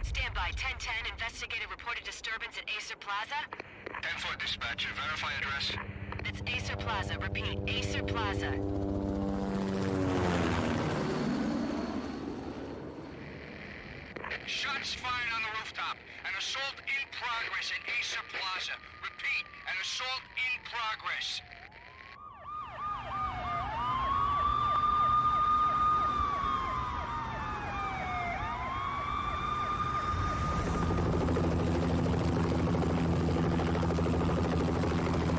Stand by. 1010, investigator reported disturbance at Acer Plaza. 10-4 dispatcher, verify address. It's Acer Plaza. Repeat, Acer Plaza. Shots fired on the rooftop. An assault in progress at Acer Plaza. Repeat, an assault in progress.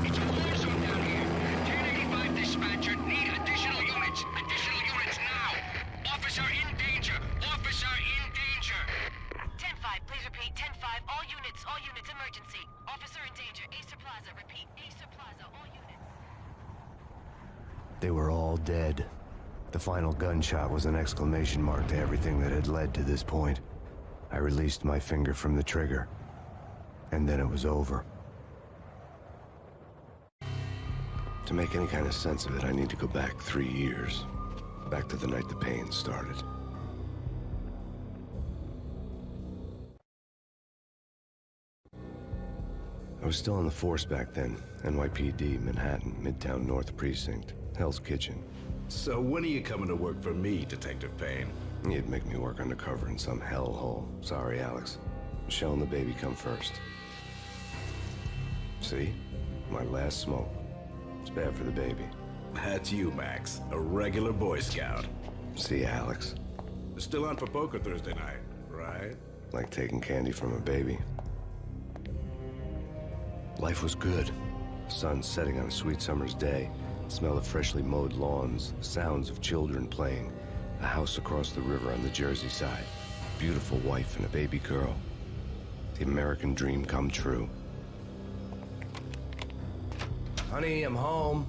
It's a war zone down here. 1085 dispatcher, need additional units. Additional units now. Officer in danger. Officer in danger. 10-5, please repeat. 10-5, all units, emergency. Officer in danger, Acer Plaza. Repeat, Acer Plaza, all units. They were all dead. The final gunshot was an exclamation mark to everything that had led to this point. I released my finger from the trigger, and then it was over. To make any kind of sense of it, I need to go back 3 years. Back to the night the pain started. I was still on the force back then. NYPD, Manhattan, Midtown North Precinct, Hell's Kitchen. So when are you coming to work for me, Detective Payne? You'd make me work undercover in some hellhole. Sorry, Alex. Michelle and the baby come first. See? My last smoke. It's bad for the baby. That's you, Max. A regular Boy Scout. See, Alex. Still on for poker Thursday night, right? Like taking candy from a baby. Life was good. The sun setting on a sweet summer's day. The smell of freshly mowed lawns. The sounds of children playing. A house across the river on the Jersey side. Beautiful wife and a baby girl. The American dream come true. Honey, I'm home.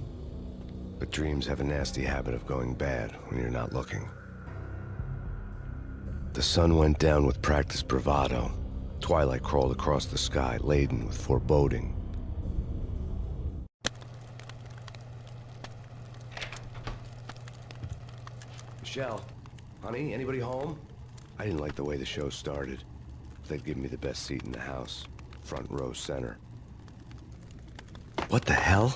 But dreams have a nasty habit of going bad when you're not looking. The sun went down with practiced bravado. Twilight crawled across the sky, laden with foreboding. Michelle, honey, anybody home? I didn't like the way the show started. They'd give me the best seat in the house, front row center. What the hell?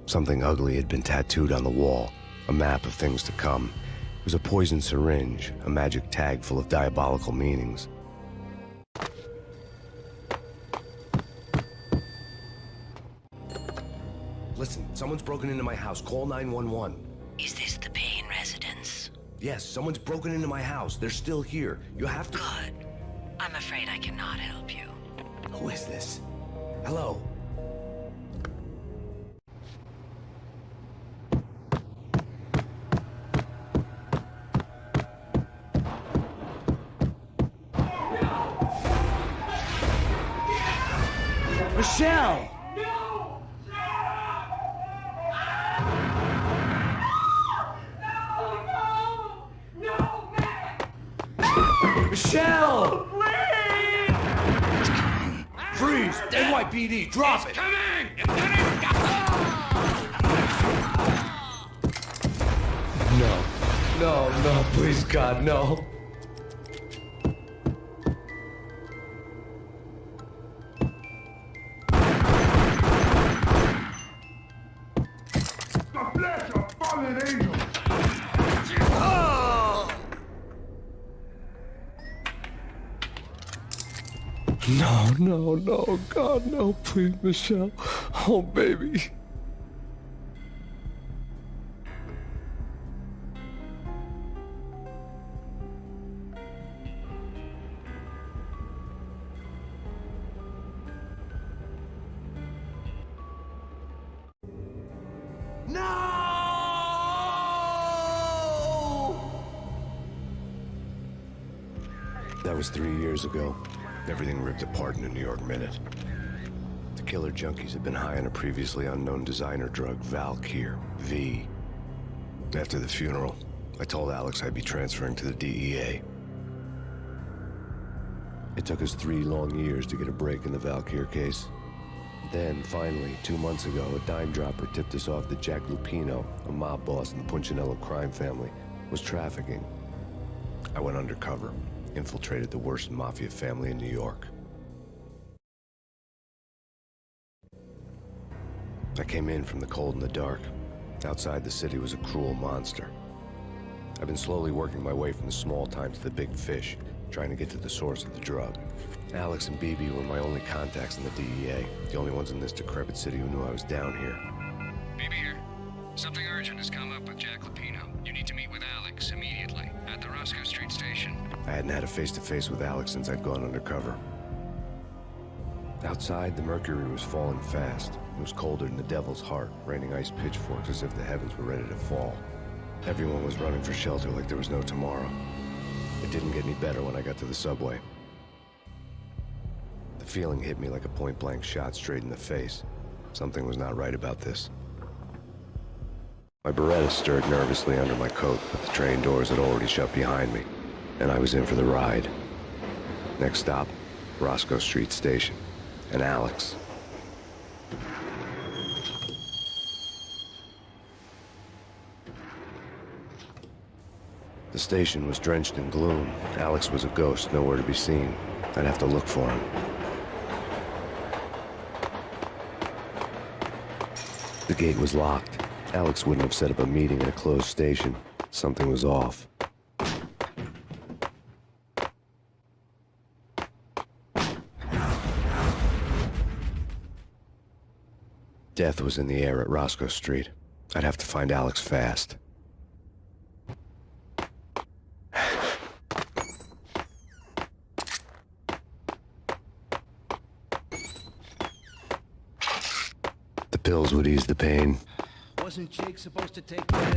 Something ugly had been tattooed on the wall, a map of things to come. It was a poison syringe, a magic tag full of diabolical meanings. Listen, someone's broken into my house. Call 911. Is this the Payne residence? Yes, someone's broken into my house. They're still here. You have to... Good. I'm afraid I cannot help you. Who is this? Hello? Michelle! Michelle! Please! Freeze! NYPD, drop it! Coming! No, please, God, no. The flesh of fallen angels! No, God, no, please, Michelle. Oh, baby. That was 3 years ago. Everything ripped apart in a New York minute. The killer junkies had been high on a previously unknown designer drug, Valkyr, V. After the funeral, I told Alex I'd be transferring to the DEA. It took us 3 long years to get a break in the Valkyr case. Then, finally, 2 months ago, a dime dropper tipped us off that Jack Lupino, a mob boss in the Punchinello crime family, was trafficking. I went undercover, infiltrated the worst mafia family in New York. I came in from the cold and the dark. Outside the city was a cruel monster. I've been slowly working my way from the small time to the big fish, trying to get to the source of the drug. Alex and BB were my only contacts in the DEA, the only ones in this decrepit city who knew I was down here. BB here. Something urgent has come up with Jack Lupino. You need to meet with Alex immediately at the Roscoe Street station. I hadn't had a face-to-face with Alex since I'd gone undercover. Outside, the mercury was falling fast. It was colder than the devil's heart, raining ice pitchforks as if the heavens were ready to fall. Everyone was running for shelter like there was no tomorrow. It didn't get any better when I got to the subway. The feeling hit me like a point-blank shot straight in the face. Something was not right about this. My Beretta stirred nervously under my coat, but the train doors had already shut behind me, and I was in for the ride. Next stop, Roscoe Street Station, and Alex. The station was drenched in gloom. Alex was a ghost, nowhere to be seen. I'd have to look for him. The gate was locked. Alex wouldn't have set up a meeting at a closed station. Something was off. Death was in the air at Roscoe Street. I'd have to find Alex fast. The pills would ease the pain. Wasn't Jake supposed to take this?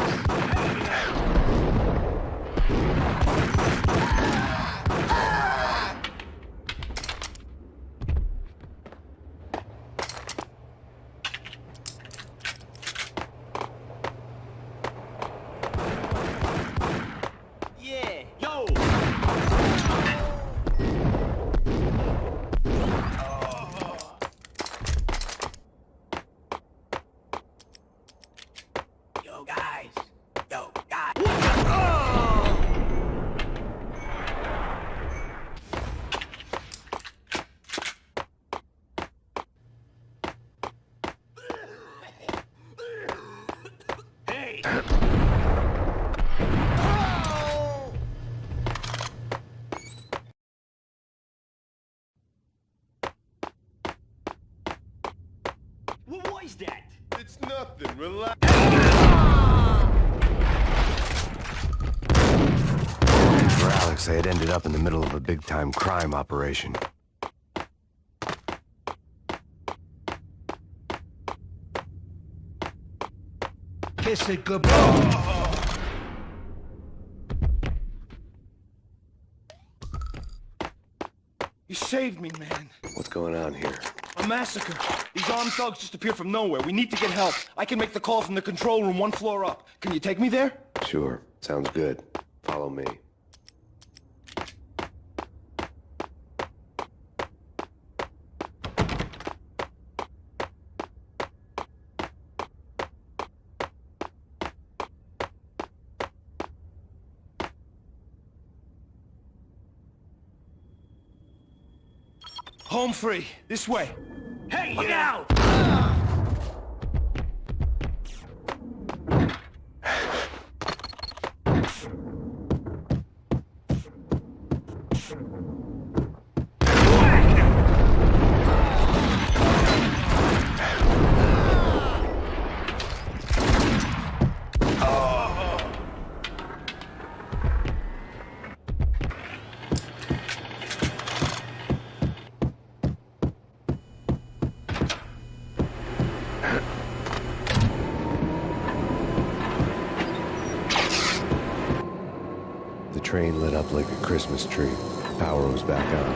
Yeah, yo! Yo, guys! Yo, guys! Hey! What was that? It's nothing, relax. For Alex, I had ended up in the middle of a big-time crime operation. Kiss it goodbye. You saved me, man. What's going on here? A massacre. These armed thugs just appeared from nowhere. We need to get help. I can make the call from the control room 1 floor up. Can you take me there? Sure, sounds good. Follow me. Home free. This way. Hey, look out! The train lit up like a Christmas tree. Power was back on.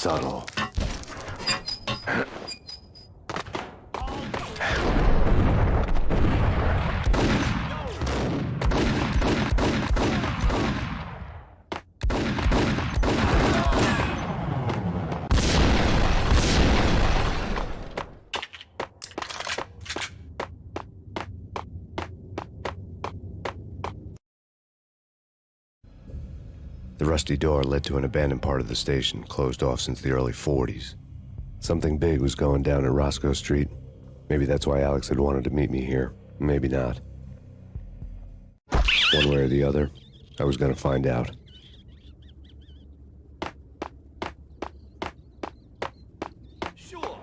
subtle. The rusty door led to an abandoned part of the station, closed off since the early 40s. Something big was going down at Roscoe Street. Maybe that's why Alex had wanted to meet me here. Maybe not. One way or the other, I was gonna find out. Sure.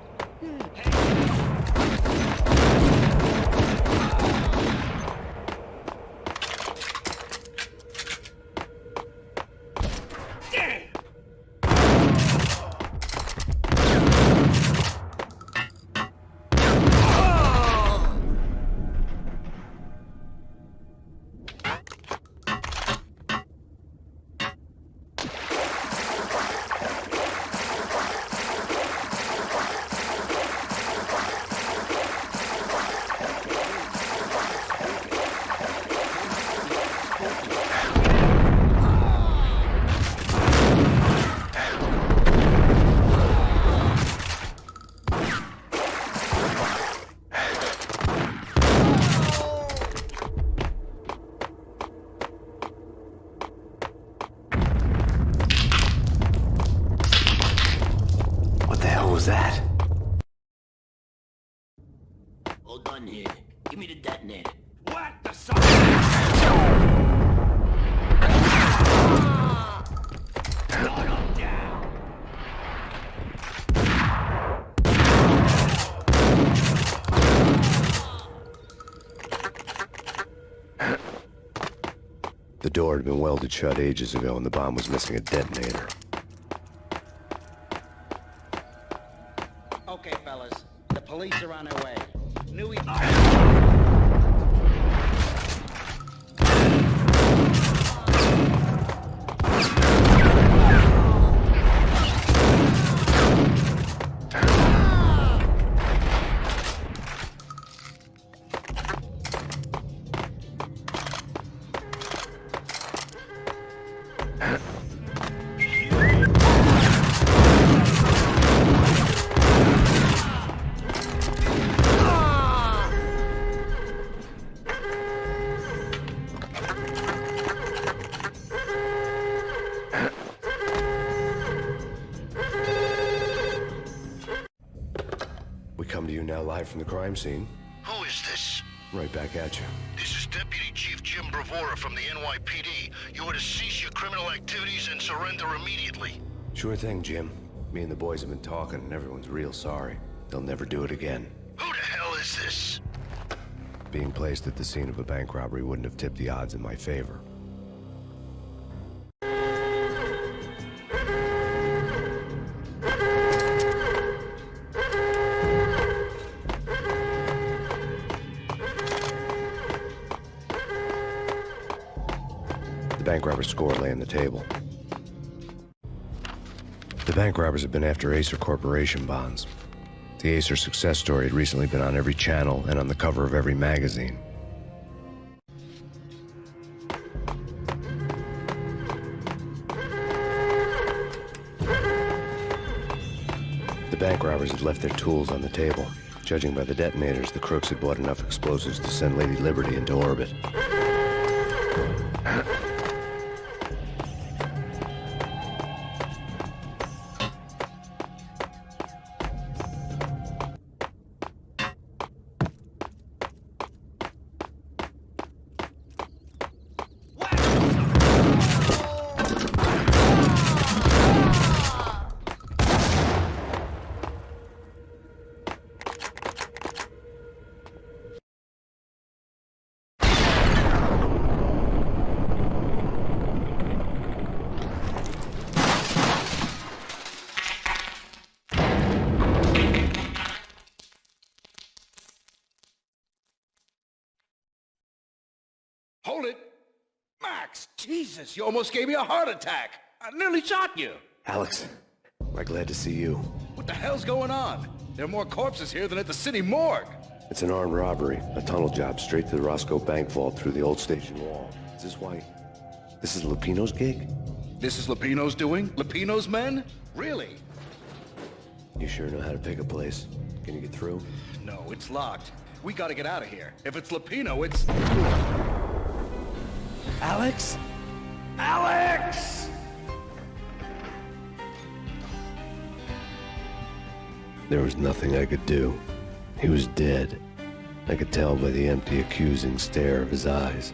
What the hell was that? Hold on here. Give me the detonator. What the son? The door had been welded shut ages ago and the bomb was missing a detonator. Okay, fellas. The police are on their way. Knew we... We come to you now live from the crime scene. Who is this? Right back at you. This is Deputy Chief Jim Bravura from the NYPD. You are to cease your criminal activities and surrender immediately. Sure thing, Jim. Me and the boys have been talking and everyone's real sorry. They'll never do it again. Who the hell is this? Being placed at the scene of a bank robbery wouldn't have tipped the odds in my favor. The bank robber's score lay on the table. The bank robbers had been after Acer Corporation bonds. The Acer success story had recently been on every channel and on the cover of every magazine. The bank robbers had left their tools on the table. Judging by the detonators, the crooks had bought enough explosives to send Lady Liberty into orbit. Hold it! Max! Jesus, you almost gave me a heart attack! I nearly shot you! Alex, I'm glad to see you. What the hell's going on? There are more corpses here than at the city morgue. It's an armed robbery, a tunnel job straight to the Roscoe bank vault through the old station wall. Is this why? This is Lupino's gig? This is Lupino's doing? Lupino's men? Really? You sure know how to pick a place. Can you get through? No, it's locked. We gotta get out of here. If it's Lupino, it's... Alex? Alex! There was nothing I could do. He was dead. I could tell by the empty, accusing stare of his eyes.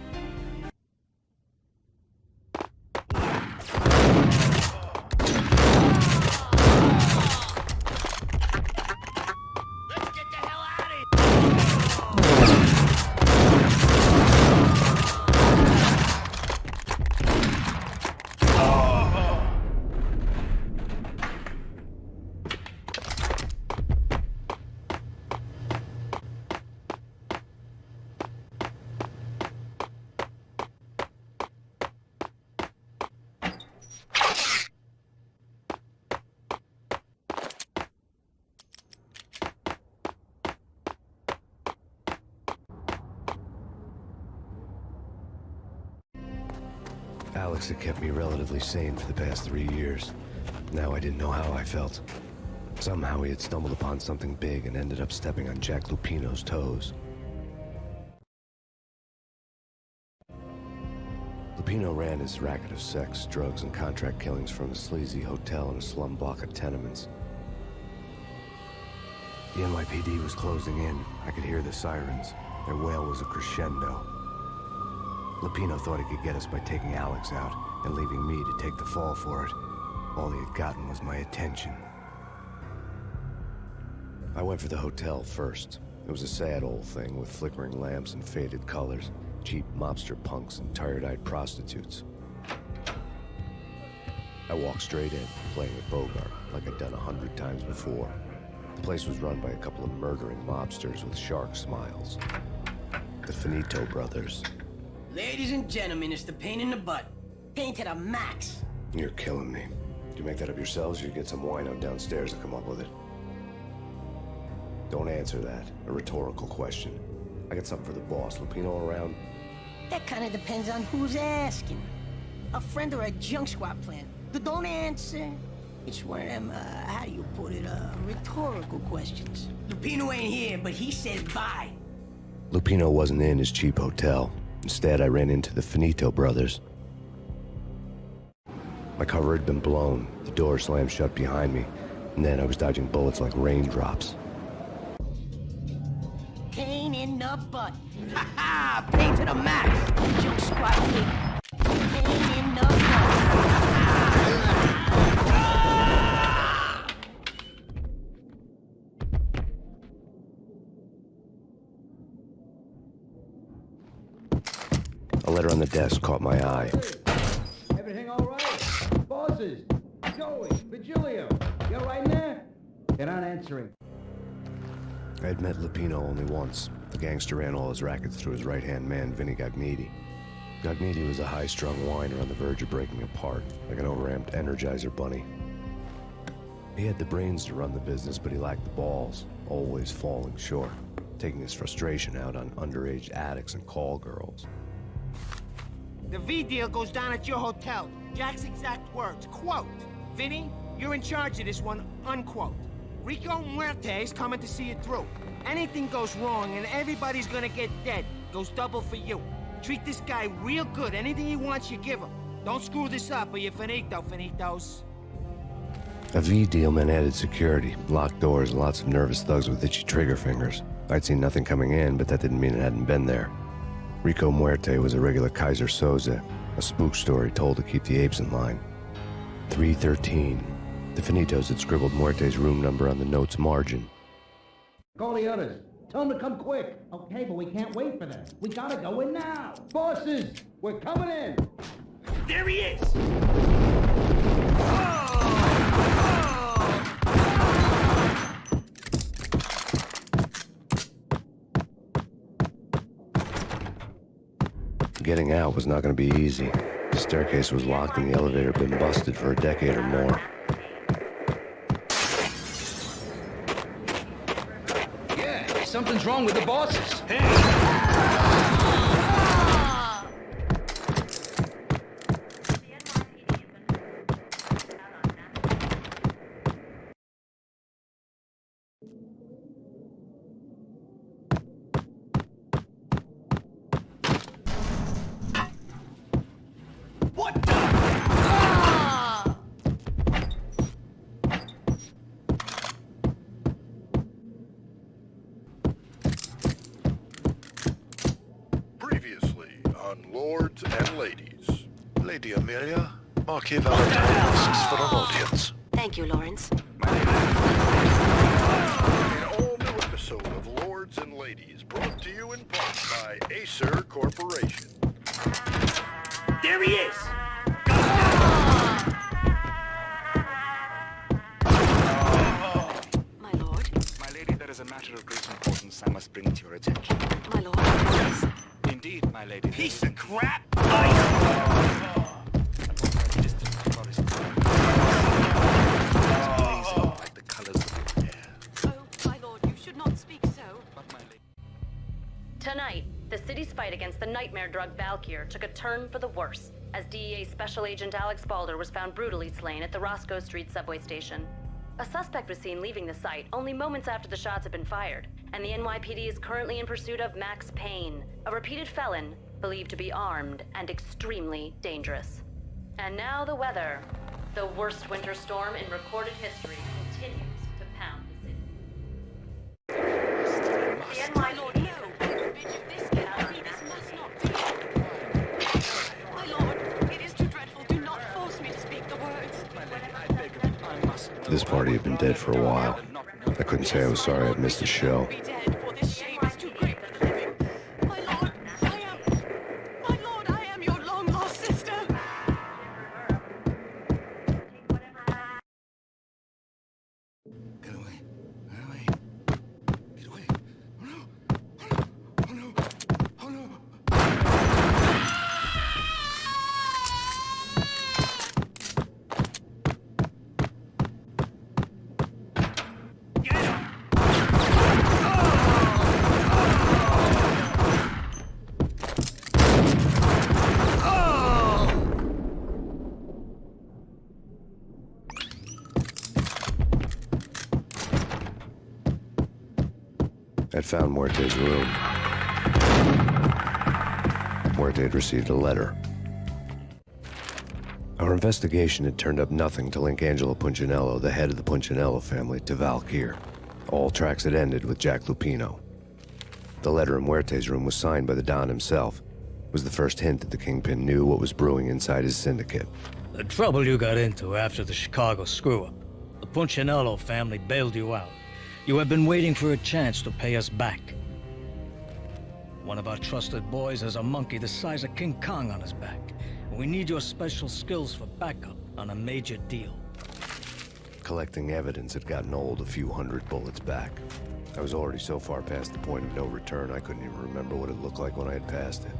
Alex had kept me relatively sane for the past 3 years. Now I didn't know how I felt. Somehow he had stumbled upon something big and ended up stepping on Jack Lupino's toes. Lupino ran his racket of sex, drugs, and contract killings from a sleazy hotel in a slum block of tenements. The NYPD was closing in. I could hear the sirens. Their wail was a crescendo. Lupino thought he could get us by taking Alex out and leaving me to take the fall for it. All he had gotten was my attention. I went for the hotel first. It was a sad old thing with flickering lamps and faded colors, cheap mobster punks and tired-eyed prostitutes. I walked straight in, playing with Bogart, like I'd done 100 times before. The place was run by a couple of murdering mobsters with shark smiles. The Finito brothers. Ladies and gentlemen, it's the pain in the butt. Pain to the max. You're killing me. Did you make that up yourselves, or you get some wino downstairs to come up with it? Don't answer that. A rhetorical question. I got something for the boss. Lupino around? That kind of depends on who's asking. A friend or a junk squad plan. Don't answer. It's one of them, how do you put it, rhetorical questions. Lupino ain't here, but he says bye. Lupino wasn't in his cheap hotel. Instead, I ran into the Finito brothers. My cover had been blown, the door slammed shut behind me, and then I was dodging bullets like raindrops. Pain in the butt. Ha ha! Pain to the max. Junk squad kid. Pain in the butt. A letter on the desk caught my eye. Everything all right? Bosses, Joey, Virgilio, you all right in there? They're not answering. I had met Lupino only once. The gangster ran all his rackets through his right-hand man, Vinny Gagniti. Gagniti was a high-strung whiner on the verge of breaking apart, like an overamped Energizer bunny. He had the brains to run the business, but he lacked the balls, always falling short, taking his frustration out on underage addicts and call girls. The V deal goes down at your hotel. Jack's exact words, quote, "Vinny, you're in charge of this one," unquote. Rico Muerte's coming to see it through. Anything goes wrong and everybody's gonna get dead. Goes double for you. Treat this guy real good. Anything he wants, you give him. Don't screw this up or you're finito, finitos. A V deal meant added security, locked doors, and lots of nervous thugs with itchy trigger fingers. I'd seen nothing coming in, but that didn't mean it hadn't been there. Rico Muerte was a regular Kaiser Soze, a spook story told to keep the apes in line. 313. The Finitos had scribbled Muerte's room number on the note's margin. Call the others. Tell them to come quick. Okay, but we can't wait for them. We gotta go in now. Bosses, we're coming in. There he is! Getting out was not going to be easy. The staircase was locked and the elevator had been busted for a decade or more. Something's wrong with the bosses. Previously on Lords and Ladies. Lady Amelia, Marquis Valentine asks for an audience. Thank you, Lawrence. An all-new episode of Lords and Ladies brought to you in part by Acer Corporation. There he is! My lord. My lady, there is a matter of great importance I must bring to your attention. My lord. Yes. Indeed, my lady. Piece of crap! Distant forest. Blazing like the colors of your hair. Oh, my lord, you should not speak so. But my lady. Tonight, the city's fight against the nightmare drug Valkyr took a turn for the worse, as DEA Special Agent Alex Balder was found brutally slain at the Roscoe Street subway station. A suspect was seen leaving the site only moments after the shots had been fired, and the NYPD is currently in pursuit of Max Payne, a repeated felon believed to be armed and extremely dangerous. And now the weather. The worst winter storm in recorded history continues to pound the city. The NYPD... This cannot be. This must not be. My lord, it is too dreadful. Do not force me to speak the words. My lady, I beg of you, I must know. This party had been dead for a while. I couldn't say I was sorry I'd missed the show. Be dead, for this shame is too great for the living. My lord, I am your long-lost sister. Get away. Get away. Get away. Oh no. Oh no. Oh no. Oh no. I'd found Muerte's room. Muerte had received a letter. Our investigation had turned up nothing to link Angelo Punchinello, the head of the Punchinello family, to Valkyr. All tracks had ended with Jack Lupino. The letter in Muerte's room was signed by the Don himself. It was the first hint that the Kingpin knew what was brewing inside his syndicate. The trouble you got into after the Chicago screw-up. The Punchinello family bailed you out. You have been waiting for a chance to pay us back. One of our trusted boys has a monkey the size of King Kong on his back. We need your special skills for backup on a major deal. Collecting evidence had gotten old a few hundred bullets back. I was already so far past the point of no return, I couldn't even remember what it looked like when I had passed it.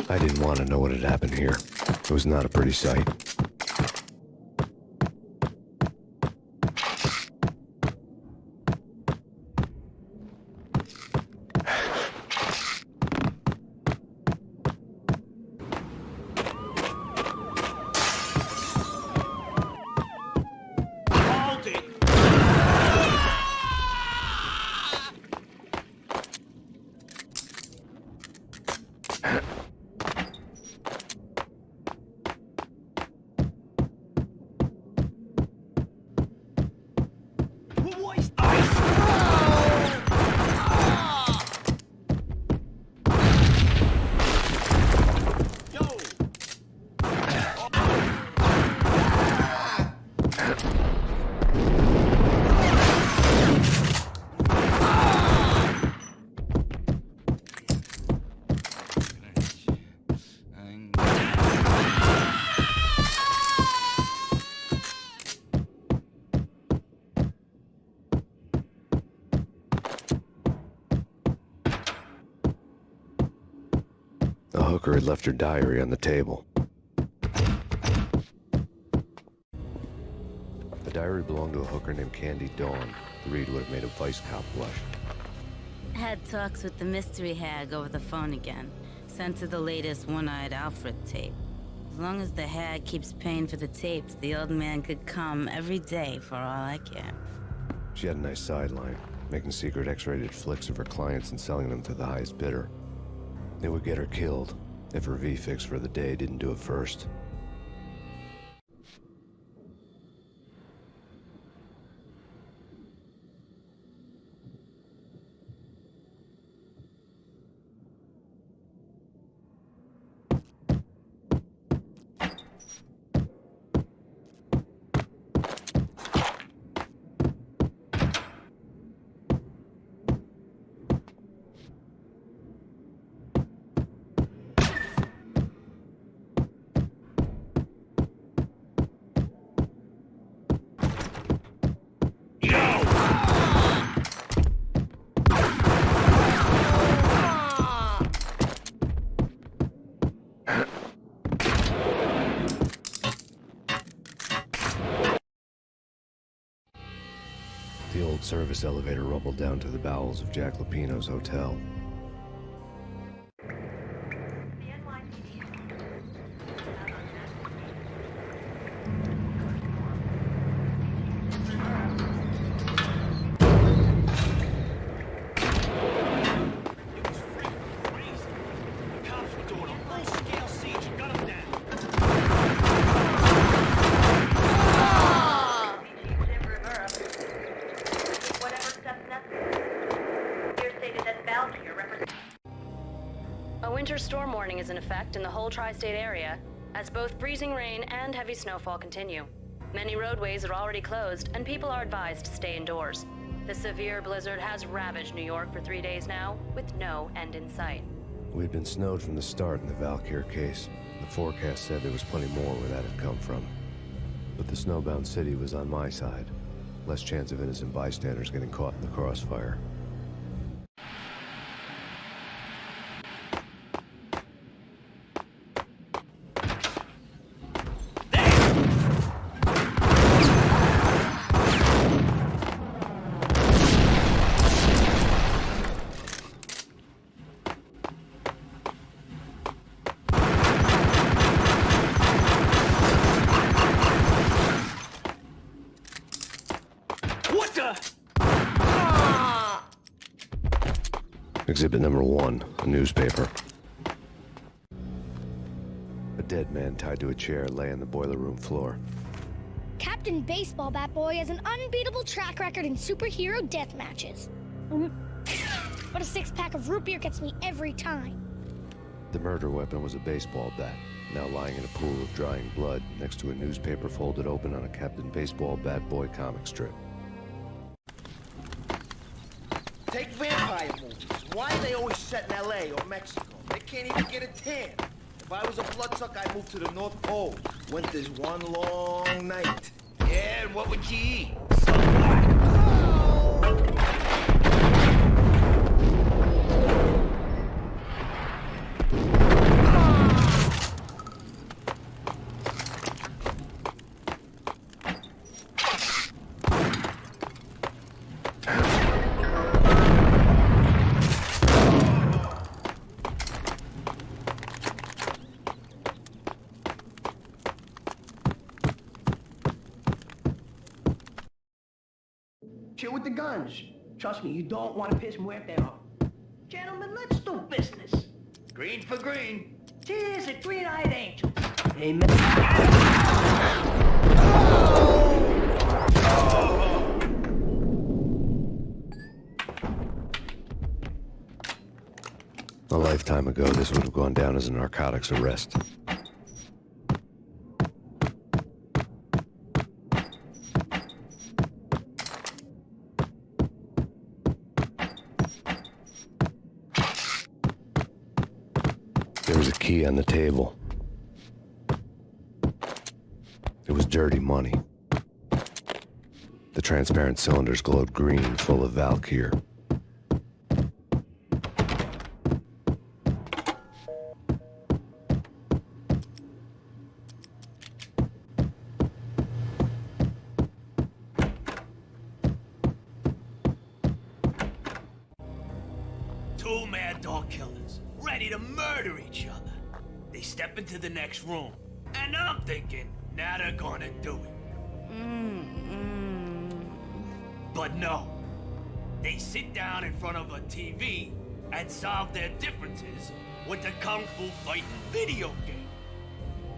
I didn't want to know what had happened here. It was not a pretty sight. Hold it! hooker had left her diary on the table. The diary belonged to a hooker named Candy Dawn. The read would have made a vice cop blush. Had talks with the mystery hag over the phone again. Sent her the latest One-Eyed Alfred tape. As long as the hag keeps paying for the tapes, the old man could come every day for all I care. She had a nice sideline, making secret X-rated flicks of her clients and selling them to the highest bidder. It would get her killed if her V-fix for the day didn't do it first. The old service elevator rumbled down to the bowels of Jack Lupino's hotel. A winter storm warning is in effect in the whole tri-state area, as both freezing rain and heavy snowfall continue. Many roadways are already closed, and people are advised to stay indoors. The severe blizzard has ravaged New York for 3 days now, with no end in sight. We'd been snowed from the start in the Valkyr case. The forecast said there was plenty more where that had come from. But the snowbound city was on my side. Less chance of innocent bystanders getting caught in the crossfire. Exhibit number 1, a newspaper. A dead man tied to a chair lay on the boiler room floor. Captain Baseball Bat Boy has an unbeatable track record in superhero death matches. But a 6-pack of root beer gets me every time. The murder weapon was a baseball bat, now lying in a pool of drying blood next to a newspaper folded open on a Captain Baseball Bat Boy comic strip. Take vampire movies. Why are they always set in L.A. or Mexico? They can't even get a tan. If I was a bloodsucker, I'd move to the North Pole. Winter's one long night. Yeah, and what would you eat? Chill with the guns. Trust me, you don't want to piss Muerte off. Gentlemen, let's do business. Green for green. Cheers at Green-Eyed Angels. Amen. A lifetime ago, this would have gone down as a narcotics arrest. There was a key on the table. It was dirty money. The transparent cylinders glowed green, full of Valkyr. Two mad dog killers, ready to murder each other. They step into the next room, and I'm thinking, now they're gonna do it. But no. They sit down in front of a TV and solve their differences with the Kung Fu fighting video game.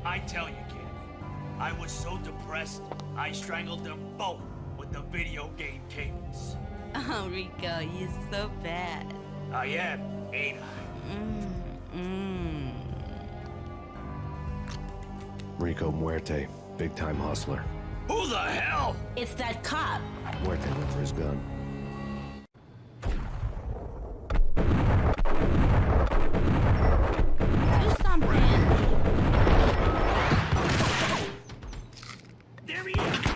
I tell you, Candy, I was so depressed, I strangled them both with the video game cables. Oh, Rico, you're so bad. I am, ain't I? Rico Muerte, big-time hustler. Who the hell? It's that cop. Muerte went for his gun. Do something. There he is!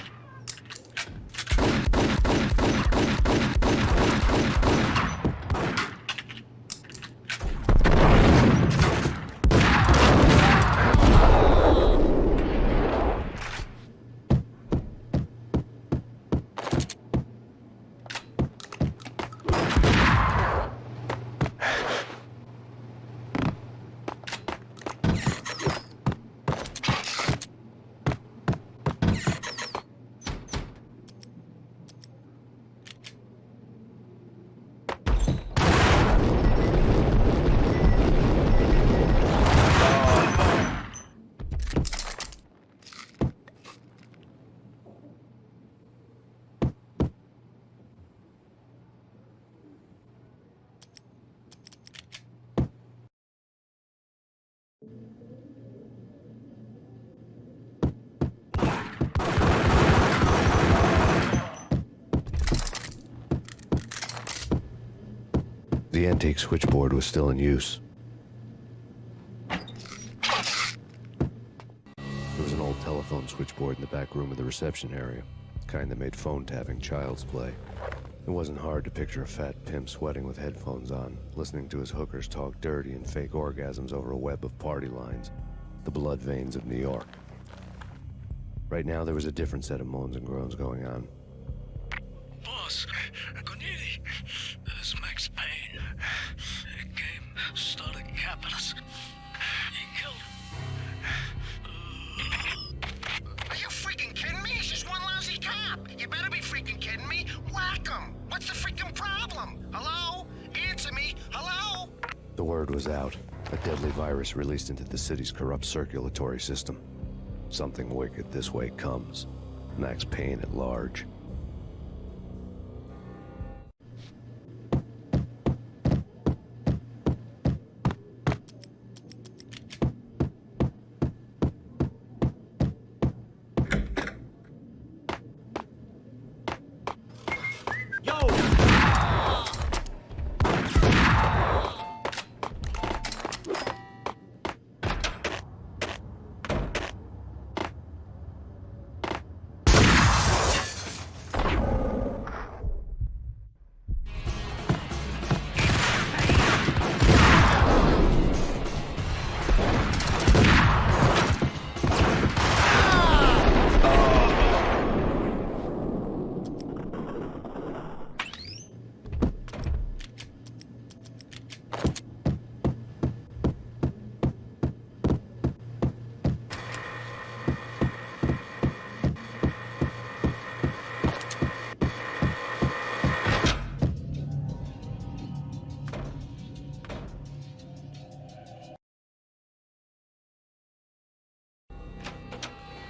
The antique switchboard was still in use. There was an old telephone switchboard in the back room of the reception area, kind that made phone tapping child's play. It wasn't hard to picture a fat pimp sweating with headphones on, listening to his hookers talk dirty and fake orgasms over a web of party lines, the blood veins of New York. Right now, there was a different set of moans and groans going on. Boss, Corneli, this is Max Payne. The game started capping us. He killed Are you freaking kidding me? He's just one lousy cop. You better be freaking kidding me. Whack him. What's the freaking problem? Hello? Answer me. Hello? The word was out. A deadly virus released into the city's corrupt circulatory system. Something wicked this way comes. Max Payne at large.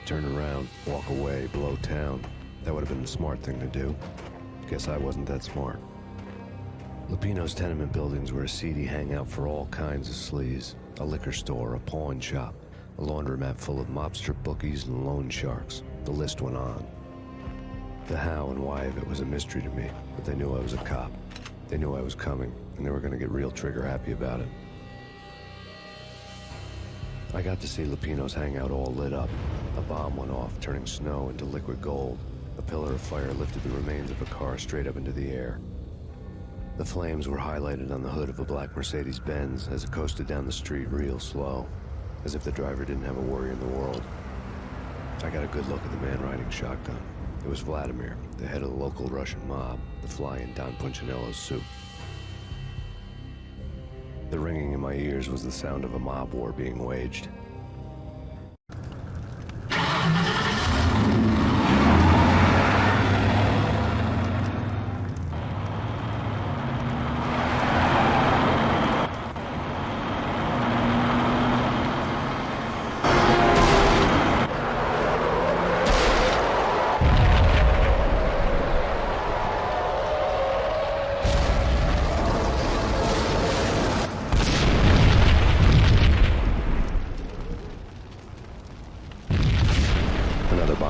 Turn around, walk away, blow town. That would have been the smart thing to do. Guess I wasn't that smart. Lupino's tenement buildings were a seedy hangout for all kinds of sleaze. A liquor store, a pawn shop, a laundromat full of mobster bookies and loan sharks. The list went on. The how and why of it was a mystery to me, but they knew I was a cop. They knew I was coming, and they were going to get real trigger happy about it. I got to see Lupino's hangout all lit up. A bomb went off, turning snow into liquid gold. A pillar of fire lifted the remains of a car straight up into the air. The flames were highlighted on the hood of a black Mercedes-Benz as it coasted down the street real slow, as if the driver didn't have a worry in the world. I got a good look at the man riding shotgun. It was Vladimir, the head of the local Russian mob, the fly in Don Punchinello's suit. The ringing in my ears was the sound of a mob war being waged.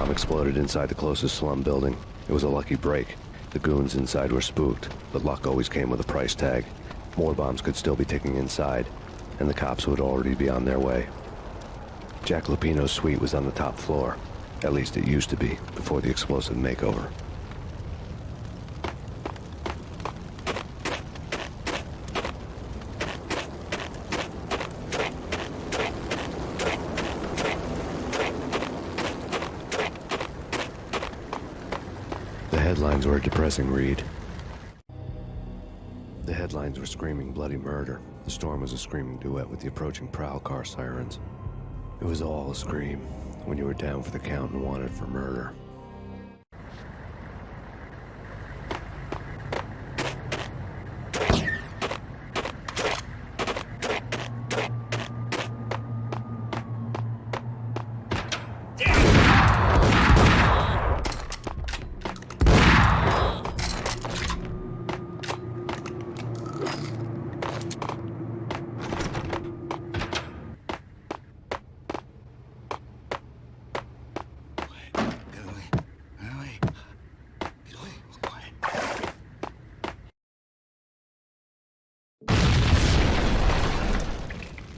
Exploded inside the closest slum building. It was a lucky break. The goons inside were spooked, but luck always came with a price tag. More bombs could still be ticking inside, and the cops would already be on their way. Jack Lupino's suite was on the top floor. At least it used to be, before the explosive makeover. Headlines were a depressing read. The headlines were screaming bloody murder. The storm was a screaming duet with the approaching prowl car sirens. It was all a scream when you were down for the count and wanted for murder.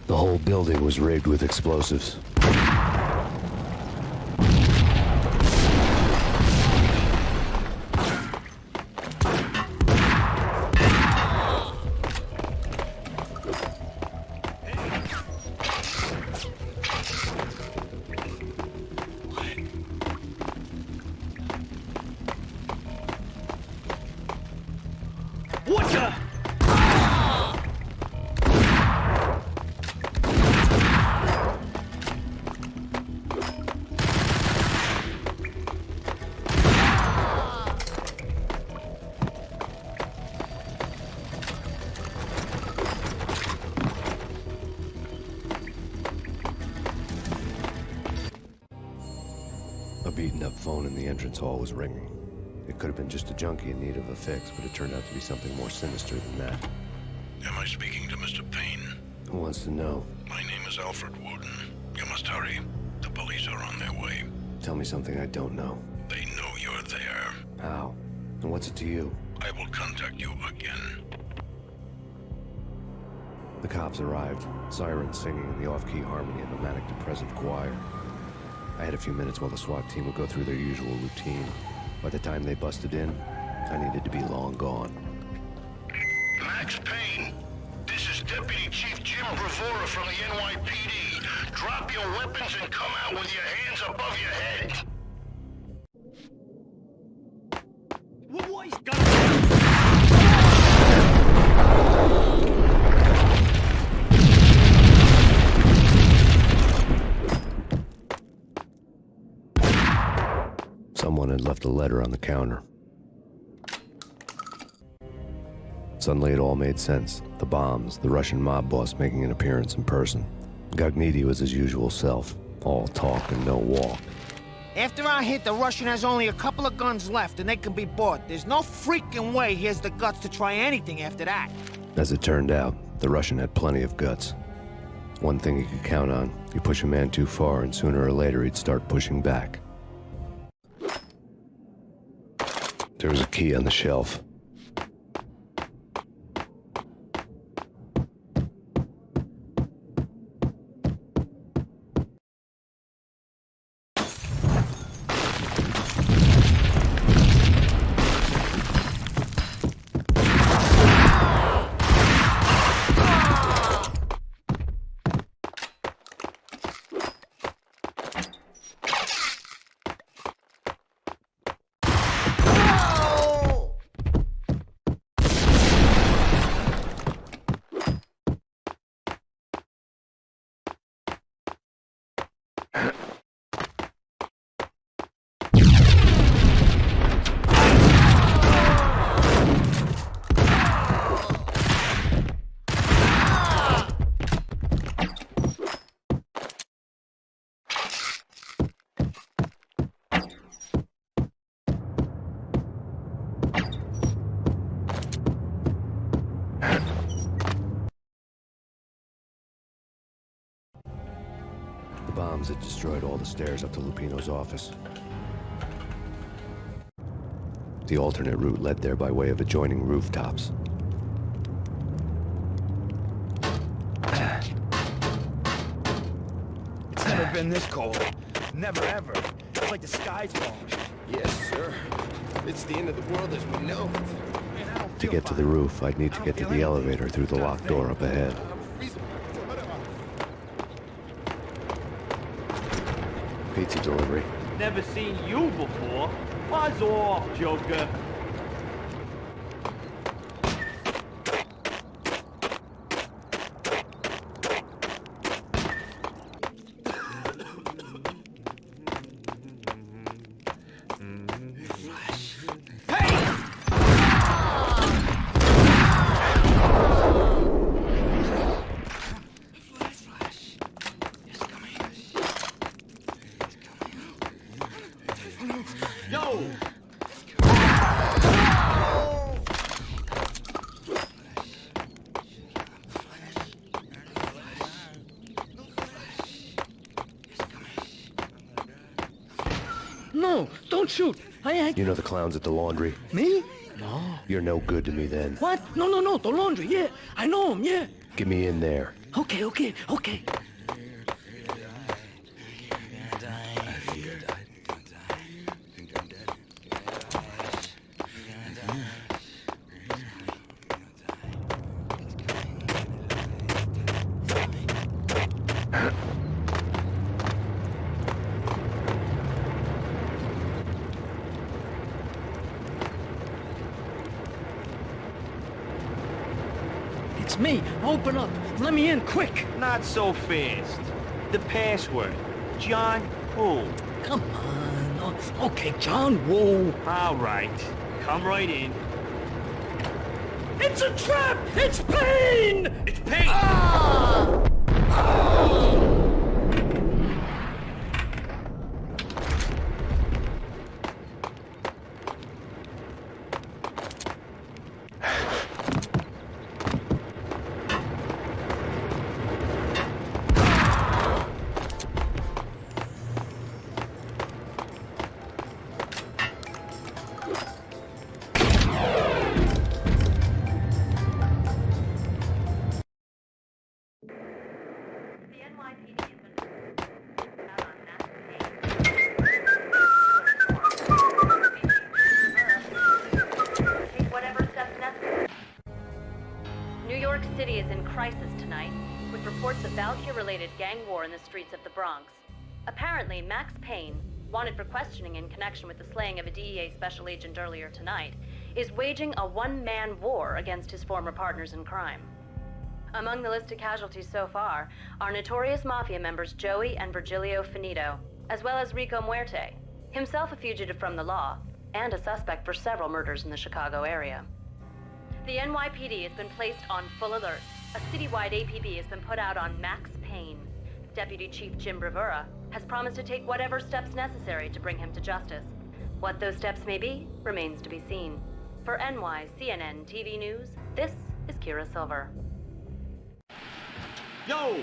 The whole building was rigged with explosives. What the? A beaten-up phone in the entrance hall was ringing. It could have been just a junkie in need of a fix, but it turned out to be something more sinister than that. Am I speaking to Mr. Payne? Who wants to know? My name is Alfred Woden. You must hurry. The police are on their way. Tell me something I don't know. They know you're there. How? And what's it to you? I will contact you again. The cops arrived, sirens singing in the off-key harmony of a manic-depressive choir. I had a few minutes while the SWAT team would go through their usual routine. By the time they busted in, I needed to be long gone. Max Payne, this is Deputy Chief Jim Bravura from the NYPD. Drop your weapons and come out with your hands above your head. What he's got? Someone had left a letter on the counter. Suddenly it all made sense. The bombs, the Russian mob boss making an appearance in person. Gognitti was his usual self, all talk and no walk. After our hit, the Russian has only a couple of guns left and they can be bought. There's no freaking way he has the guts to try anything after that. As it turned out, the Russian had plenty of guts. One thing he could count on, you push a man too far and sooner or later he'd start pushing back. There was a key on the shelf. bombs that destroyed all the stairs up to Lupino's office. The alternate route led there by way of adjoining rooftops. It's never been this cold. Never ever. It's like the sky's falling. Yes, sir. It's the end of the world as we know it. To get to the roof, I'd need to get to the elevator through the locked door up ahead. Pizza delivery. Never seen you before. Buzz off, Joker. No, don't shoot. You know the clowns at the laundry? Me? No. You're no good to me then. What? No, the laundry, yeah. I know him, yeah. Get me in there. Okay. It's me. Open up. Let me in, quick. Not so fast. The password. John Woo. Come on. Oh, okay, John Woo. All right. Come right in. It's a trap! It's Payne! It's Payne! City is in crisis tonight, with reports of Valkyrie-related gang war in the streets of the Bronx. Apparently, Max Payne, wanted for questioning in connection with the slaying of a DEA special agent earlier tonight, is waging a one-man war against his former partners in crime. Among the listed casualties so far are notorious mafia members Joey and Virgilio Finito, as well as Rico Muerte, himself a fugitive from the law, and a suspect for several murders in the Chicago area. The NYPD has been placed on full alert. A citywide APB has been put out on Max Payne. Deputy Chief Jim Bravura has promised to take whatever steps necessary to bring him to justice. What those steps may be remains to be seen. For NYCNN TV News, this is Kira Silver. Yo!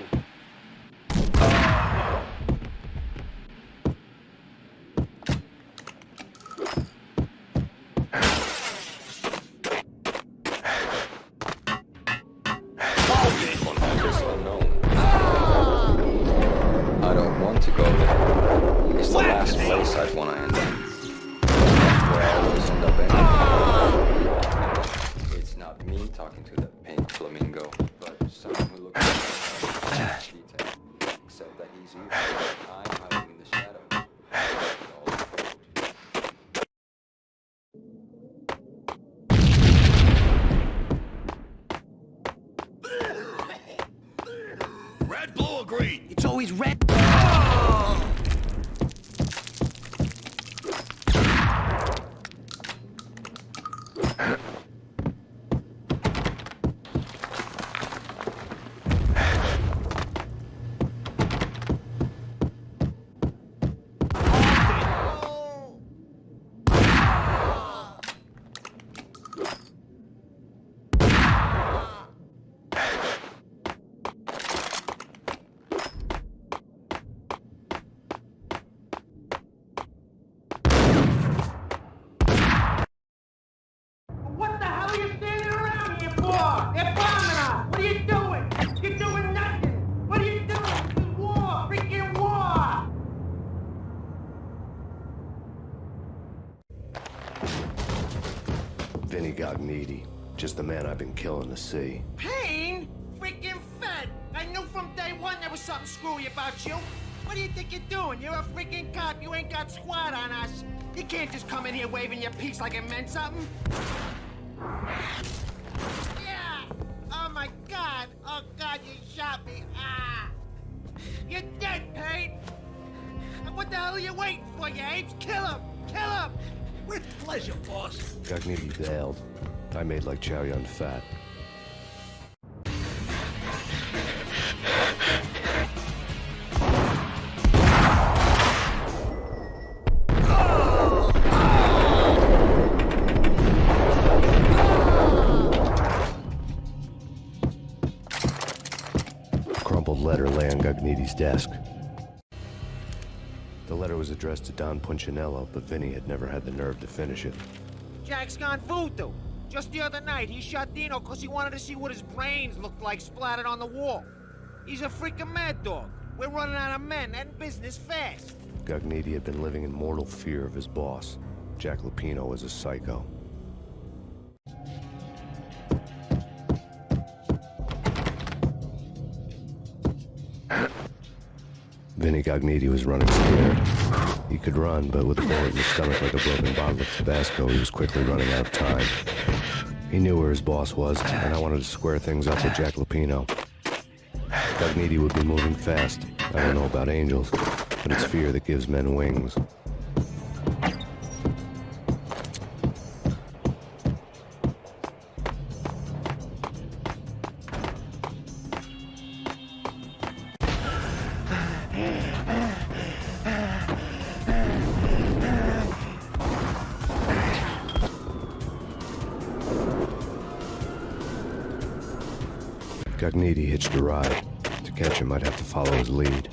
I don't want to go there. It's the last place I'd want to end up. Where I always end up anyway. It's not me talking to the pink flamingo, but someone who looks at detail. Except that he's used to time hiding in the shadow. Red, blue, or green? It's always red. killing the sea. Payne? Freaking fed! I knew from day one there was something screwy about you. What do you think you're doing? You're a freaking cop. You ain't got squad on us. You can't just come in here waving your piece like it meant something. Yeah! Oh my God! Oh God, you shot me! Ah! You're dead, Payne! And what the hell are you waiting for, you apes? Kill him! Kill him! With pleasure, boss. Gagniti bailed. I made like Chow Yun Fat. Crumpled letter lay on Gagniti's desk. The letter was addressed to Don Punchinello, but Vinny had never had the nerve to finish it. Jack's gone voodoo. Just the other night, he shot Dino because he wanted to see what his brains looked like splattered on the wall. He's a freaking mad dog. We're running out of men and business fast. Gagniti had been living in mortal fear of his boss. Jack Lupino was a psycho. Vinny Gagniti was running scared. He could run, but with a bullet in his stomach like a broken bottle of Tabasco, he was quickly running out of time. He knew where his boss was, and I wanted to square things up with Jack Lupino. Gagniti would be moving fast. I don't know about angels, but it's fear that gives men wings. Gagniti hitched a ride. To catch him, I'd have to follow his lead.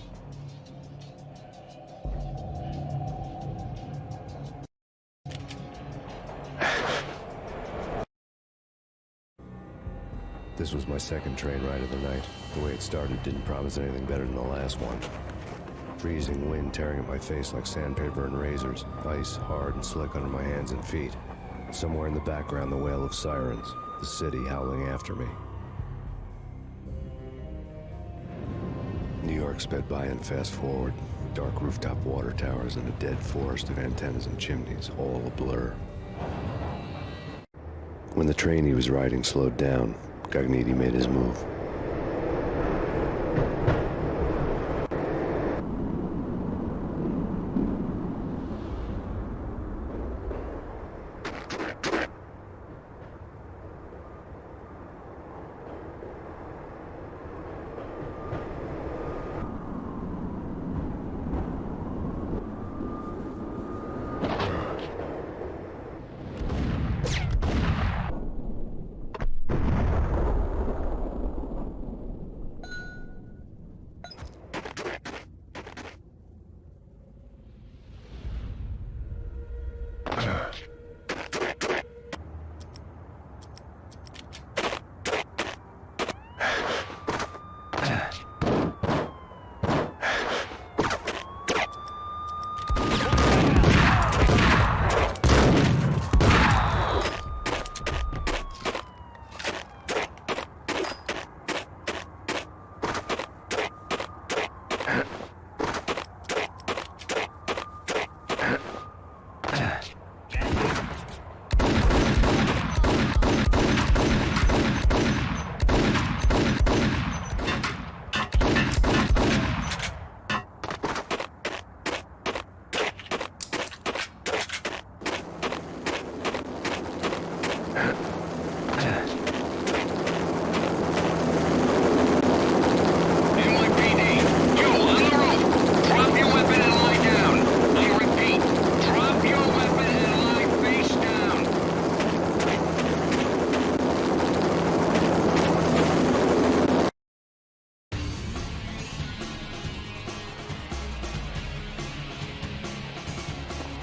This was my second train ride of the night. The way it started didn't promise anything better than the last one. Freezing wind tearing at my face like sandpaper and razors. Ice hard and slick under my hands and feet. Somewhere in the background, the wail of sirens. The city howling after me. New York sped by and fast forward. Dark rooftop water towers and a dead forest of antennas and chimneys, all a blur. When the train he was riding slowed down, Gagniti made his move.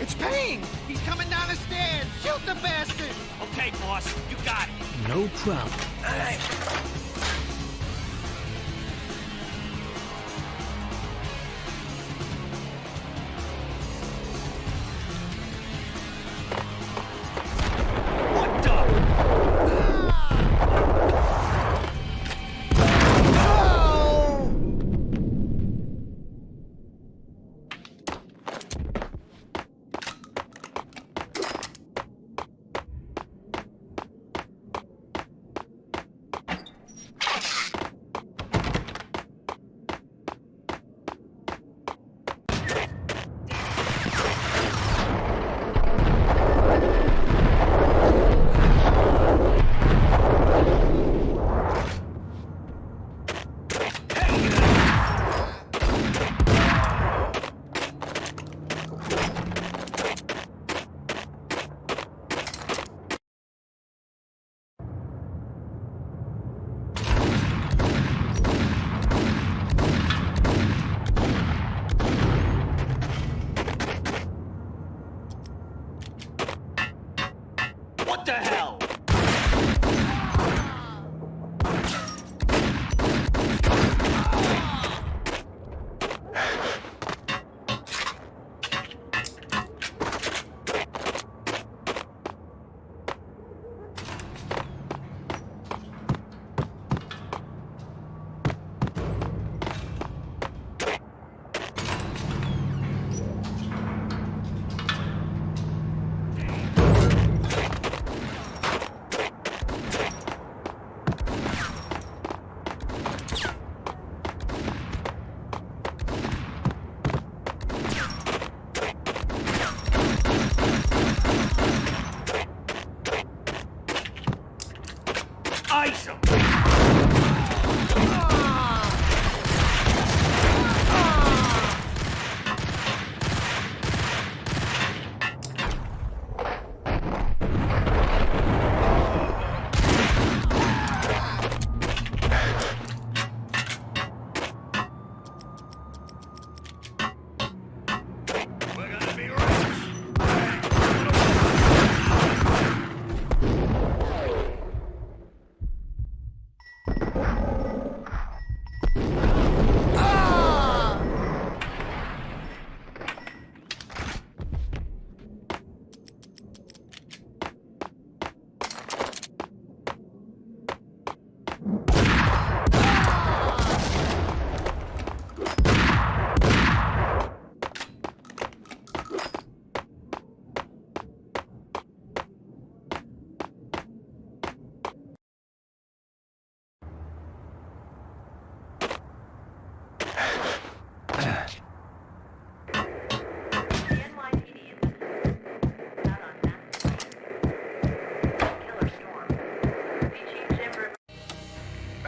It's Payne! He's coming down the stairs! Shoot the bastard! Okay, boss, you got it. No problem. All right. What the?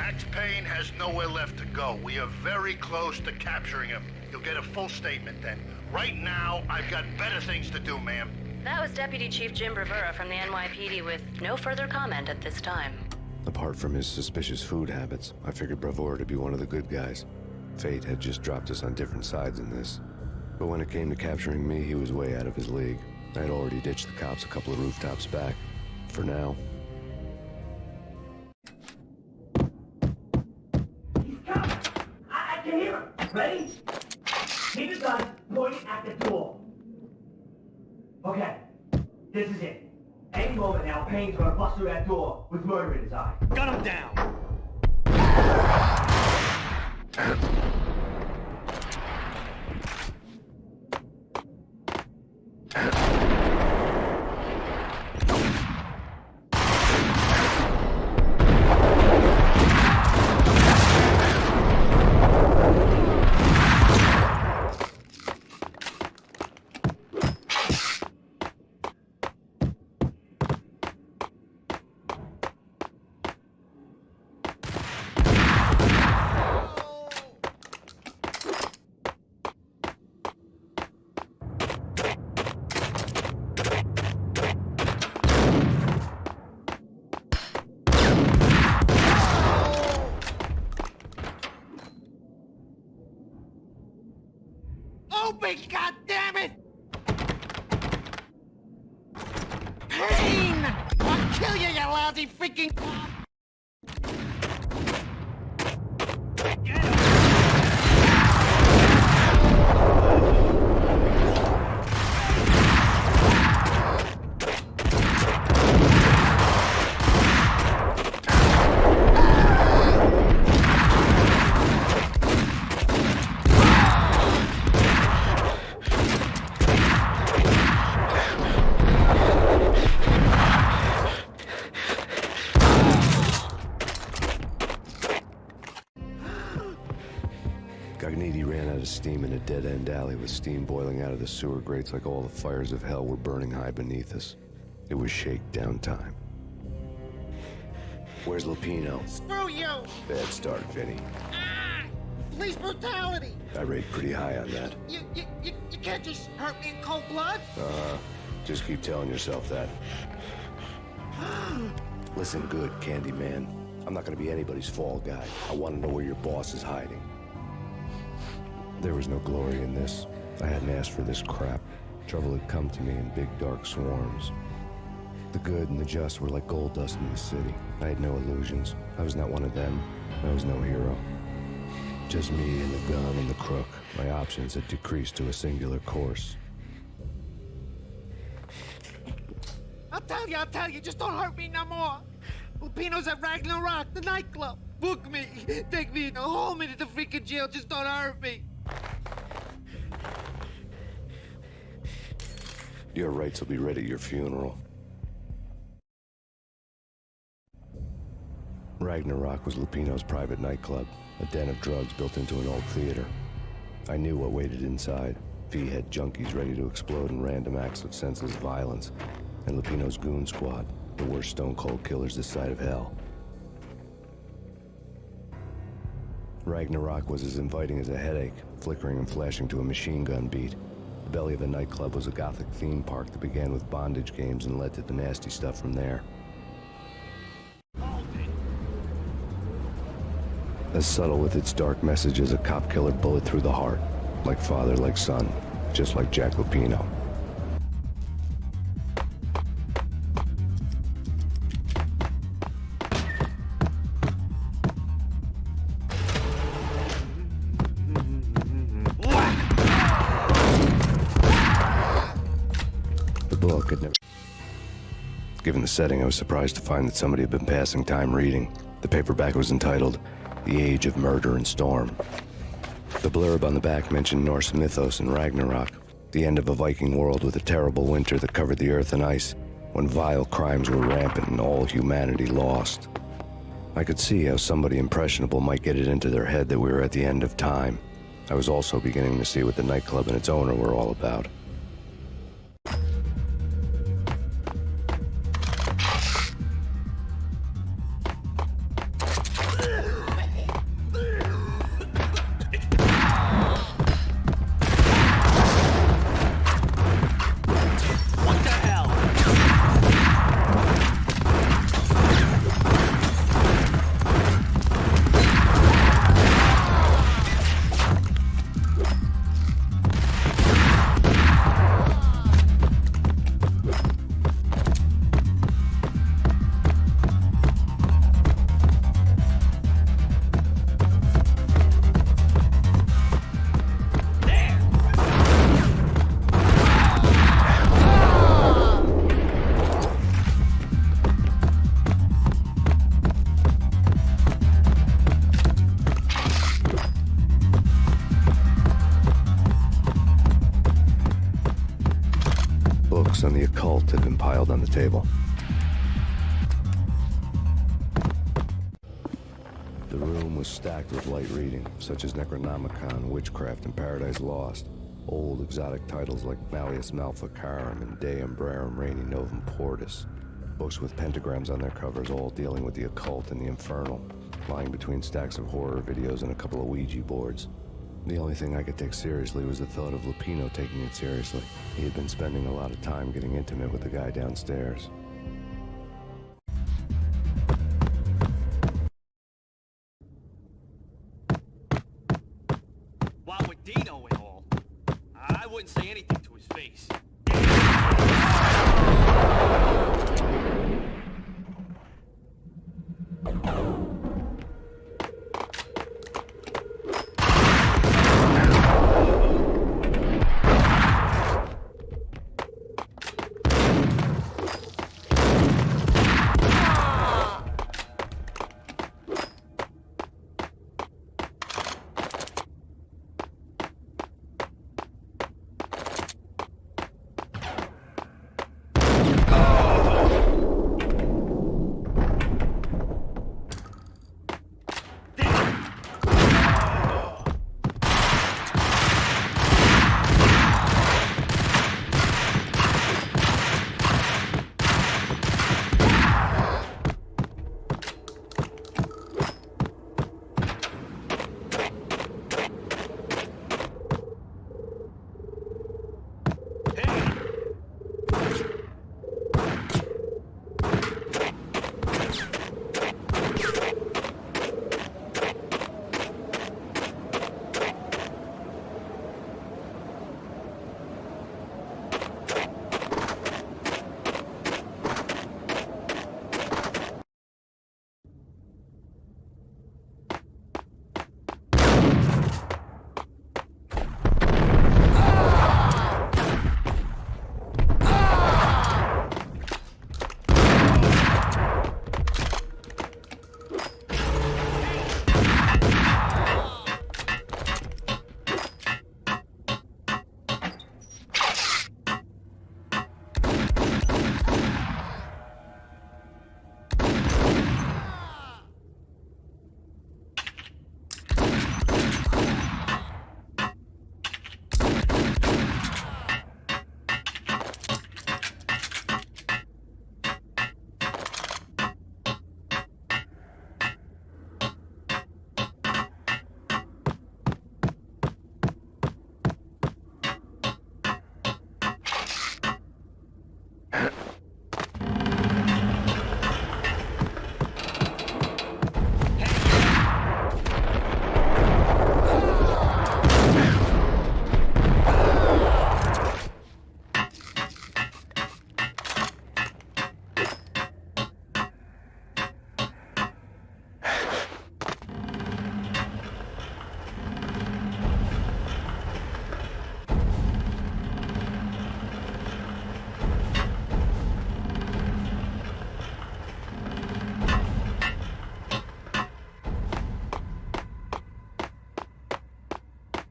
Max Payne has nowhere left to go. We are very close to capturing him. You'll get a full statement then. Right now, I've got better things to do, ma'am. That was Deputy Chief Jim Rivera from the NYPD with no further comment at this time. Apart from his suspicious food habits, I figured Bravura to be one of the good guys. Fate had just dropped us on different sides in this. But when it came to capturing me, he was way out of his league. I had already ditched the cops a couple of rooftops back. For now. He's coming! I can hear him! Ready? Keep his gun pointing at the door. Okay, this is it. Any moment now, Payne's gonna bust through that door with murder in his eye. Gun him down! Open, goddammit! Payne! I'll kill you, you lousy freaking cop! Steam in a dead-end alley with steam boiling out of the sewer grates like all the fires of hell were burning high beneath us. It was shakedown time. Where's Lupino? Screw you! Bad start, Vinny. Police brutality! I rate pretty high on that. You can't just hurt me in cold blood? Just keep telling yourself that. Listen good, Candyman. I'm not gonna be anybody's fall guy. I want to know where your boss is hiding. There was no glory in this. I hadn't asked for this crap. Trouble had come to me in big dark swarms. The good and the just were like gold dust in the city. I had no illusions. I was not one of them. I was no hero. Just me and the gun and the crook. My options had decreased to a singular course. I'll tell you, just don't hurt me no more. Lupino's at Ragna, the nightclub. Book me, take me, hold me to the freaking jail, just don't hurt me. Your rights will be read at your funeral. Ragnarok was Lupino's private nightclub, a den of drugs built into an old theater. I knew what waited inside. V-head junkies ready to explode in random acts of senseless violence. And Lupino's goon squad, the worst stone-cold killers this side of hell. Ragnarok was as inviting as a headache, flickering and flashing to a machine gun beat. The belly of the nightclub was a gothic theme park that began with bondage games and led to the nasty stuff from there. As subtle with its dark message as a cop-killer bullet through the heart. Like father, like son. Just like Jack Lupino. Given the setting, I was surprised to find that somebody had been passing time reading. The paperback was entitled, The Age of Murder and Storm. The blurb on the back mentioned Norse mythos and Ragnarok, the end of a Viking world with a terrible winter that covered the earth in ice, when vile crimes were rampant and all humanity lost. I could see how somebody impressionable might get it into their head that we were at the end of time. I was also beginning to see what the nightclub and its owner were all about. occult had been piled on the table. The room was stacked with light reading, such as Necronomicon, Witchcraft, and Paradise Lost. Old exotic titles like Malleus Maleficarum and De Umbrarum Reini Novum Portus. Books with pentagrams on their covers, all dealing with the occult and the infernal, lying between stacks of horror videos and a couple of Ouija boards. The only thing I could take seriously was the thought of Lupino taking it seriously. He had been spending a lot of time getting intimate with the guy downstairs. While with Dino and all, I wouldn't say anything to his face.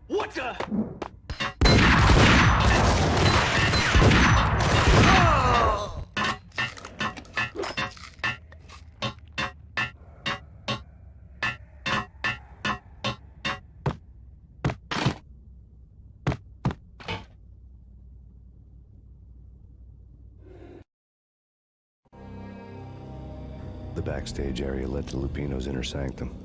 What the? The backstage area led to Lupino's inner sanctum.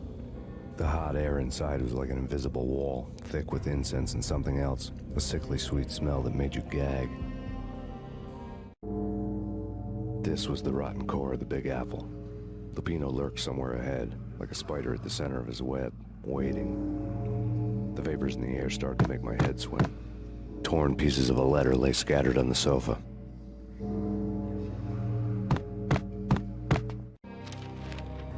The hot air inside was like an invisible wall, thick with incense and something else, a sickly sweet smell that made you gag. This was the rotten core of the Big Apple. Lupino lurked somewhere ahead, like a spider at the center of his web, waiting. The vapors in the air started to make my head swim. Torn pieces of a letter lay scattered on the sofa.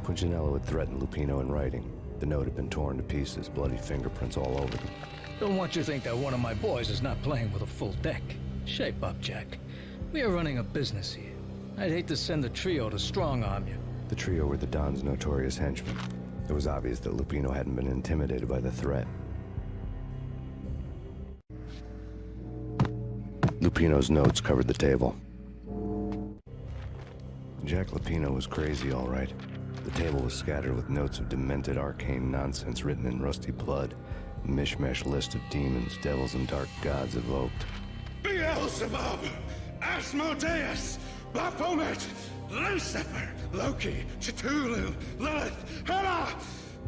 Punchinello had threatened Lupino in writing. The note had been torn to pieces, bloody fingerprints all over them. Don't want you to think that one of my boys is not playing with a full deck. Shape up, Jack. We are running a business here. I'd hate to send the trio to strong-arm you. The trio were the Don's notorious henchmen. It was obvious that Lupino hadn't been intimidated by the threat. Lupino's notes covered the table. Jack Lupino was crazy, all right. The table was scattered with notes of demented arcane nonsense written in rusty blood. A mishmash list of demons, devils, and dark gods evoked. Beelzebub, Asmodeus, Baphomet, Lucifer, Loki, Cthulhu, Lilith, Hela!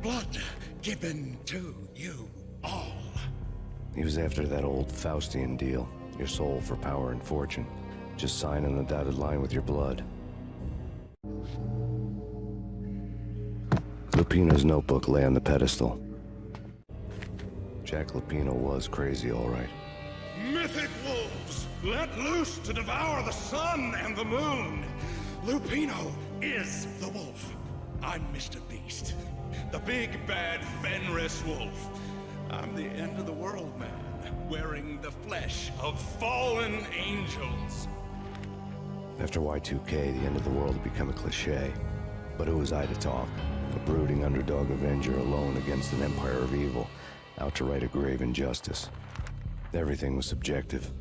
Blood given to you all. He was after that old Faustian deal. Your soul for power and fortune. Just sign on the dotted line with your blood. Lupino's notebook lay on the pedestal. Jack Lupino was crazy, all right. Mythic wolves, let loose to devour the sun and the moon. Lupino is the wolf. I'm Mr. Beast, the big bad Fenris wolf. I'm the end of the world man, wearing the flesh of fallen angels. After Y2K, the end of the world had become a cliché. But who was I to talk? A brooding underdog avenger alone against an empire of evil, out to right a grave injustice. Everything was subjective.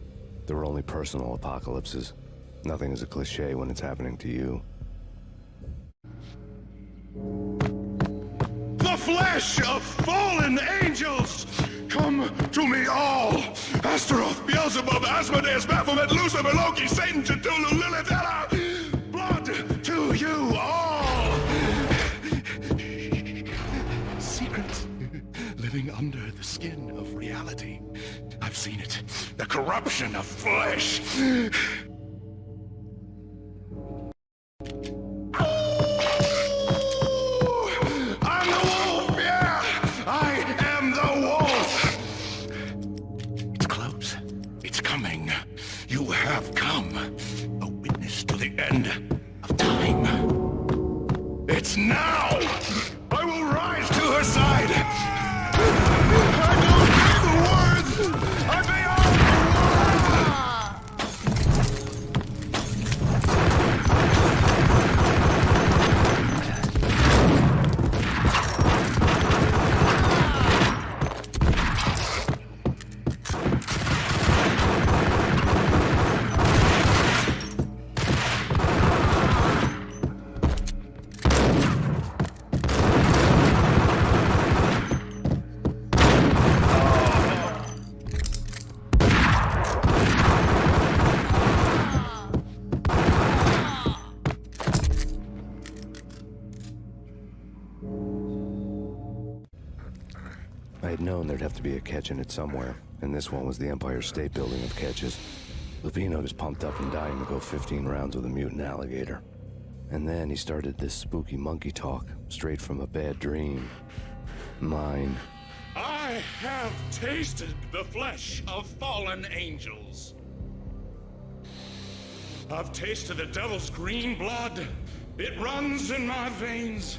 There were only personal apocalypses. Nothing is a cliché when it's happening to you. The flesh of fallen angels! Come to me all! Astaroth, Beelzebub, Asmodeus, Baphomet, Lucifer, Loki, Satan, Cthulhu, Lilith, Hela! Blood to you all! Secrets living under the skin of reality. I've seen it. The corruption of flesh. You have come, a witness to the end of time. It's now! I will rise to her side! I don't need the words! I'm beyond I had known there'd have to be a catch in it somewhere, and this one was the Empire State Building of catches. Lupino was pumped up and dying to go 15 rounds with a mutant alligator. And then he started this spooky monkey talk, straight from a bad dream. Mine. I have tasted the flesh of fallen angels. I've tasted the devil's green blood. It runs in my veins.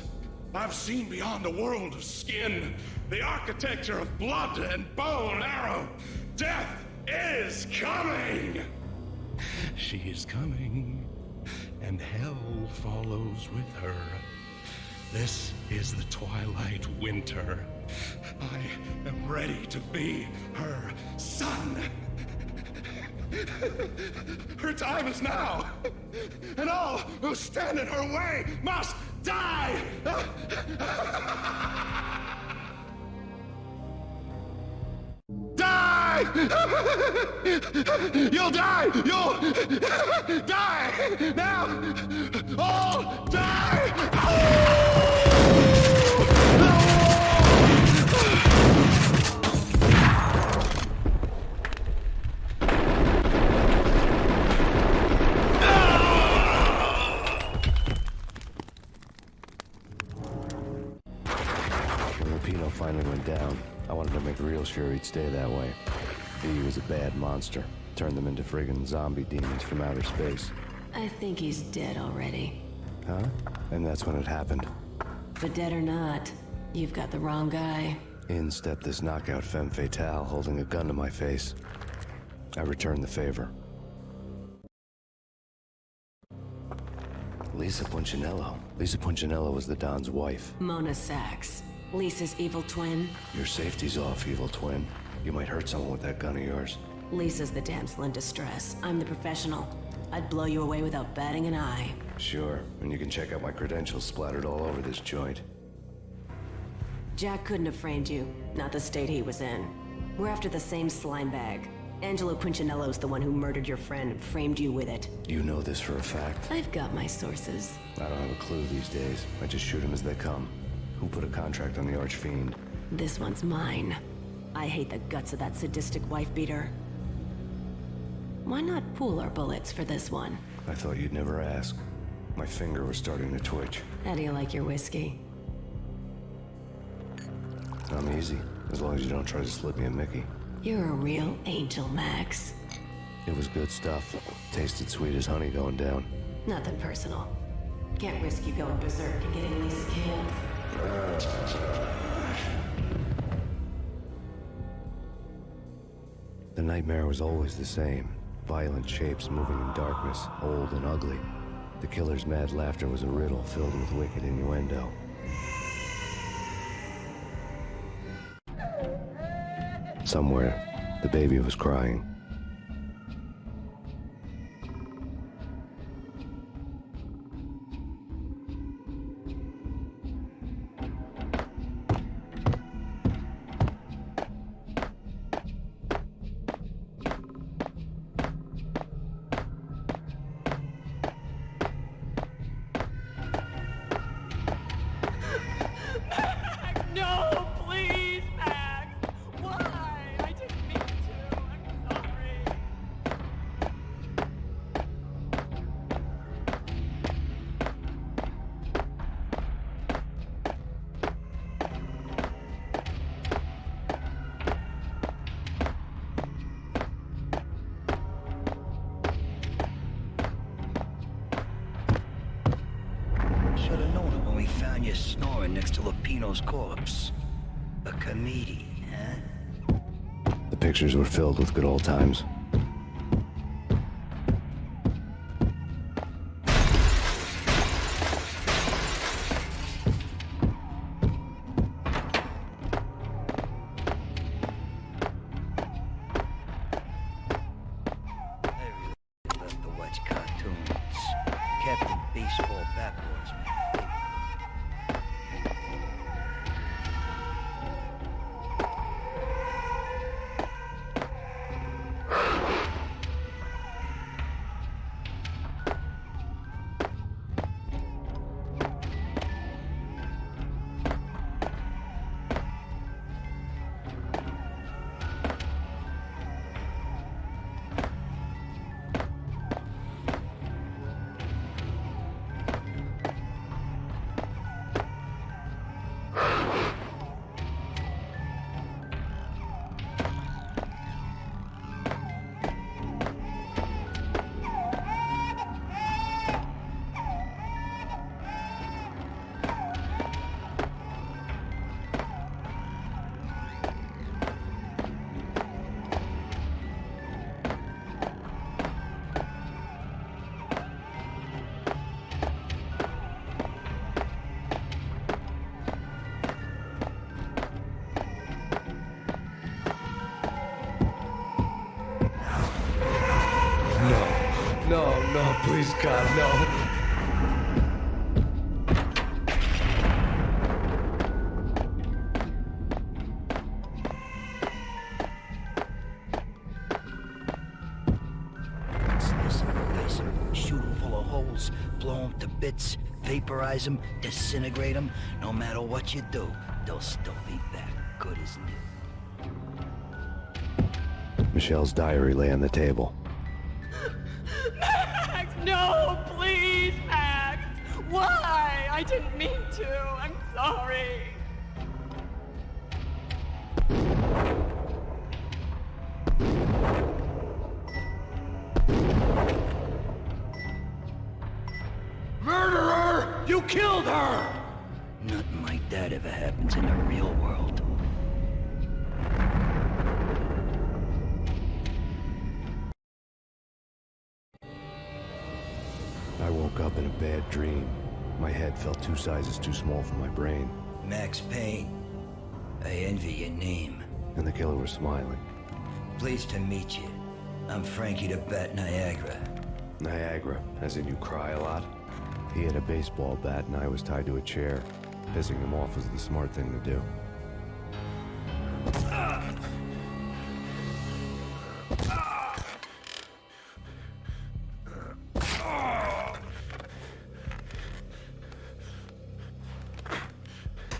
I've seen beyond a world of skin, the architecture of blood and bow and arrow. Death is coming! She is coming, and hell follows with her. This is the twilight winter. I am ready to be her son. Her time is now, and all who stand in her way must die! Die! You'll die! You'll die! Now! All die! Lupino finally went down. I wanted to make real sure he'd stay that way. V was a bad monster. Turned them into friggin' zombie demons from outer space. I think he's dead already. Huh? And that's when it happened. But dead or not, you've got the wrong guy. In stepped this knockout femme fatale, holding a gun to my face. I returned the favor. Lisa Punchinello. Lisa Punchinello was the Don's wife. Mona Sachs. Lisa's evil twin. Your safety's off, evil twin. You might hurt someone with that gun of yours. Lisa's the damsel in distress. I'm the professional. I'd blow you away without batting an eye. Sure, and you can check out my credentials splattered all over this joint. Jack couldn't have framed you, not the state he was in. We're after the same slime bag. Angelo Punchinello's the one who murdered your friend and framed you with it. You know this for a fact? I've got my sources. I don't have a clue these days. I just shoot them as they come. Who put a contract on the Archfiend? This one's mine. I hate the guts of that sadistic wife-beater. Why not pool our bullets for this one? I thought you'd never ask. My finger was starting to twitch. How do you like your whiskey? I'm easy, as long as you don't try to slip me a Mickey. You're a real angel, Max. It was good stuff. Tasted sweet as honey going down. Nothing personal. Can't risk you going berserk and getting Lisa killed. The nightmare was always the same. Violent shapes moving in darkness, old and ugly. The killer's mad laughter was a riddle filled with wicked innuendo. Somewhere, the baby was crying. No, please, Max! Why? I didn't mean to. I'm sorry. Should have known it when we found you snoring next to Lupino's corpse. A comedian, huh? The pictures were filled with good old times. Left to watch cartoons. Captain Baseball backwards, man. No, please, God, no. Slice them, dice them, shoot them full of holes, blow them to bits, vaporize them, disintegrate them. No matter what you do, they'll still be back, good as new. Michelle's diary lay on the table. Max, no, please, Max! Why? I didn't mean to. I'm sorry. Murderer! You killed her! Nothing like that ever happens in the real world. I woke up in a bad dream. My head felt 2 sizes too small for my brain. Max Payne. I envy your name. And the killer was smiling. Pleased to meet you. I'm Frankie the Bat Niagara. Niagara, as in you cry a lot. He had a baseball bat and I was tied to a chair. Pissing him off was the smart thing to do.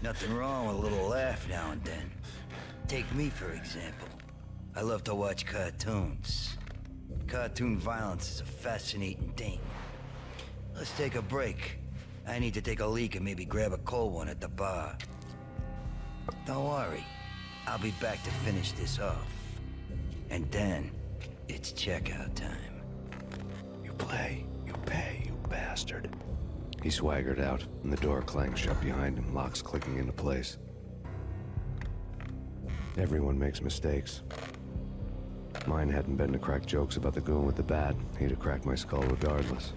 Nothing wrong with a little laugh now and then. Take me, for example. I love to watch cartoons. Cartoon violence is a fascinating thing. Let's take a break. I need to take a leak and maybe grab a cold one at the bar. Don't worry. I'll be back to finish this off. And then, it's checkout time. You play, you pay, you bastard. He swaggered out, and the door clanged shut behind him, locks clicking into place. Everyone makes mistakes. Mine hadn't been to crack jokes about the goon with the bat. He'd have cracked my skull regardless.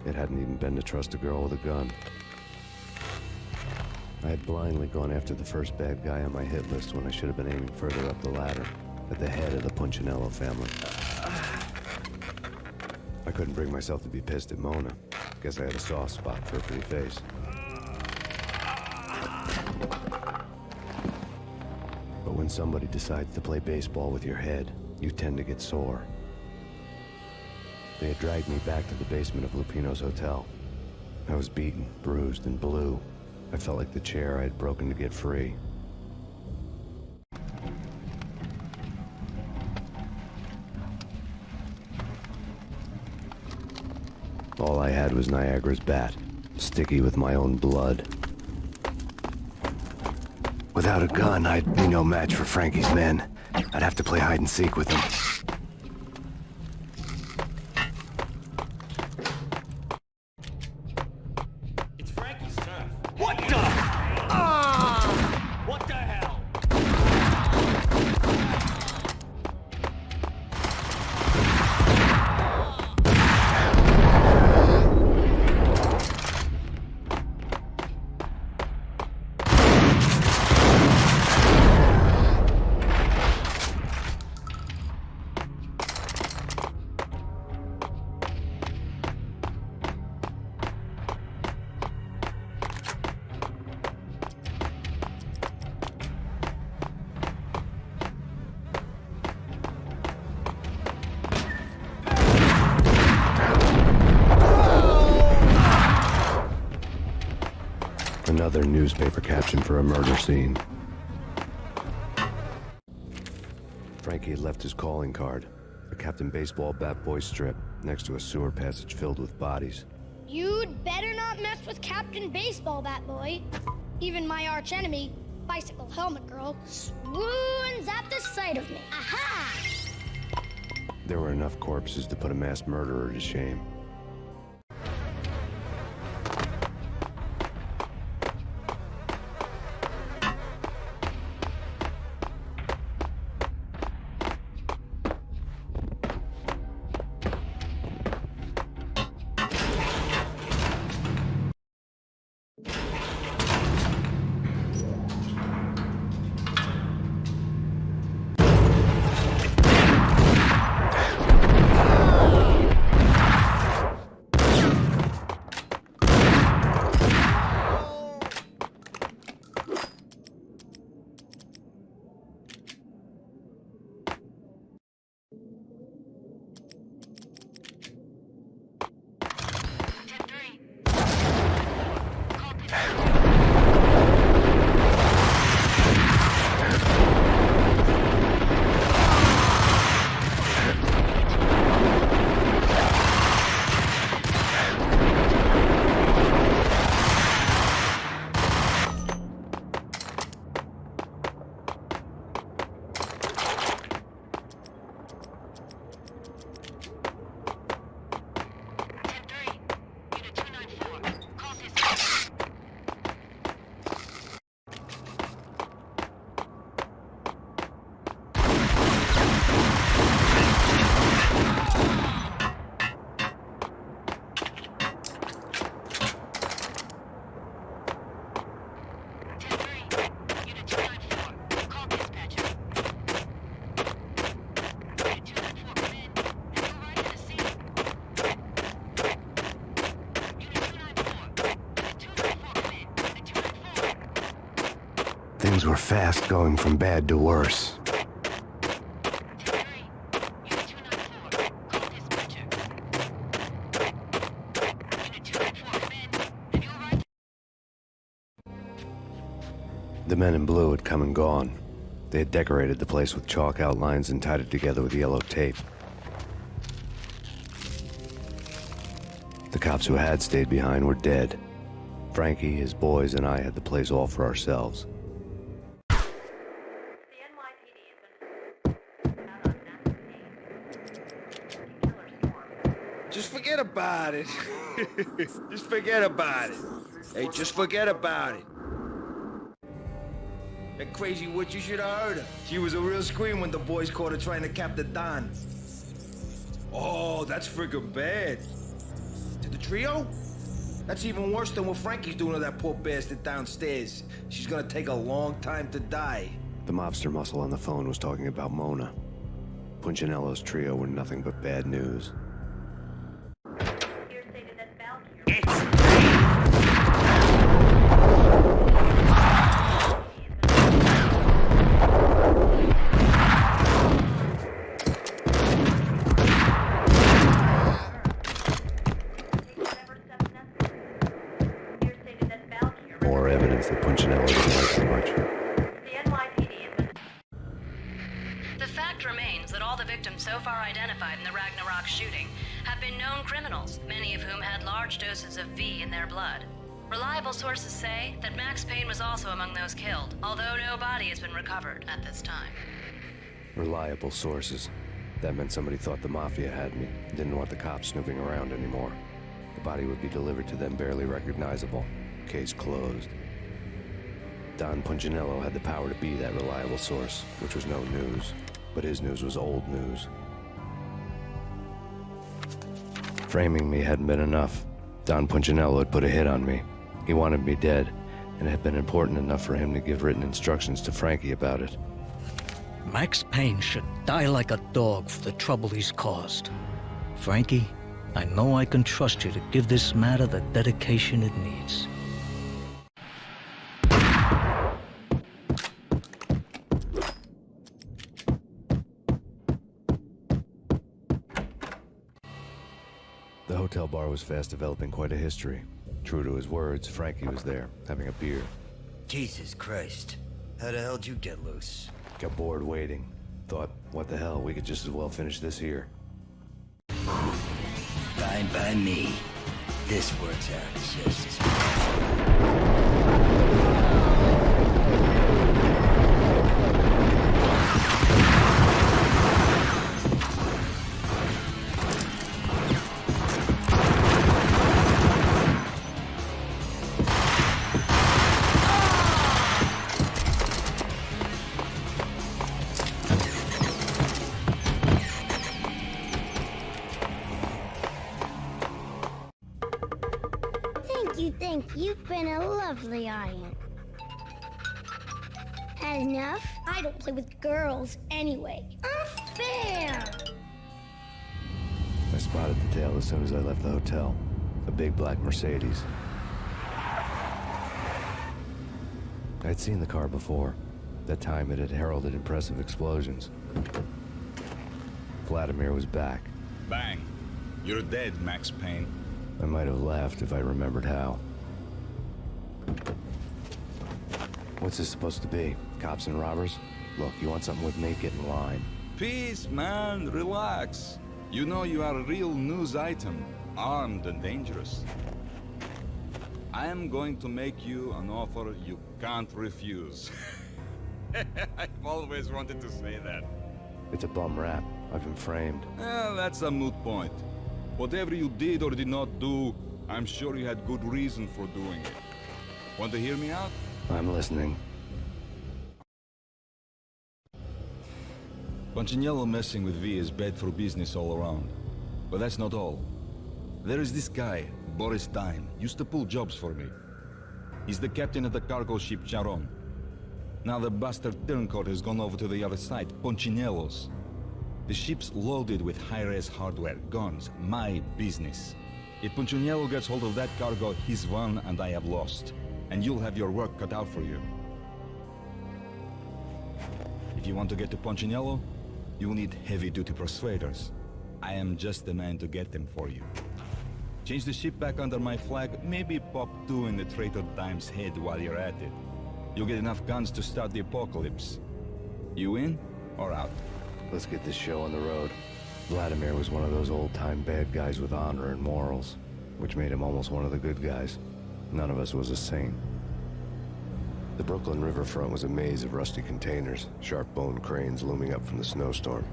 It hadn't even been to trust a girl with a gun. I had blindly gone after the first bad guy on my hit list when I should have been aiming further up the ladder, at the head of the Punchinello family. I couldn't bring myself to be pissed at Mona. Guess I had a soft spot for a pretty face. But when somebody decides to play baseball with your head, you tend to get sore. They had dragged me back to the basement of Lupino's hotel. I was beaten, bruised, and blue. I felt like the chair I had broken to get free. All I had was Niagara's bat, sticky with my own blood. Without a gun, I'd be no match for Frankie's men. I'd have to play hide and seek with them. It's Frankie's turn. What the? What the hell? Another newspaper caption for a murder scene. Frankie had left his calling card, a Captain Baseball Bat Boy strip, next to a sewer passage filled with bodies. You'd better not mess with Captain Baseball Bat Boy. Even my archenemy, Bicycle Helmet Girl, swoons at the sight of me. Aha! There were enough corpses to put a mass murderer to shame. Things were fast going from bad to worse. The men in blue had come and gone. They had decorated the place with chalk outlines and tied it together with yellow tape. The cops who had stayed behind were dead. Frankie, his boys, and I had the place all for ourselves. Just forget about it. Just forget about it. Hey, just forget about it. That crazy witch, you should have heard her. She was a real scream when the boys caught her trying to cap the Don. Oh, that's friggin' bad. To the trio? That's even worse than what Frankie's doing to that poor bastard downstairs. She's gonna take a long time to die. The mobster muscle on the phone was talking about Mona. Punchinello's trio were nothing but bad news. More evidence that Punchinello didn't like too much. The fact remains that all the victims so far identified in the Ragna shooting have been known criminals, many of whom had large doses of V in their blood. Reliable sources say that Max Payne was also among those killed, although no body has been recovered at this time. Reliable sources. That meant somebody thought the Mafia had me, didn't want the cops snooping around anymore. The body would be delivered to them barely recognizable. Case closed. Don Punchinello had the power to be that reliable source, which was no news. But his news was old news. Framing me hadn't been enough. Don Punchinello had put a hit on me. He wanted me dead, and it had been important enough for him to give written instructions to Frankie about it. Max Payne should die like a dog for the trouble he's caused. Frankie, I know I can trust you to give this matter the dedication it needs. The hotel bar was fast developing quite a history. True to his words, Frankie was there, having a beer. Jesus Christ. How the hell'd you get loose? Got bored waiting. Thought, what the hell, we could just as well finish this here. Fine by me. This works out just as well. Thank you. You've been a lovely audience. Had enough? I don't play with girls anyway. Unfair! I spotted the tail as soon as I left the hotel. A big black Mercedes. I'd seen the car before. That time it had heralded impressive explosions. Vladimir was back. Bang. You're dead, Max Payne. I might have laughed if I remembered how. What's this supposed to be? Cops and robbers? Look, you want something with me? Get in line. Peace, man. Relax. You know you are a real news item, armed and dangerous. I am going to make you an offer you can't refuse. I've always wanted to say that. It's a bum rap. I've been framed. That's a moot point. Whatever you did or did not do, I'm sure you had good reason for doing it. Want to hear me out? I'm listening. Punchinello messing with V is bad for business all around. But that's not all. There is this guy, Boris Dime, used to pull jobs for me. He's the captain of the cargo ship Charon. Now the bastard turncoat has gone over to the other side, Punchinello's. The ship's loaded with high-res hardware, guns, my business. If Punchinello gets hold of that cargo, he's won and I have lost. And you'll have your work cut out for you. If you want to get to Punchinello, you'll need heavy-duty persuaders. I am just the man to get them for you. Change the ship back under my flag, maybe pop 2 in the Traitor Dime's head while you're at it. You'll get enough guns to start the apocalypse. You in or out? Let's get this show on the road. Vladimir was one of those old-time bad guys with honor and morals, which made him almost one of the good guys. None of us was a saint. The Brooklyn riverfront was a maze of rusty containers, sharp-boned cranes looming up from the snowstorm.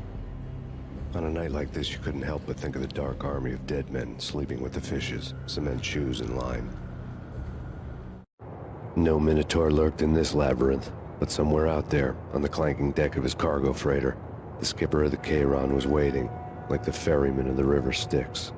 On a night like this, you couldn't help but think of the dark army of dead men sleeping with the fishes, cement shoes and lime. No Minotaur lurked in this labyrinth, but somewhere out there, on the clanking deck of his cargo freighter, the skipper of the Chiron was waiting, like the ferryman of the River Styx.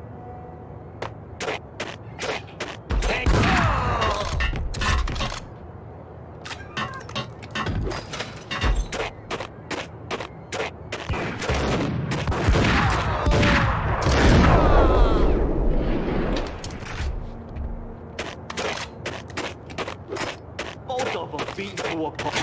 Both of them beaten to a pulp.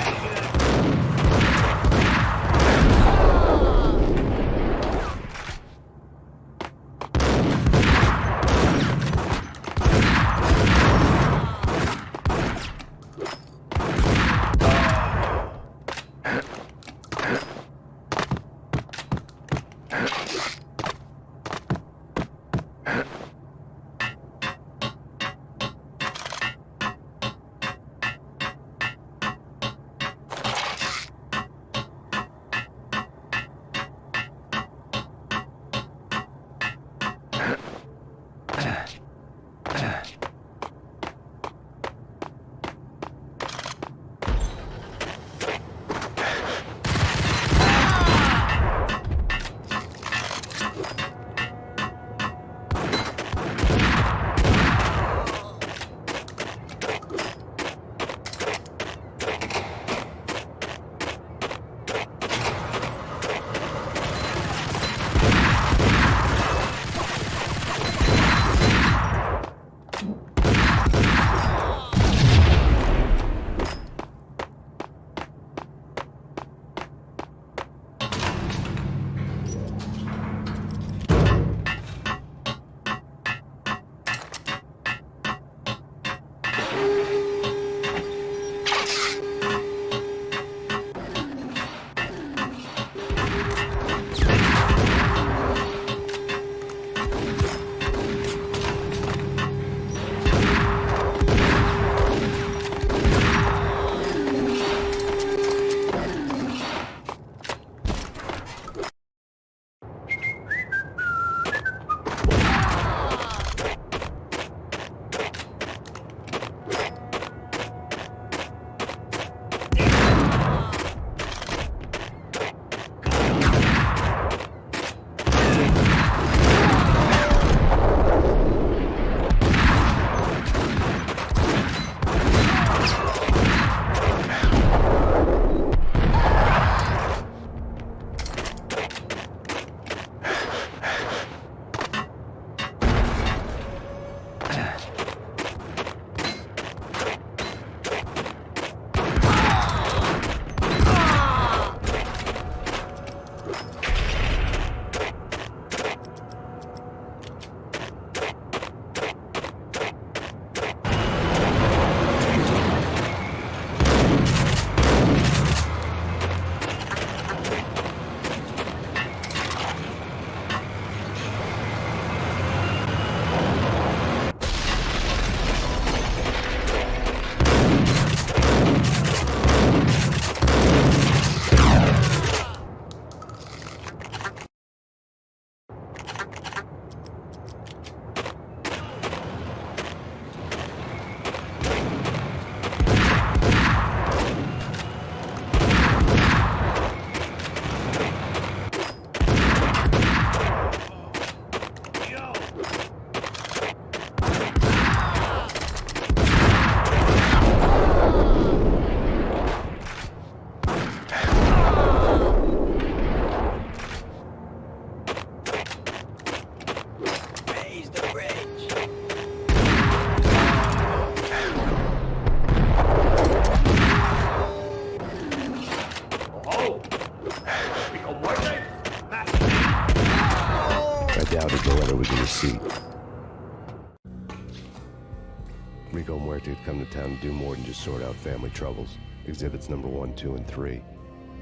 I doubted the letter was a receipt. Rico Muerte had come to town to do more than just sort out family troubles. Exhibits number 1, 2, and 3.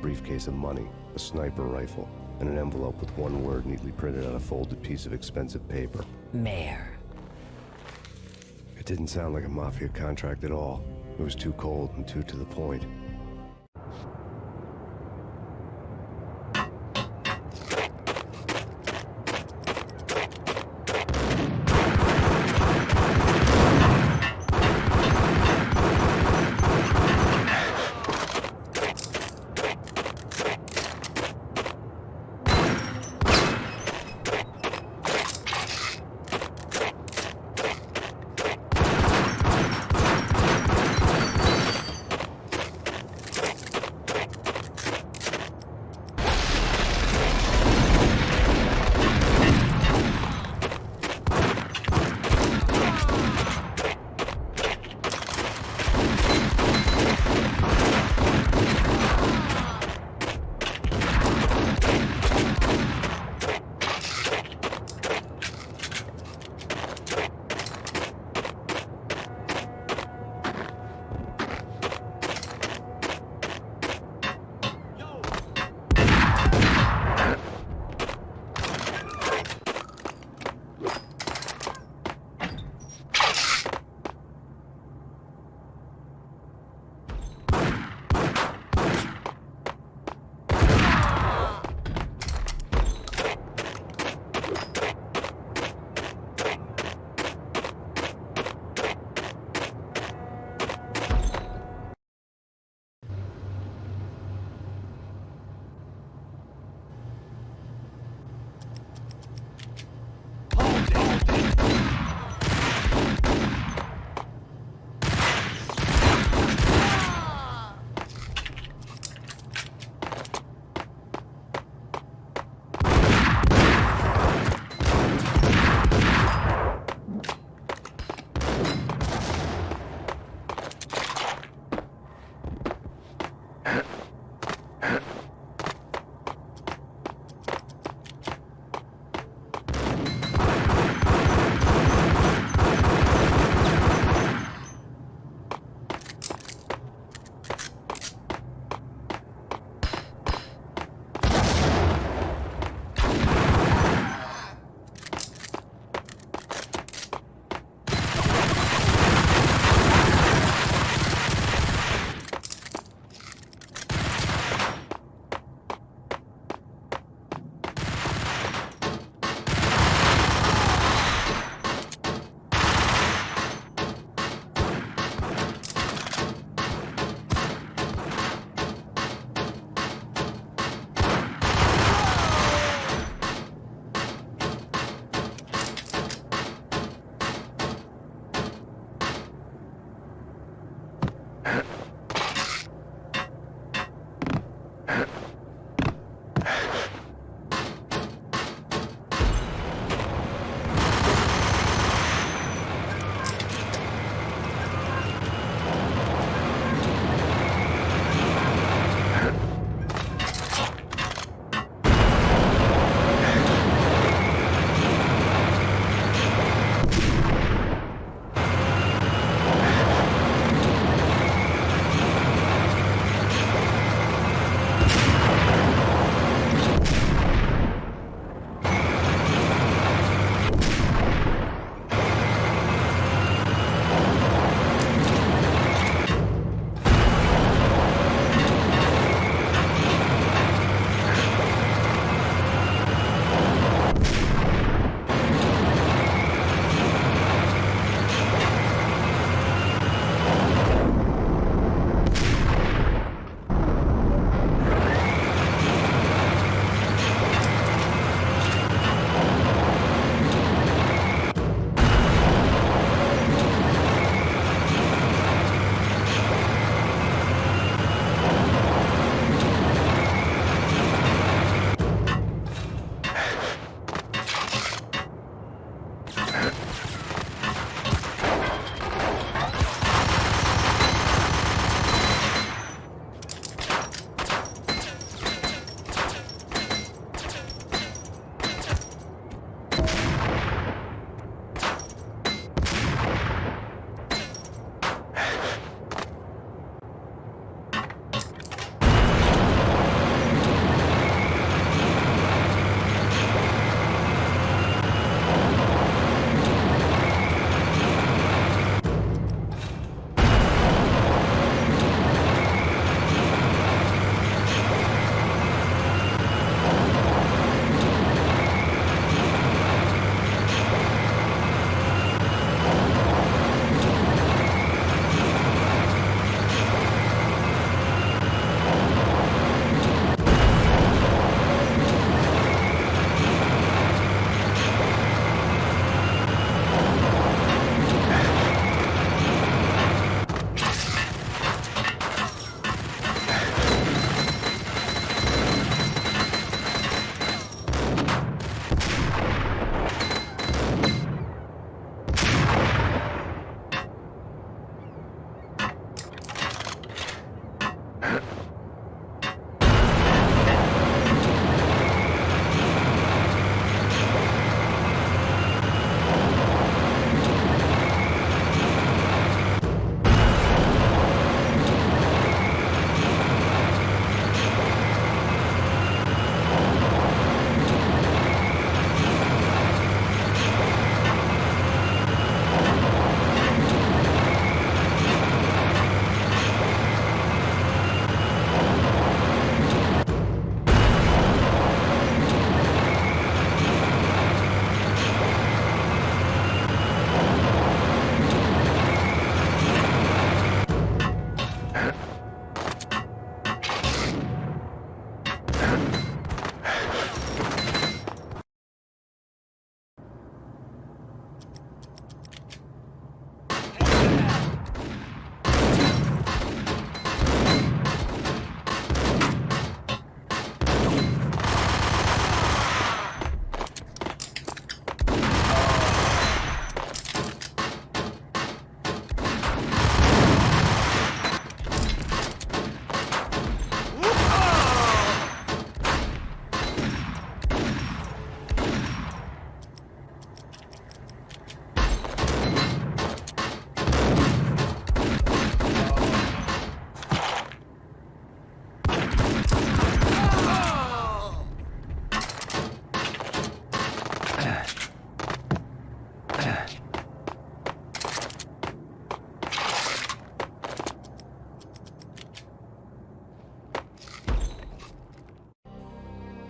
Briefcase of money, a sniper rifle, and an envelope with one word neatly printed on a folded piece of expensive paper. Mayor. It didn't sound like a mafia contract at all. It was too cold and too to the point.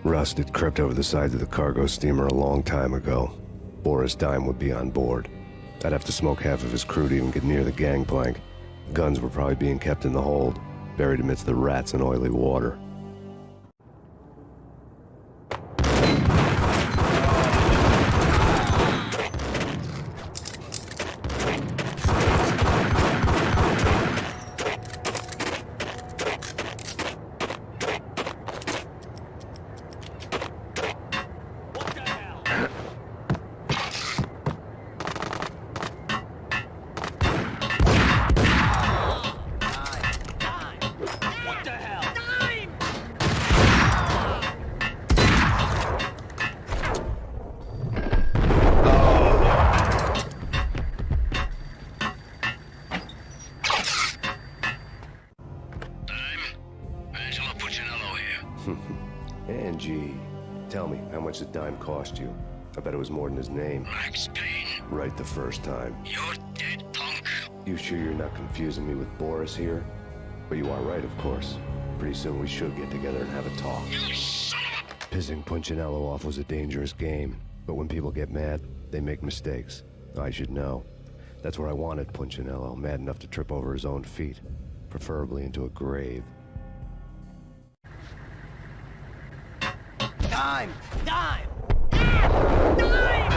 Rust had crept over the sides of the cargo steamer a long time ago. Boris Dime would be on board. I'd have to smoke half of his crew to even get near the gangplank. Guns were probably being kept in the hold, buried amidst the rats and oily water. Angie, tell me, how much did Dime cost you? I bet it was more than his name. Max Payne? Right the first time. You're dead, punk. You sure you're not confusing me with Boris here? But you are right, of course. Pretty soon we should get together and have a talk. You son of a... Pissing Punchinello off was a dangerous game, but when people get mad, they make mistakes. I should know. That's where I wanted Punchinello, mad enough to trip over his own feet, preferably into a grave. Dime! Dime! Dime!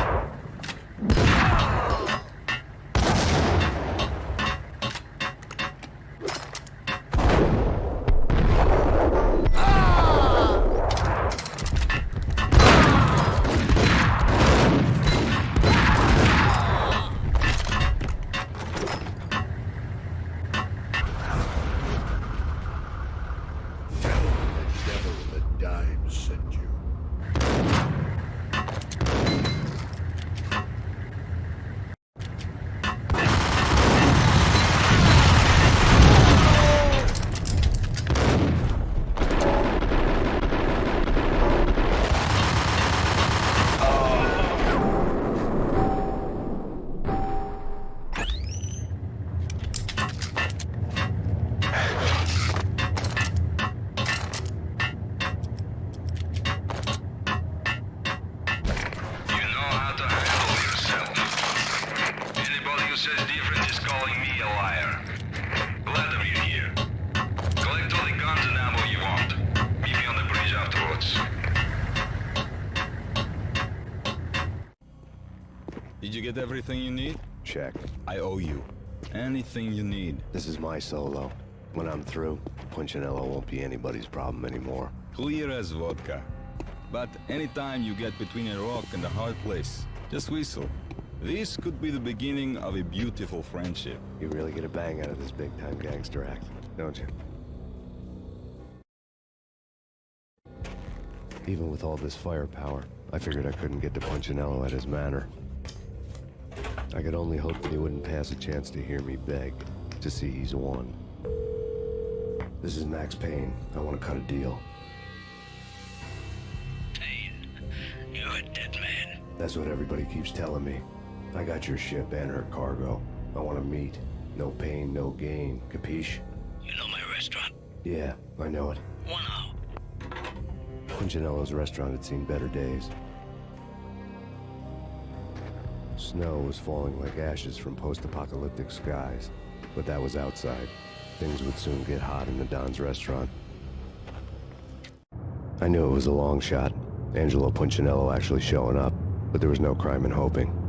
Did you get everything you need? Check. I owe you. Anything you need. This is my solo. When I'm through, Punchinello won't be anybody's problem anymore. Clear as vodka. But anytime you get between a rock and a hard place, just whistle. This could be the beginning of a beautiful friendship. You really get a bang out of this big-time gangster act, don't you? Even with all this firepower, I figured I couldn't get to Punchinello at his manor. I could only hope that he wouldn't pass a chance to hear me beg, to see he's won. This is Max Payne. I want to cut a deal. Payne, you're a dead man. That's what everybody keeps telling me. I got your ship and her cargo. I want to meet. No pain, no gain. Capiche? You know my restaurant? Yeah, I know it. One hour. Punchinello's restaurant had seen better days. Snow was falling like ashes from post-apocalyptic skies, but that was outside. Things would soon get hot in the Don's restaurant. I knew it was a long shot, Angelo Punchinello actually showing up, but there was no crime in hoping.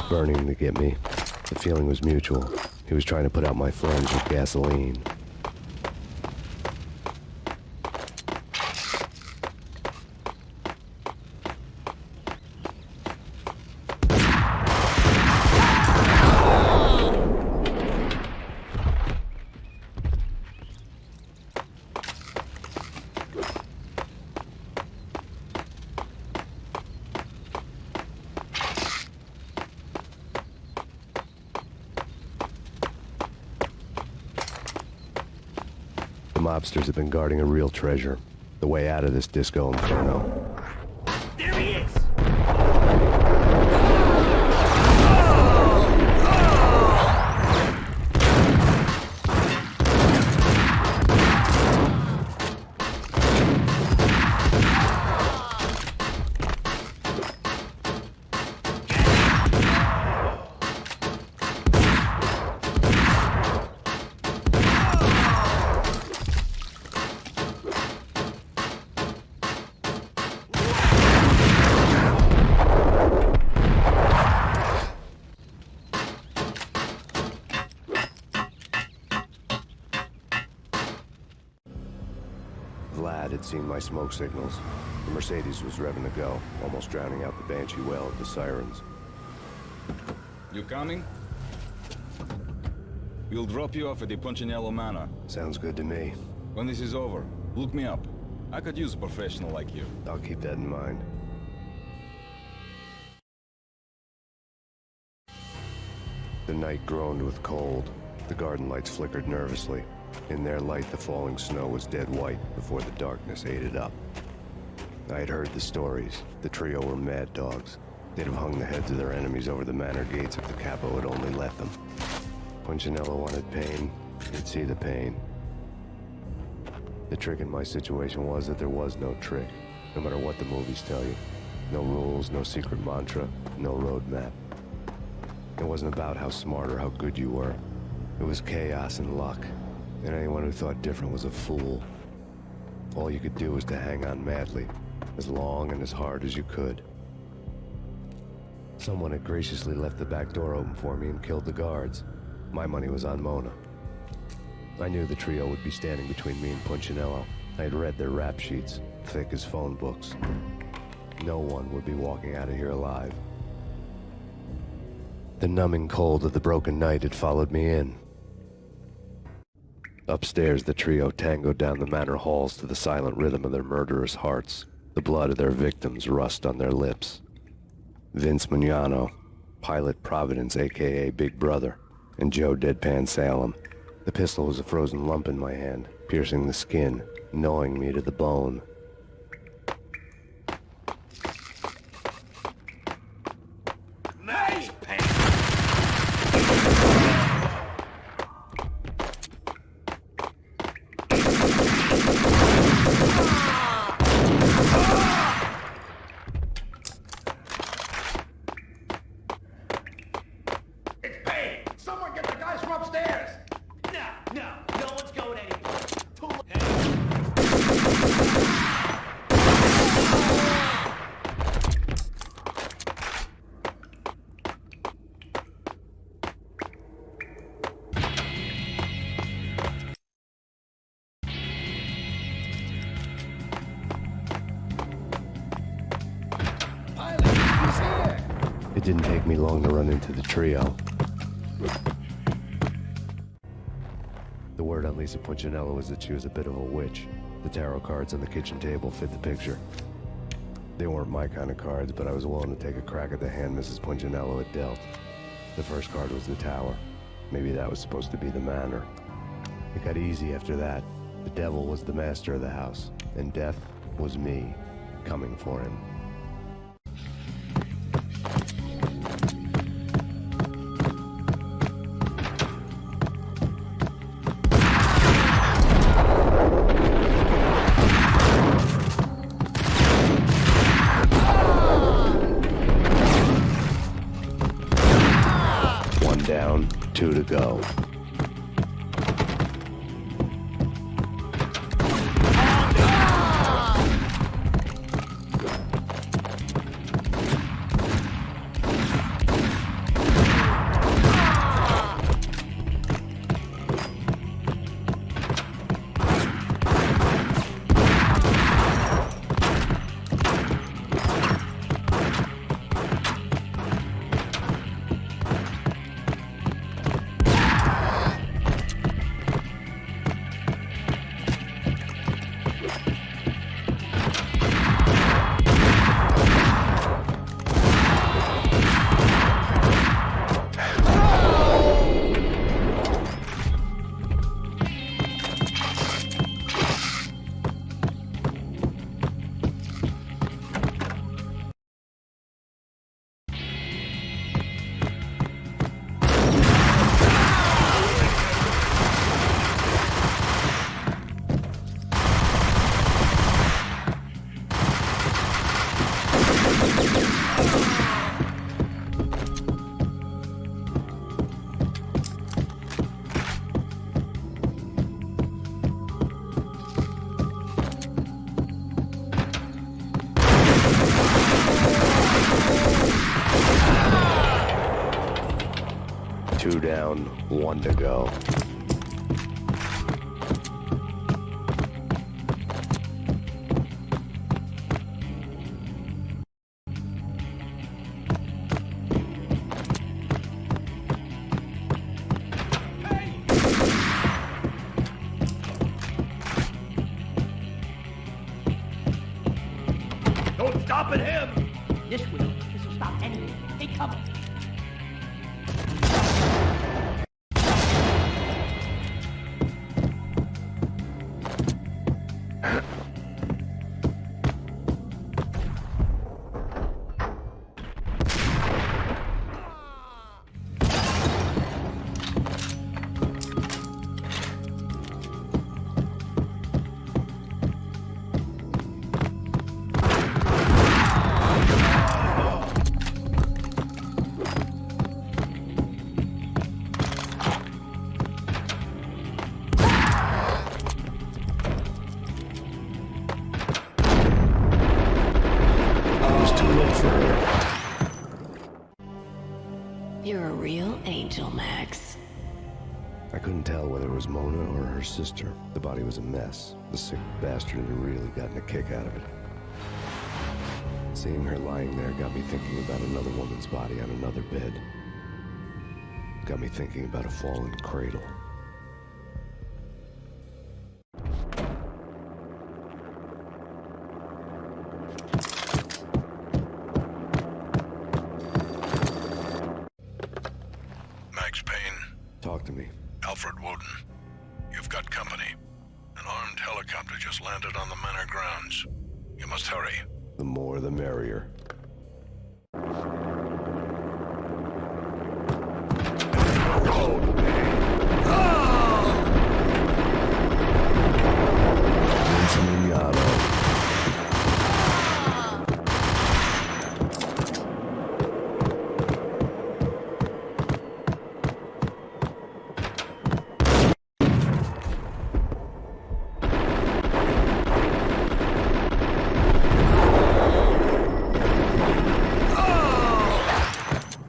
Burning to get me. The feeling was mutual. He was trying to put out my flames with gasoline. Mobsters have been guarding a real treasure. The way out of this disco inferno. There he is! Vlad had seen my smoke signals. The Mercedes was revving to go, almost drowning out the banshee wail of the sirens. You coming? We'll drop you off at the Punchinello Manor. Sounds good to me. When this is over, look me up. I could use a professional like you. I'll keep that in mind. The night groaned with cold. The garden lights flickered nervously. In their light, the falling snow was dead white before the darkness ate it up. I had heard the stories. The trio were mad dogs. They'd have hung the heads of their enemies over the manor gates if the capo had only let them. Punchinello wanted pain. He'd see the pain. The trick in my situation was that there was no trick, no matter what the movies tell you. No rules, no secret mantra, no roadmap. It wasn't about how smart or how good you were. It was chaos and luck. And anyone who thought different was a fool. All you could do was to hang on madly, as long and as hard as you could. Someone had graciously left the back door open for me and killed the guards. My money was on Mona. I knew the trio would be standing between me and Punchinello. I had read their rap sheets, thick as phone books. No one would be walking out of here alive. The numbing cold of the broken night had followed me in. Upstairs, the trio tangoed down the manor halls to the silent rhythm of their murderous hearts. The blood of their victims rust on their lips. Vince Mignano, Pilot Providence, a.k.a. Big Brother, and Joe Deadpan Salem. The pistol was a frozen lump in my hand, piercing the skin, gnawing me to the bone. Max Payne! It's Payne! Someone get the guys from upstairs! No one's going anywhere. It didn't take me long to run into the trio. The word on Lisa Punchinello was that she was a bit of a witch. The tarot cards on the kitchen table fit the picture. They weren't my kind of cards, but I was willing to take a crack at the hand Mrs. Punchinello had dealt. The first card was the tower. Maybe that was supposed to be the manor. It got easy after that. The devil was the master of the house, and death was me, coming for him. One down, 2 to go. Two down, 1 to go. Don't stop at him! This will stop anything. Take cover. You're a real angel, Max. I couldn't tell whether it was Mona or her sister. The body was a mess. The sick bastard had really gotten a kick out of it. Seeing her lying there got me thinking about another woman's body on another bed. Got me thinking about a fallen cradle. Max Payne. Talk to me. Alfred Woden. You've got company. An armed helicopter just landed on the manor grounds. You must hurry. The more the merrier.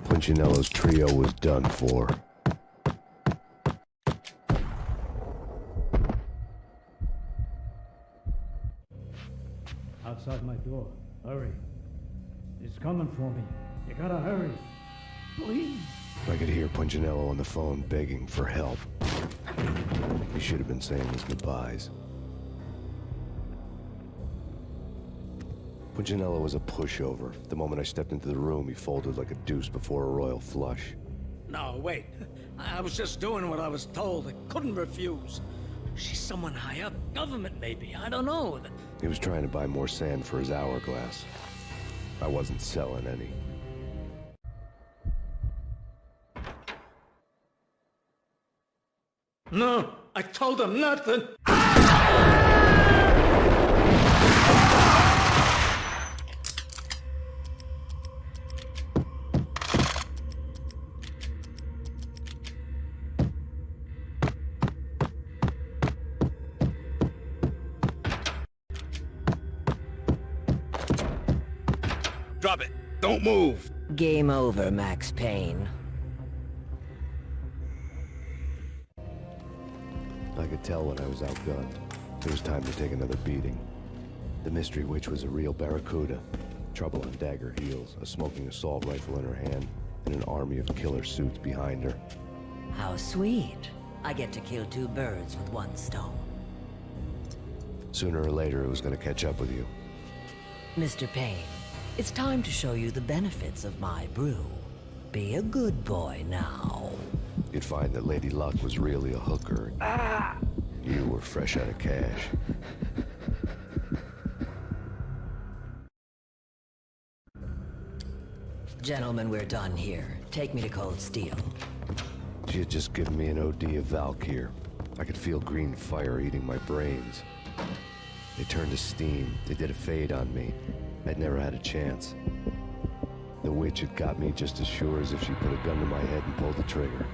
Punchinello's trio was done for. Outside my door. Hurry. It's coming for me. You gotta hurry. Please. I could hear Punchinello on the phone begging for help. He should have been saying his goodbyes. Punchinello was a pushover. The moment I stepped into the room, he folded like a deuce before a royal flush. No, wait. I was just doing what I was told. I couldn't refuse. She's someone high up. Government, maybe. I don't know. He was trying to buy more sand for his hourglass. I wasn't selling any. No, I told him nothing. Drop it. Don't move. Game over, Max Payne. I could tell when I was outgunned. It was time to take another beating. The mystery witch was a real barracuda. Trouble on dagger heels, a smoking assault rifle in her hand, and an army of killer suits behind her. How sweet. I get to kill two birds with one stone. Sooner or later, it was gonna catch up with you. Mr. Payne, it's time to show you the benefits of my brew. Be a good boy now. You'd find that Lady Luck was really a hooker. You were fresh out of cash. Gentlemen, we're done here. Take me to Cold Steel. She had just given me an OD of Valkyr. I could feel green fire eating my brains. They turned to steam. They did a fade on me. I'd never had a chance. The witch had got me just as sure as if she put a gun to my head and pulled the trigger.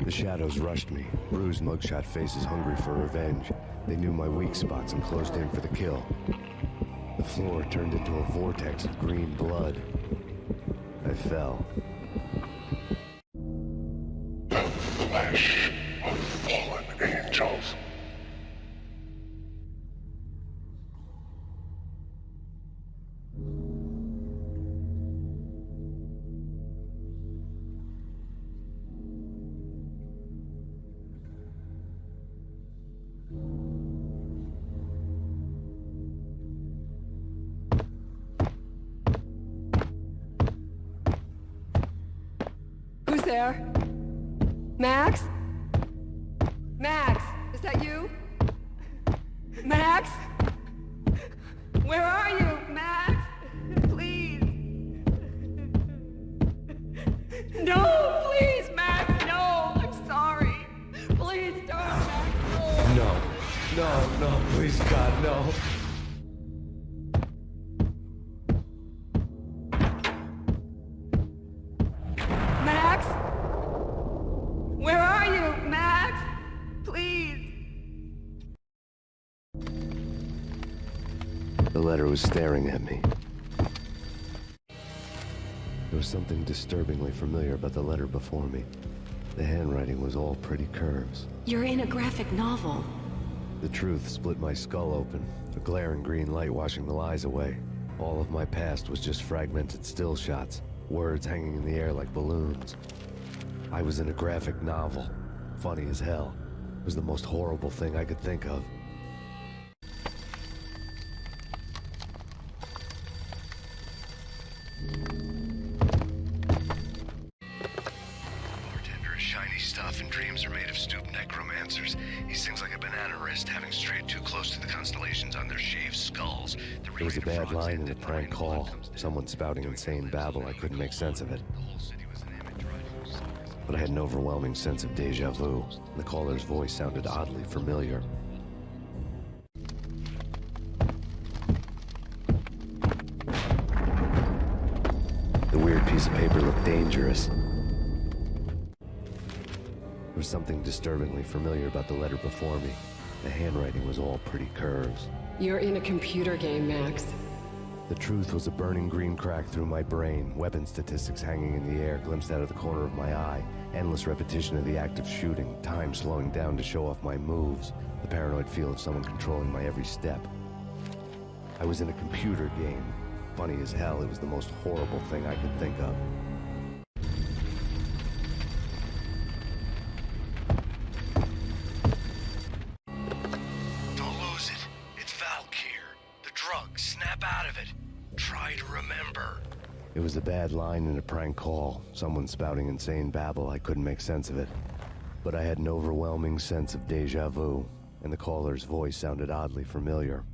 The shadows rushed me, bruised mugshot faces hungry for revenge. They knew my weak spots and closed in for the kill. The floor turned into a vortex of green blood. I fell. The flesh of fallen angels. Who's there? Max? Max, is that you? Max? Where are you, Max? Please. No, please, Max, no, I'm sorry. Please don't, Max, no. No, please God, no. Max? Where are you, Max? Please. The letter was staring at me. There was something disturbingly familiar about the letter before me. The handwriting was all pretty curves. You're in a graphic novel. The truth split my skull open, a glaring green light washing the lies away. All of my past was just fragmented still shots, words hanging in the air like balloons. I was in a graphic novel. Funny as hell. It was the most horrible thing I could think of. Bartender, shiny stuff. life and dreams are made of stooped necromancers. These things like a banana wrist having strayed too close to the constellations on their shaved skulls. There was a bad line in a prank call. Someone spouting insane babble. I couldn't make sense of it. But I had an overwhelming sense of deja vu. The caller's voice sounded oddly familiar. The weird piece of paper looked dangerous. There was something disturbingly familiar about the letter before me. The handwriting was all pretty curves. You're in a computer game, Max. The truth was a burning green crack through my brain, weapon statistics hanging in the air, glimpsed out of the corner of my eye, endless repetition of the act of shooting, time slowing down to show off my moves, the paranoid feel of someone controlling my every step. I was in a computer game. Funny as hell, it was the most horrible thing I could think of. Don't lose it. It's Valk here. The drug. Snap out of it. Try to remember. It was a bad line in a prank call, someone spouting insane babble. I couldn't make sense of it. But I had an overwhelming sense of deja vu, and the caller's voice sounded oddly familiar.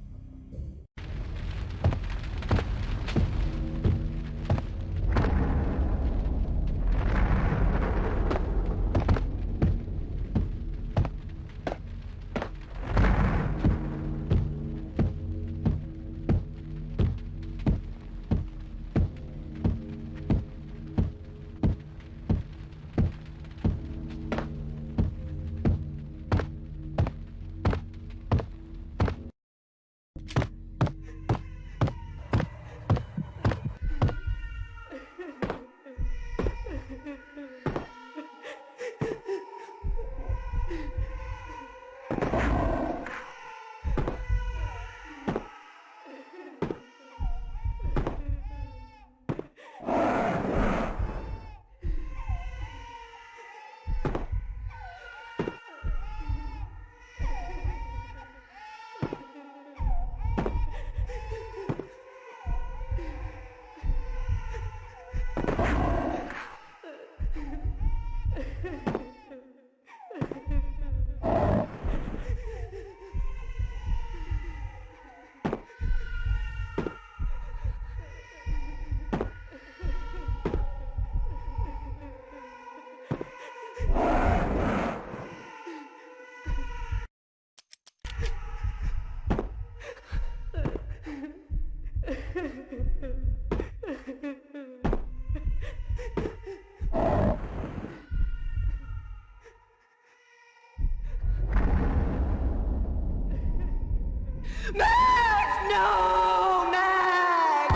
Max! No! Max!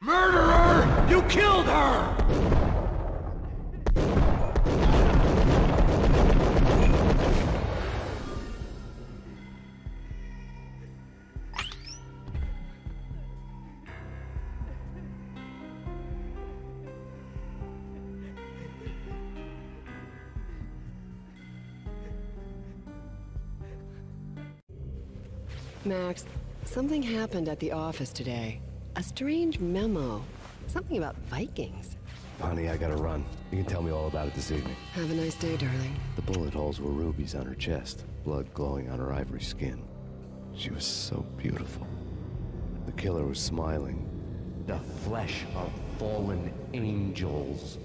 Murderer! You killed her! Max, something happened at the office today. A strange memo. Something about Vikings. Honey, I gotta run. You can tell me all about it this evening. Have a nice day, darling. The bullet holes were rubies on her chest, blood glowing on her ivory skin. She was so beautiful. The killer was smiling. The flesh of fallen angels.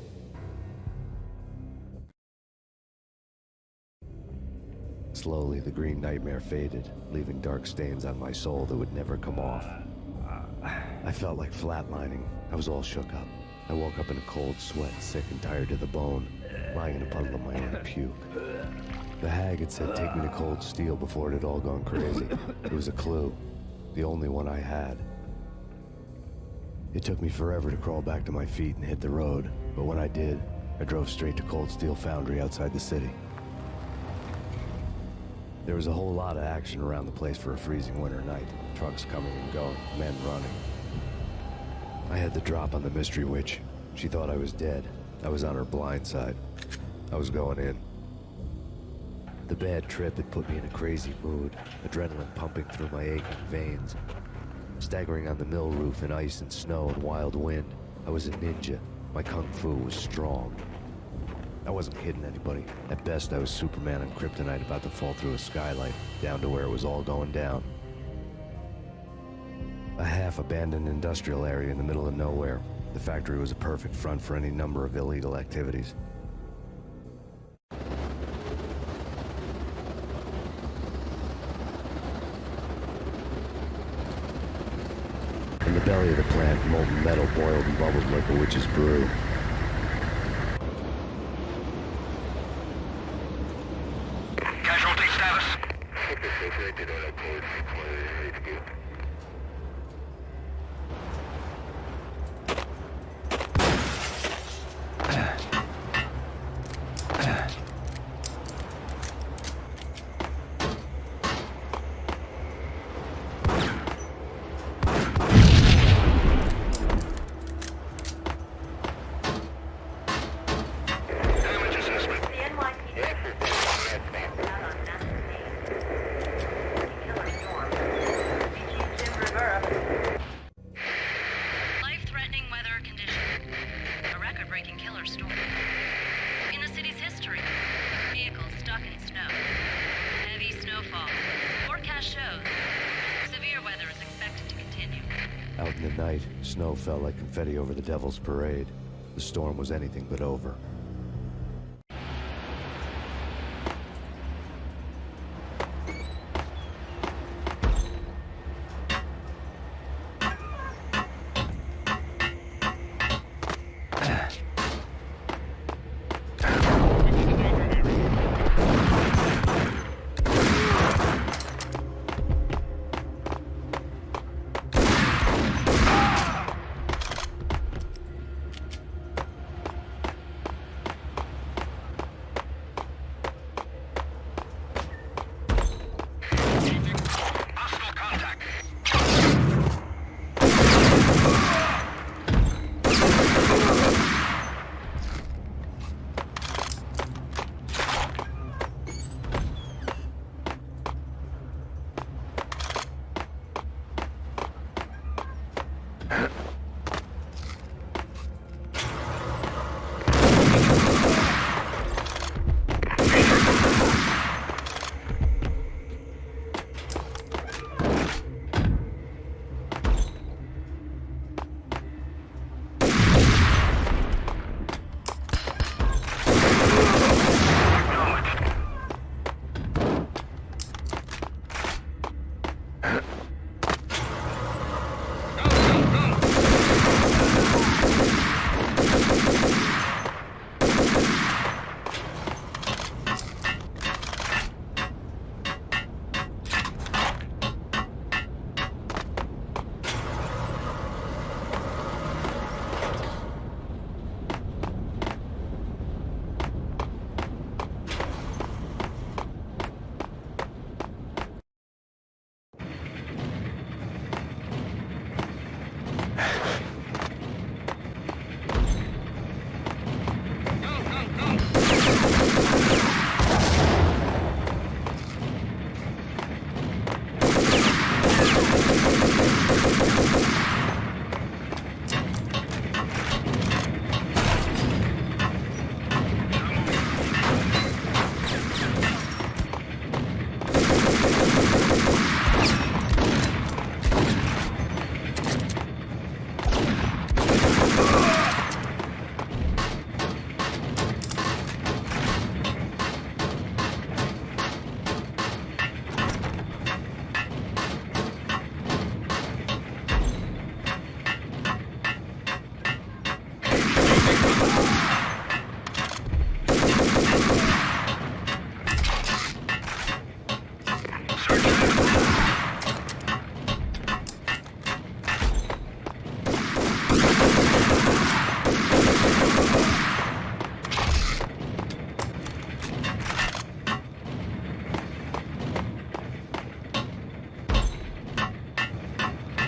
Slowly, the green nightmare faded, leaving dark stains on my soul that would never come off. I felt like flatlining. I was all shook up. I woke up in a cold sweat, sick and tired to the bone, lying in a puddle of my own puke. The hag had said take me to Cold Steel before it had all gone crazy. It was a clue, the only one I had. It took me forever to crawl back to my feet and hit the road, but when I did, I drove straight to Cold Steel Foundry outside the city. There was a whole lot of action around the place for a freezing winter night. Trucks coming and going, men running. I had the drop on the mystery witch. She thought I was dead. I was on her blind side. I was going in. The bad trip had put me in a crazy mood, adrenaline pumping through my aching veins. Staggering on the mill roof in ice and snow and wild wind, I was a ninja, My kung fu was strong. I wasn't kidding anybody. At best, I was Superman on kryptonite about to fall through a skylight, down to where it was all going down. A half-abandoned industrial area in the middle of nowhere. The factory was a perfect front for any number of illegal activities. In the belly of the plant, molten metal boiled and bubbled like a witch's brew. Casualty status? Life-threatening weather conditions. A record-breaking killer storm. In the city's history, vehicles stuck in snow. Heavy snowfall. Forecast shows severe weather is expected to continue. Out in the night, snow fell like confetti over the Devil's Parade. The storm was anything but over.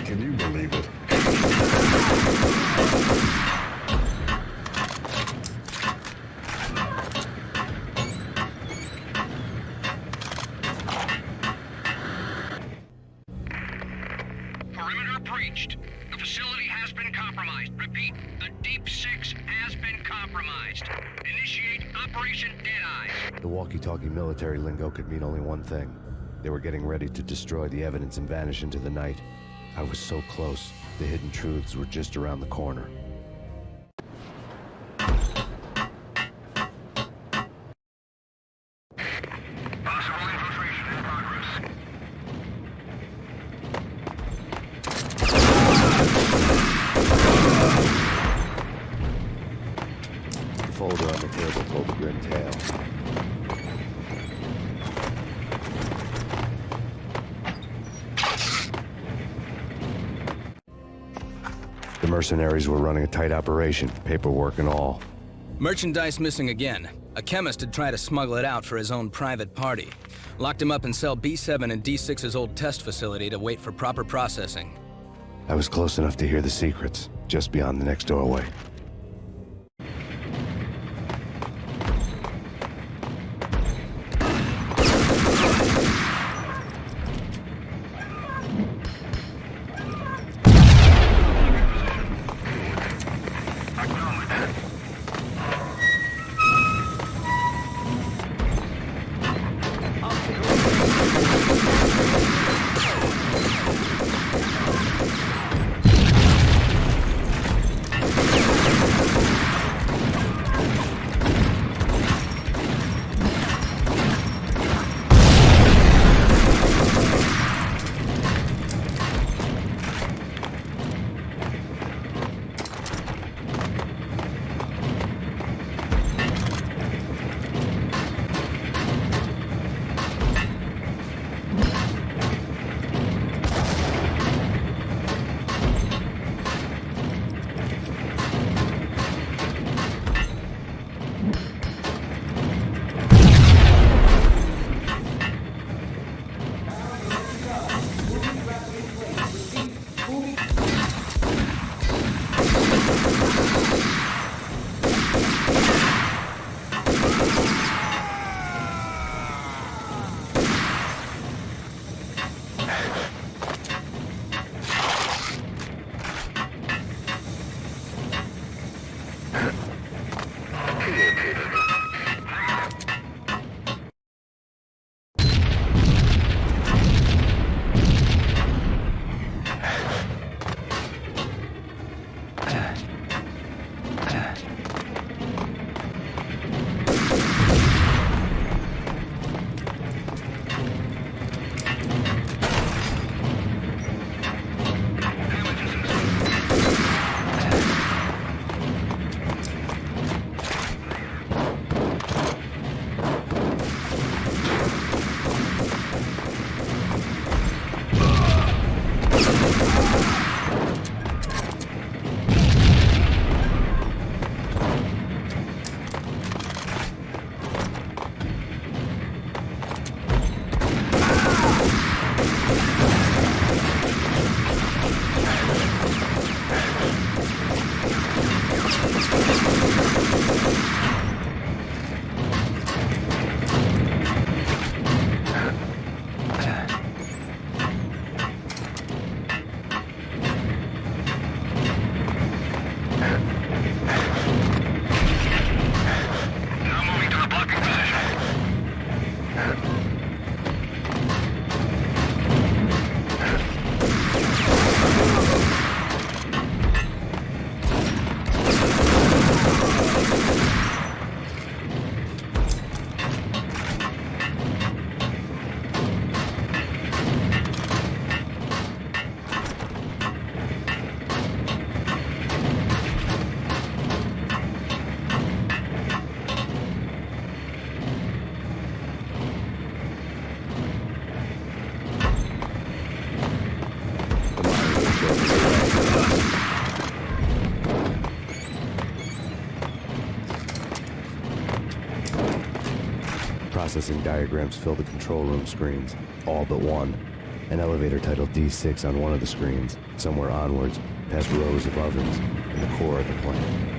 Can you believe it? Perimeter breached. The facility has been compromised. Repeat, the Deep Six compromised. Initiate Operation Deadeye. The walkie-talkie military lingo could mean only one thing. They were getting ready to destroy the evidence and vanish into the night. I was so close. The hidden truths were just around the corner. Possible infiltration in progress. The folder on the table told the grim tale. The mercenaries were running a tight operation, paperwork and all. Merchandise missing again. A chemist had tried to smuggle it out for his own private party. Locked him up in cell B7 in D6's old test facility to wait for proper processing. I was close enough to hear the secrets, just beyond the next doorway. Processing diagrams fill the control room screens, all but one. An elevator titled D6 on one of the screens, somewhere onwards, past rows of ovens, in the core of the plant.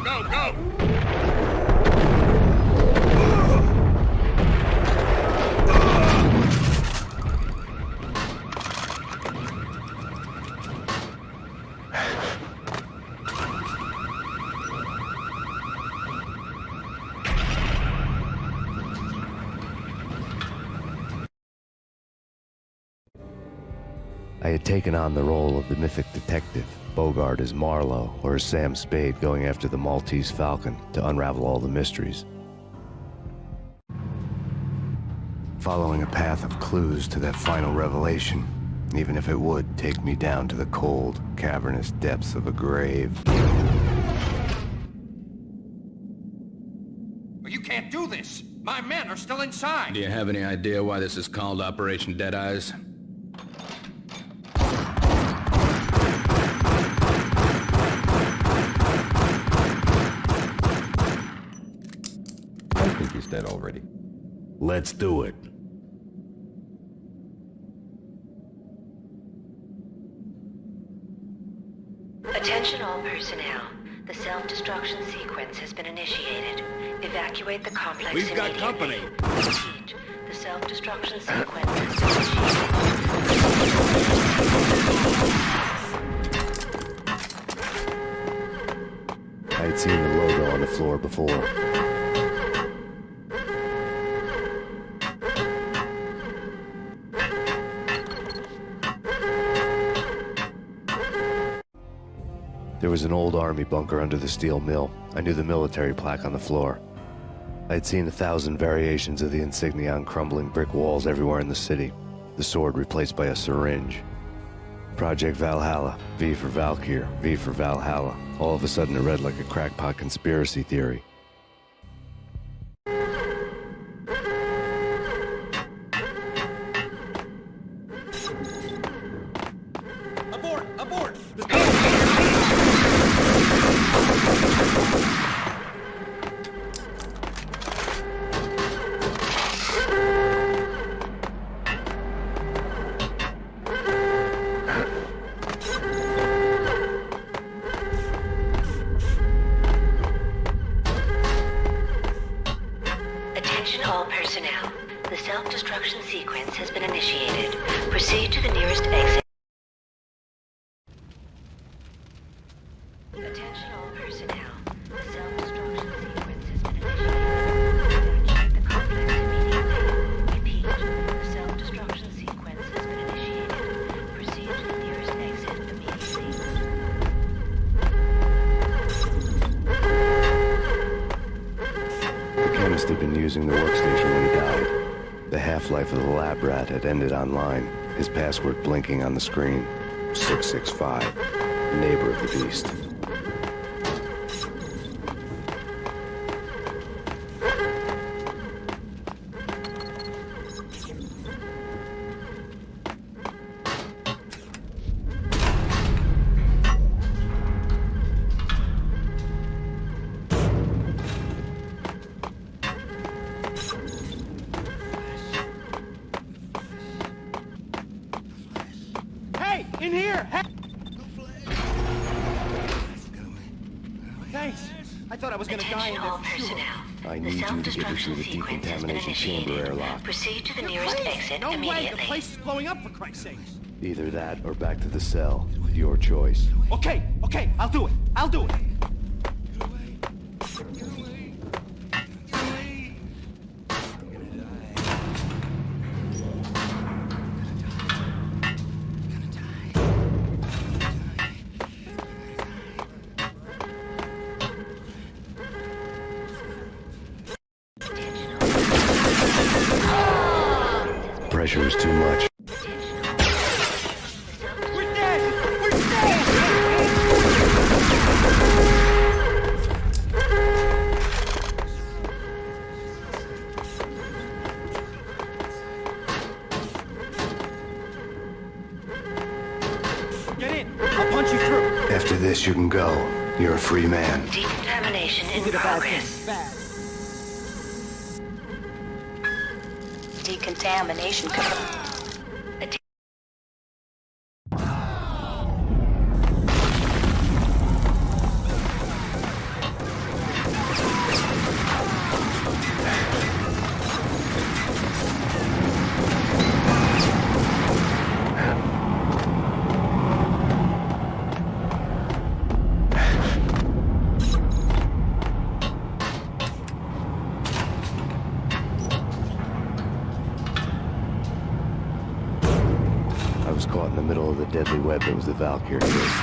go, go! I had taken on the role of the mythic detective, Bogart as Marlowe, or as Sam Spade going after the Maltese Falcon to unravel all the mysteries. Following a path of clues to that final revelation, even if it would take me down to the cold, cavernous depths of a grave. You can't do this! My men are still inside! Do you have any idea why this is called Operation Deadeyes? I think he's dead already. Let's do it. Attention all personnel. The self-destruction sequence has been initiated. Evacuate the complex We've got immediately. company. Repeat. The self-destruction sequence has been initiated. I had seen the logo on the floor before. There was an old army bunker under the steel mill. I knew the military plaque on the floor. I had seen 1,000 variations of the insignia on crumbling brick walls everywhere in the city. The sword replaced by a syringe. Project Valhalla, V for Valkyr, V for Valhalla. All of a sudden it read like a crackpot conspiracy theory. Abort! Abort! Attention all personnel. The self-destruction sequence has been initiated. Proceed to the nearest exit. Attention all personnel. The self-destruction sequence has been initiated. Evacuate the complex immediately. Repeat. The self-destruction sequence has been initiated. Proceed to the nearest exit immediately. The chemist had been using the workstation when he died. The half-life of the lab rat had ended online, his password blinking on the screen. 665, neighbor of the beast. Hey, in here! Hey! Thanks. I thought I was gonna die in there for sure. I need you to get me through the decontamination chamber airlock. Proceed to the nearest exit No way! The immediately. place is blowing up, for Christ's sakes! Either that or back to the cell. Your choice. Okay, okay, I'll do it. I'll do it. Pressure is too much. We're dead! We're dead! Get in! I'll punch you through! After this, you can go. You're a free man. Decontamination in progress. Decontamination. was caught in the middle of the deadly web that was the Valkyrie case.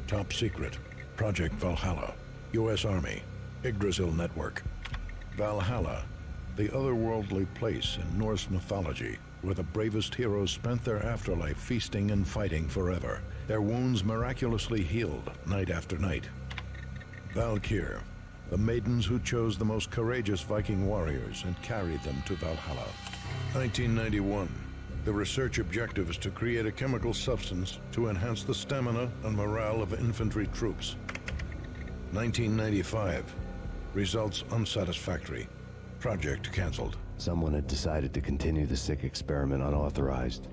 Top secret. Project Valhalla. U.S. Army. Yggdrasil Network. Valhalla, the otherworldly place in Norse mythology where the bravest heroes spent their afterlife feasting and fighting forever, their wounds miraculously healed night after night. Valkyr, the maidens who chose the most courageous Viking warriors and carried them to Valhalla. 1991. The research objective is to create a chemical substance to enhance the stamina and morale of infantry troops. 1995. Results unsatisfactory. Project canceled. Someone had decided to continue the sick experiment unauthorized.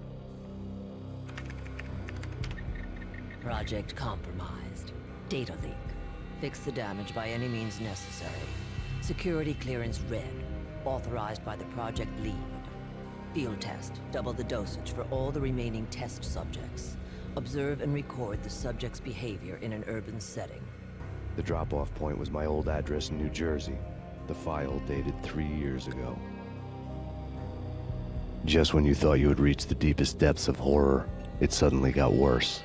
Project compromised. Data leak. Fix the damage by any means necessary. Security clearance red. Authorized by the project lead. Field test. Double the dosage for all the remaining test subjects. Observe and record the subject's behavior in an urban setting. The drop-off point was my old address in New Jersey. The file dated 3 years ago. Just when you thought you had reached the deepest depths of horror, it suddenly got worse.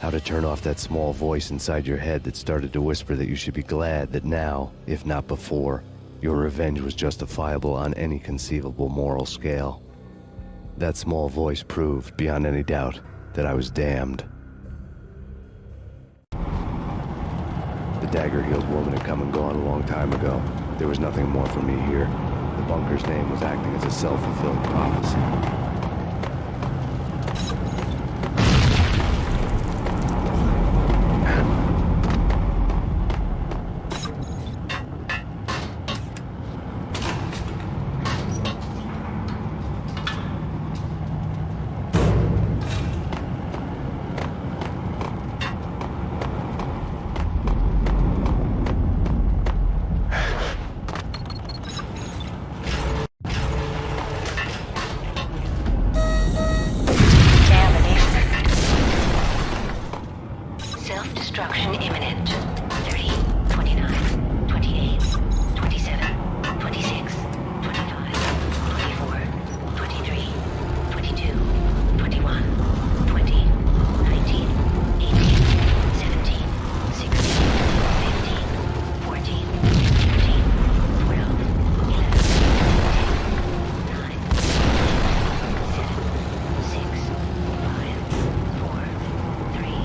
How to turn off that small voice inside your head that started to whisper that you should be glad that now, if not before, your revenge was justifiable on any conceivable moral scale. That small voice proved, beyond any doubt, that I was damned. The dagger-heeled woman had come and gone a long time ago. There was nothing more for me here. The bunker's name was acting as a self-fulfilling prophecy. Self-destruction imminent. 30, 29, 28, 27, 26, 25, 24, 23, 22, 21, 20, 19, 18, 17, 16, 15, 14, 13, 12, 11, 10, 9, 8, 7, 6, 5, 4, 3,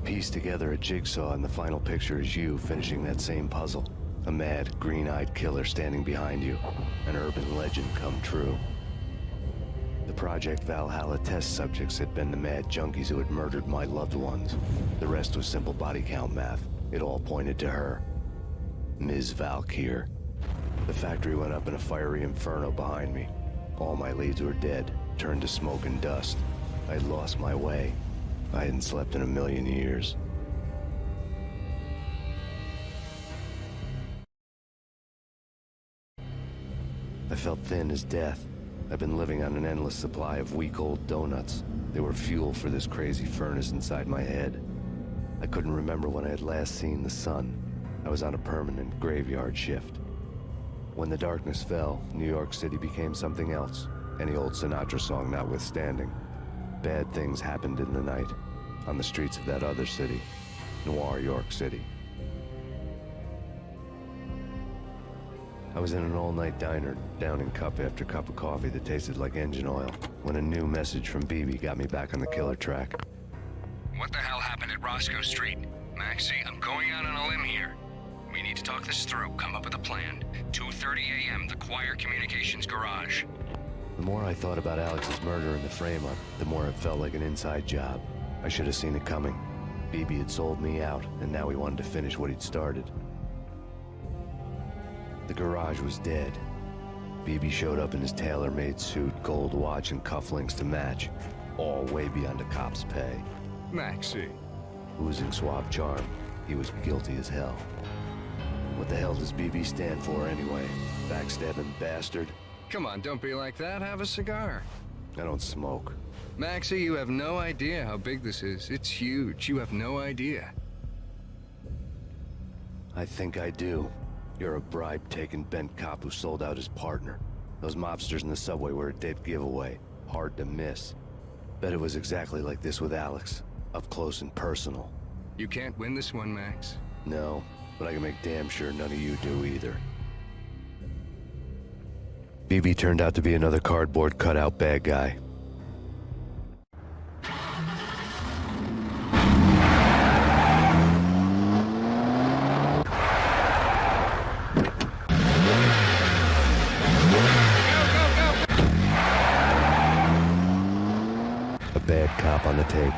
Piece together a jigsaw, and the final picture is you finishing that same puzzle. A mad, green-eyed killer standing behind you. An urban legend come true. The Project Valhalla test subjects had been the mad junkies who had murdered my loved ones. The rest was simple body count math. It all pointed to her. Ms. Valkyr. The factory went up in a fiery inferno behind me. All my leads were dead, turned to smoke and dust. I'd lost my way. I hadn't slept in a million years. I felt thin as death. I've been living on an endless supply of week-old donuts. They were fuel for this crazy furnace inside my head. I couldn't remember when I had last seen the sun. I was on a permanent graveyard shift. When the darkness fell, New York City became something else, any old Sinatra song notwithstanding. Bad things happened in the night, on the streets of that other city, Noir York City. I was in an all-night diner, downing cup after cup of coffee that tasted like engine oil, when a new message from BB got me back on the killer track. What the hell happened at Roscoe Street? Maxie, I'm going out on a limb here. We need to talk this through, come up with a plan. 2:30 a.m., the Choir Communications Garage. The more I thought about Alex's murder and the frame-up, the more it felt like an inside job. I should have seen it coming. BB had sold me out, and now he wanted to finish what he'd started. The garage was dead. BB showed up in his tailor-made suit, gold watch, and cufflinks to match. All way beyond a cop's pay. Maxie. Oozing suave charm, he was guilty as hell. What the hell does BB stand for anyway? Backstabbing bastard? Come on, don't be like that. Have a cigar. I don't smoke. Maxie, you have no idea how big this is. It's huge. You have no idea. I think I do. You're a bribe-taking bent cop who sold out his partner. Those mobsters in the subway were a dead giveaway. Hard to miss. Bet it was exactly like this with Alex. Up close and personal. You can't win this one, Max. No, but I can make damn sure none of you do either. BB turned out to be another cardboard cutout bad guy. A bad cop on the take.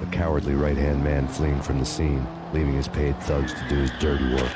A cowardly right-hand man fleeing from the scene, leaving his paid thugs to do his dirty work.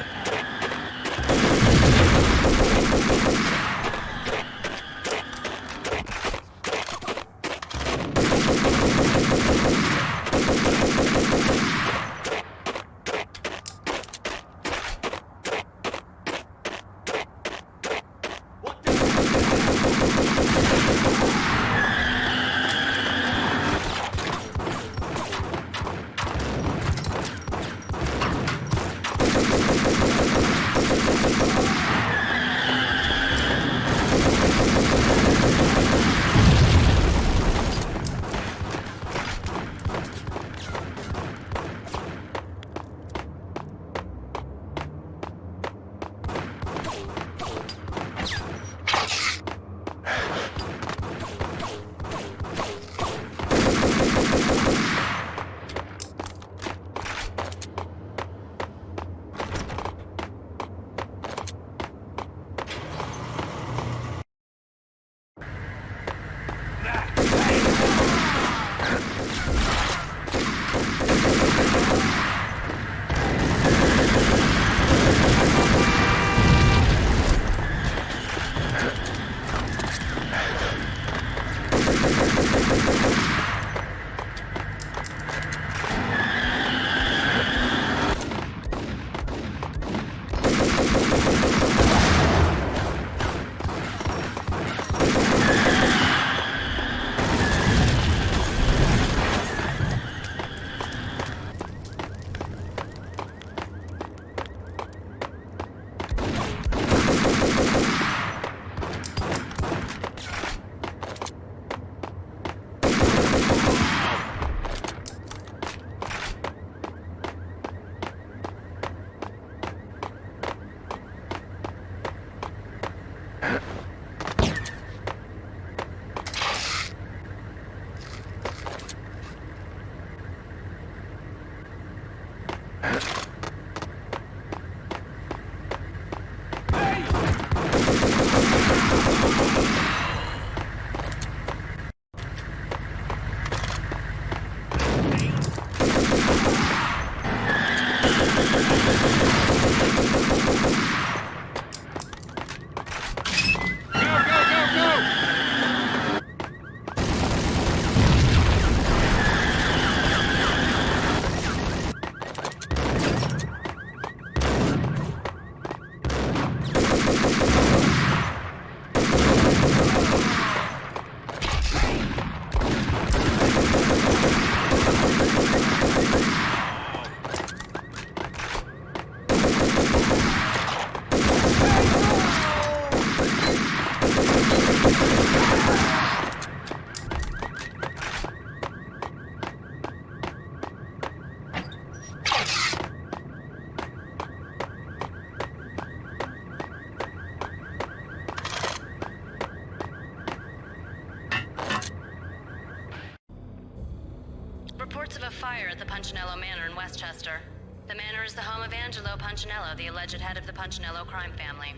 Reports of a fire at the Punchinello Manor in Westchester. The manor is the home of Angelo Punchinello, the alleged head of the Punchinello crime family.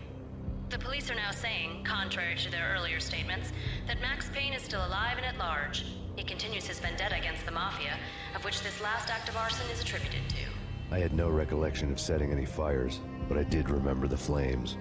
The police are now saying, contrary to their earlier statements, that Max Payne is still alive and at large. He continues his vendetta against the Mafia, of which this last act of arson is attributed to. I had no recollection of setting any fires, but I did remember the flames.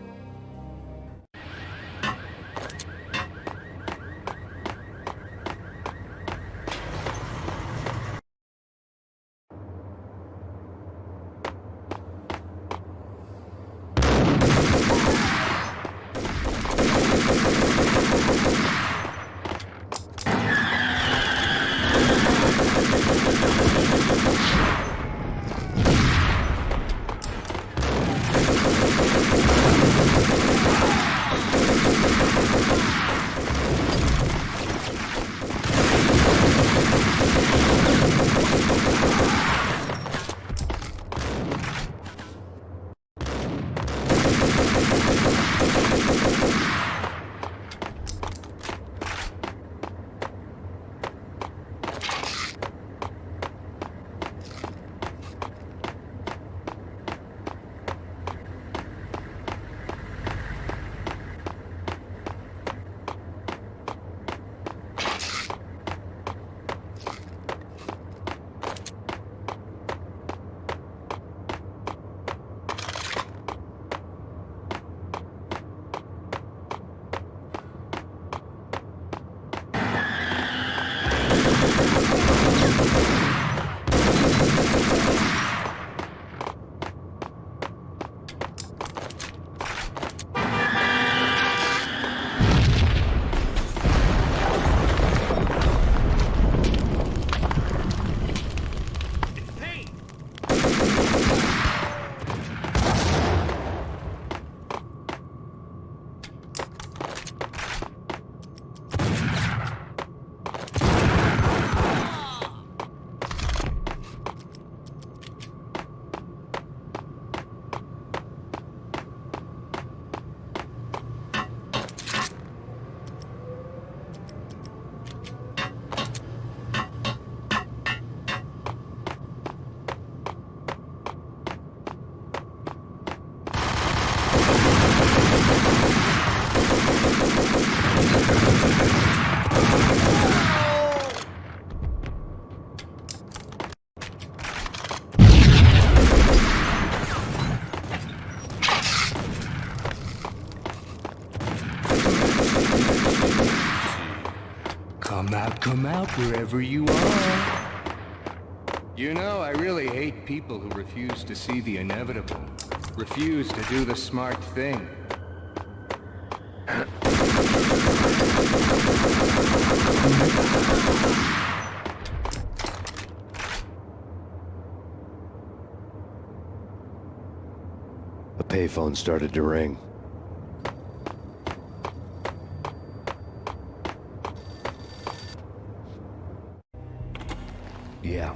Come out wherever you are. You know, I really hate people who refuse to see the inevitable. Refuse to do the smart thing. A payphone started to ring. Yeah.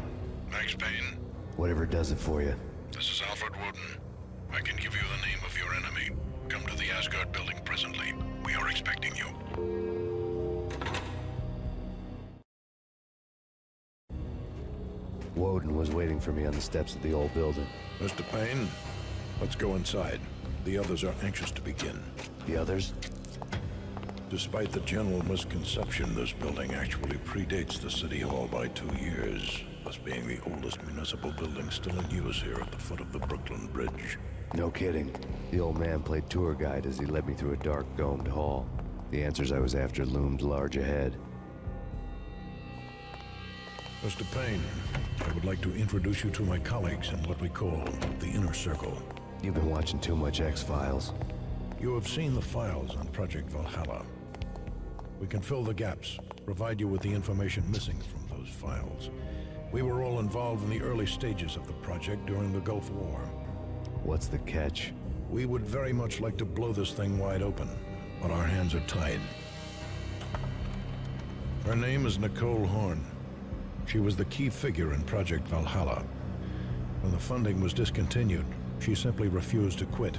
Max Payne? Whatever does it for you. This is Alfred Woden. I can give you the name of your enemy. Come to the Asgard building presently. We are expecting you. Woden was waiting for me on the steps of the old building. Mr. Payne, let's go inside. The others are anxious to begin. The others? Despite the general misconception, this building actually predates the City Hall by 2 years, thus being the oldest municipal building still in use here at the foot of the Brooklyn Bridge. No kidding. The old man played tour guide as he led me through a dark, domed hall. The answers I was after loomed large ahead. Mr. Payne, I would like to introduce you to my colleagues in what we call the Inner Circle. You've been watching too much X-Files. You have seen the files on Project Valhalla. We can fill the gaps, provide you with the information missing from those files. We were all involved in the early stages of the project during the Gulf War. What's the catch? We would very much like to blow this thing wide open, but our hands are tied. Her name is Nicole Horn. She was the key figure in Project Valhalla. When the funding was discontinued, she simply refused to quit.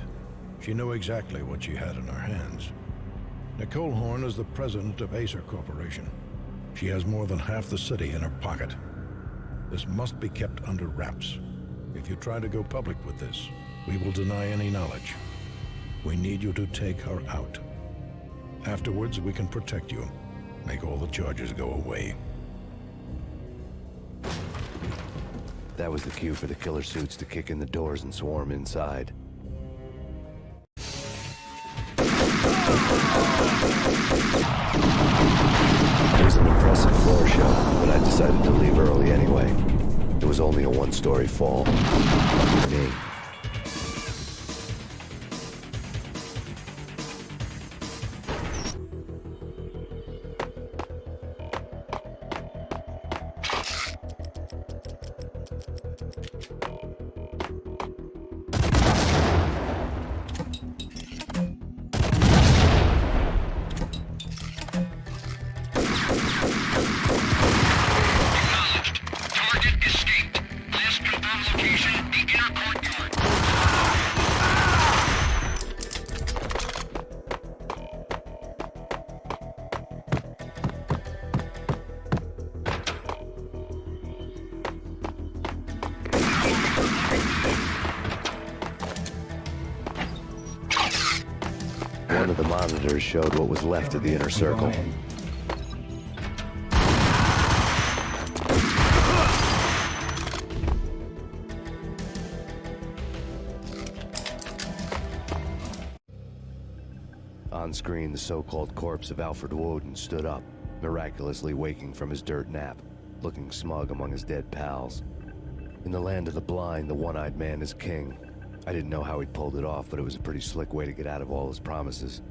She knew exactly what she had in her hands. Nicole Horn is the president of Acer Corporation. She has more than half the city in her pocket. This must be kept under wraps. If you try to go public with this, we will deny any knowledge. We need you to take her out. Afterwards, we can protect you. Make all the charges go away. That was the cue for the killer suits to kick in the doors and swarm inside. It was an impressive floor show, but I decided to leave early anyway. It was only a one-story fall. Lucky me. One of the monitors showed what was left of the Inner Circle. On screen, the so-called corpse of Alfred Woden stood up, miraculously waking from his dirt nap, looking smug among his dead pals. In the land of the blind, the one-eyed man is king. I didn't know how he pulled it off, but it was a pretty slick way to get out of all his promises.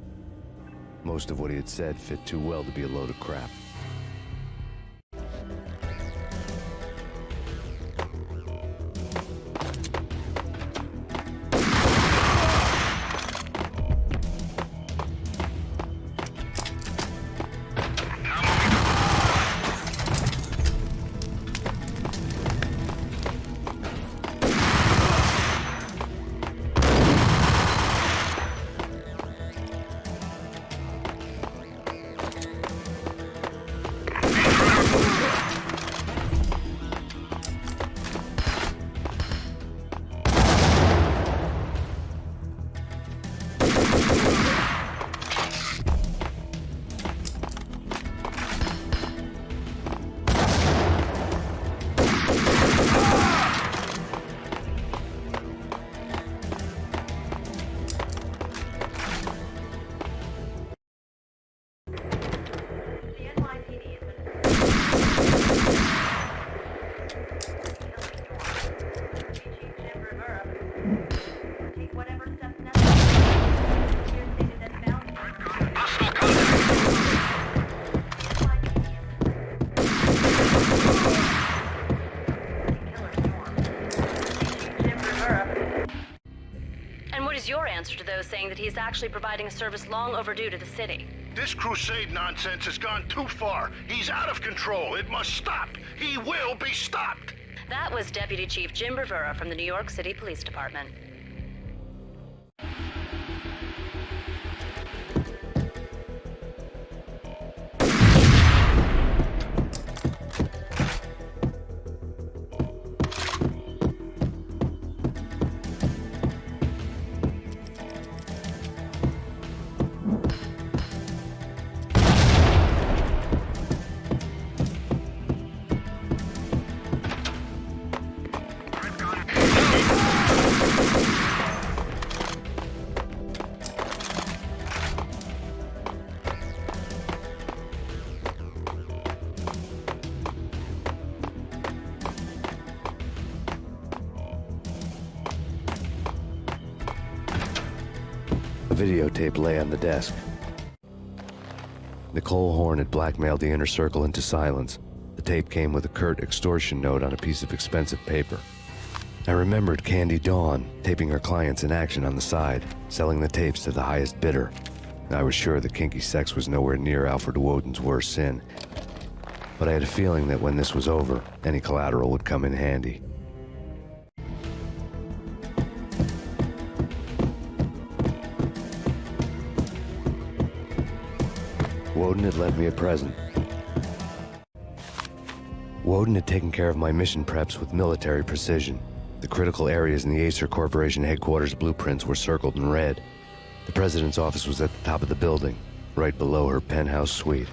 Most of what he had said fit too well to be a load of crap. And what is your answer to those saying that he is actually providing a service long overdue to the city? This crusade nonsense has gone too far. He's out of control. It must stop. He will be stopped. That was Deputy Chief Jim Rivera from the New York City Police Department. A videotape lay on the desk. Nicole Horn had blackmailed the Inner Circle into silence. The tape came with a curt extortion note on a piece of expensive paper. I remembered Candy Dawn taping her clients in action on the side, selling the tapes to the highest bidder. I was sure that kinky sex was nowhere near Alfred Woden's worst sin, but I had a feeling that when this was over, any collateral would come in handy. Woden had lent me a present. Woden had taken care of my mission preps with military precision. The critical areas in the Acer Corporation headquarters blueprints were circled in red. The president's office was at the top of the building, right below her penthouse suite.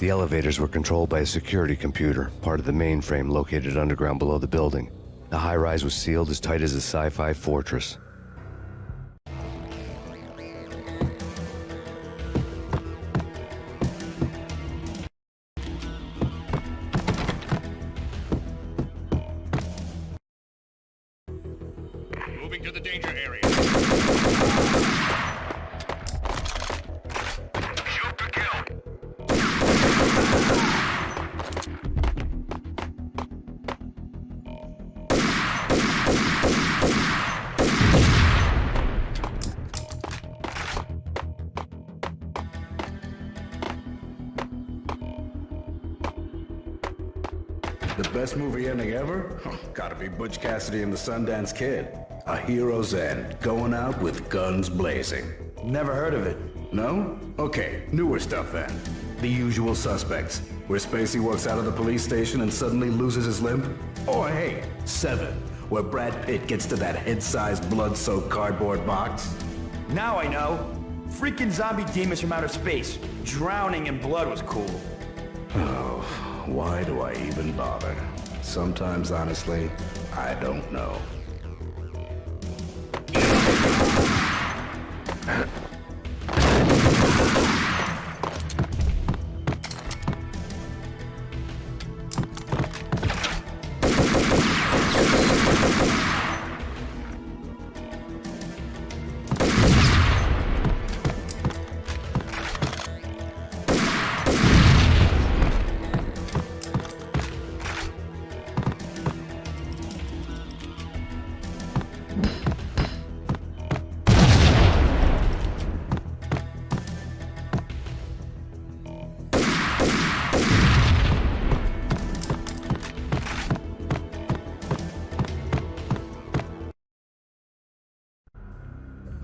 The elevators were controlled by a security computer, part of the mainframe located underground below the building. The high-rise was sealed as tight as a sci-fi fortress. Moving to the danger area. Shoot to kill. The best movie ending ever? Gotta be Butch Cassidy and the Sundance Kid. A hero's end, going out with guns blazing. Never heard of it. No? Okay, newer stuff then. The Usual Suspects, where Spacey walks out of the police station and suddenly loses his limb. Or hey, Seven, where Brad Pitt gets to that head-sized blood-soaked cardboard box. Now I know. Freaking zombie demons from outer space. Drowning in blood was cool. Oh, why do I even bother? Sometimes, honestly, I don't know.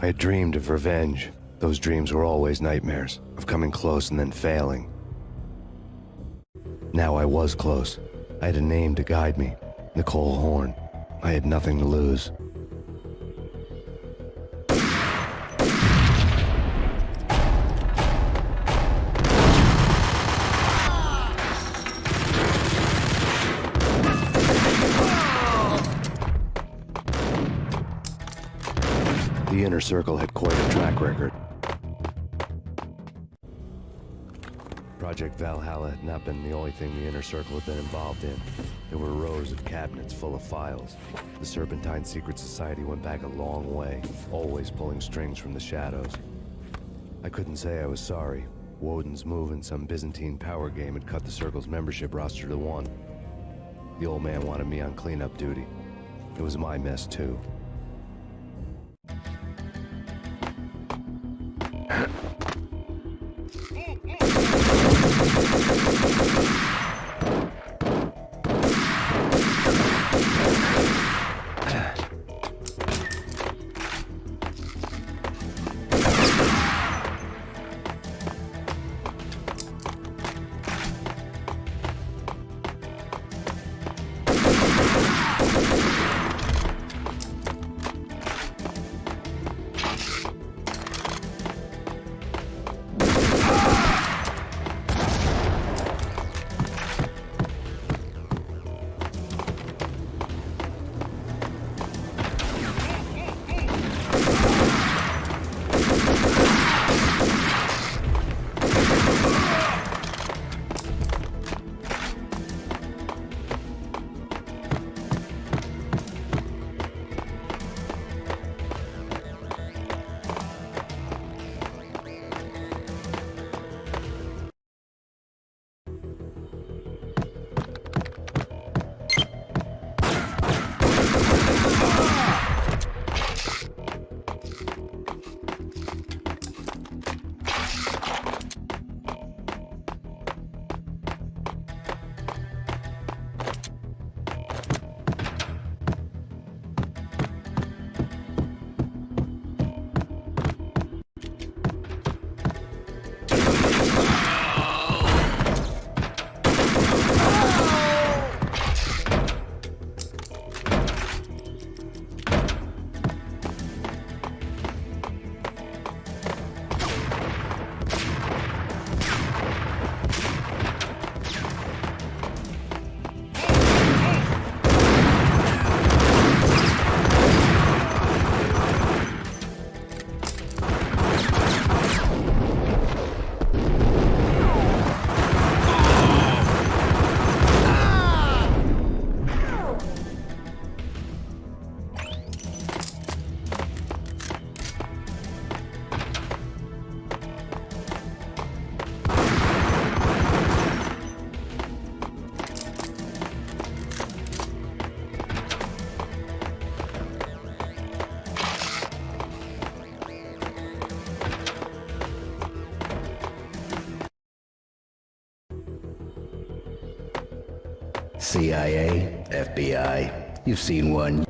I had dreamed of revenge. Those dreams were always nightmares, of coming close and then failing. Now I was close. I had a name to guide me, Nicole Horn. I had nothing to lose. The Inner Circle had quite a track record. Project Valhalla had not been the only thing the Inner Circle had been involved in. There were rows of cabinets full of files. The Serpentine Secret Society went back a long way, always pulling strings from the shadows. I couldn't say I was sorry. Woden's move in some Byzantine power game had cut the Circle's membership roster to 1. The old man wanted me on cleanup duty. It was my mess, too. CIA, FBI, you've seen one.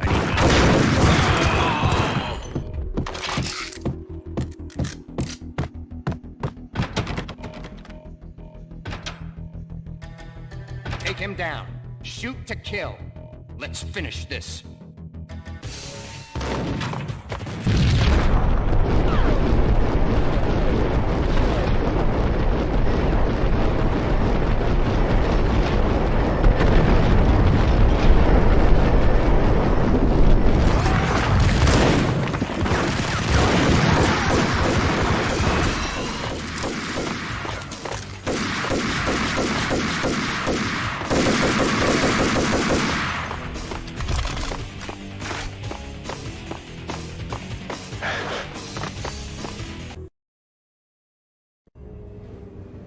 Take him down. Shoot to kill. Let's finish this.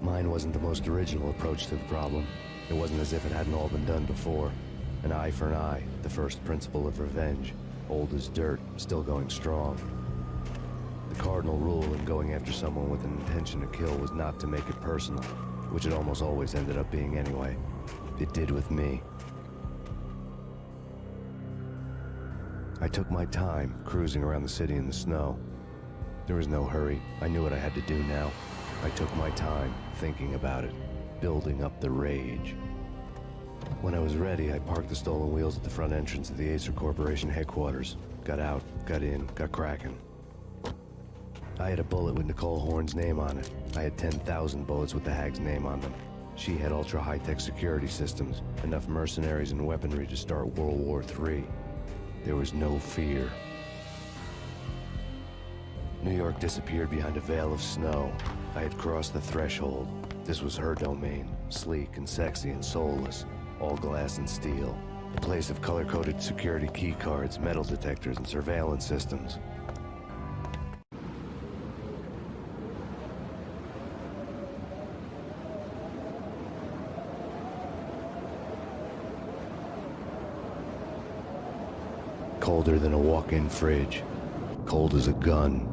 Mine wasn't the most original approach to the problem. It wasn't as if it hadn't all been done before. An eye for an eye, the first principle of revenge. Old as dirt, still going strong. The cardinal rule in going after someone with an intention to kill was not to make it personal, which it almost always ended up being anyway. It did with me. I took my time, cruising around the city in the snow. There was no hurry. I knew what I had to do now. I took my time, thinking about it, building up the rage. When I was ready, I parked the stolen wheels at the front entrance of the Acer Corporation headquarters. Got out, got in, got cracking. I had a bullet with Nicole Horn's name on it. I had 10,000 bullets with the Hag's name on them. She had ultra-high-tech security systems, enough mercenaries and weaponry to start World War III. There was no fear. New York disappeared behind a veil of snow. I had crossed the threshold. This was her domain, sleek and sexy and soulless, all glass and steel. A place of color-coded security key cards, metal detectors, and surveillance systems. Colder than a walk-in fridge. Cold as a gun.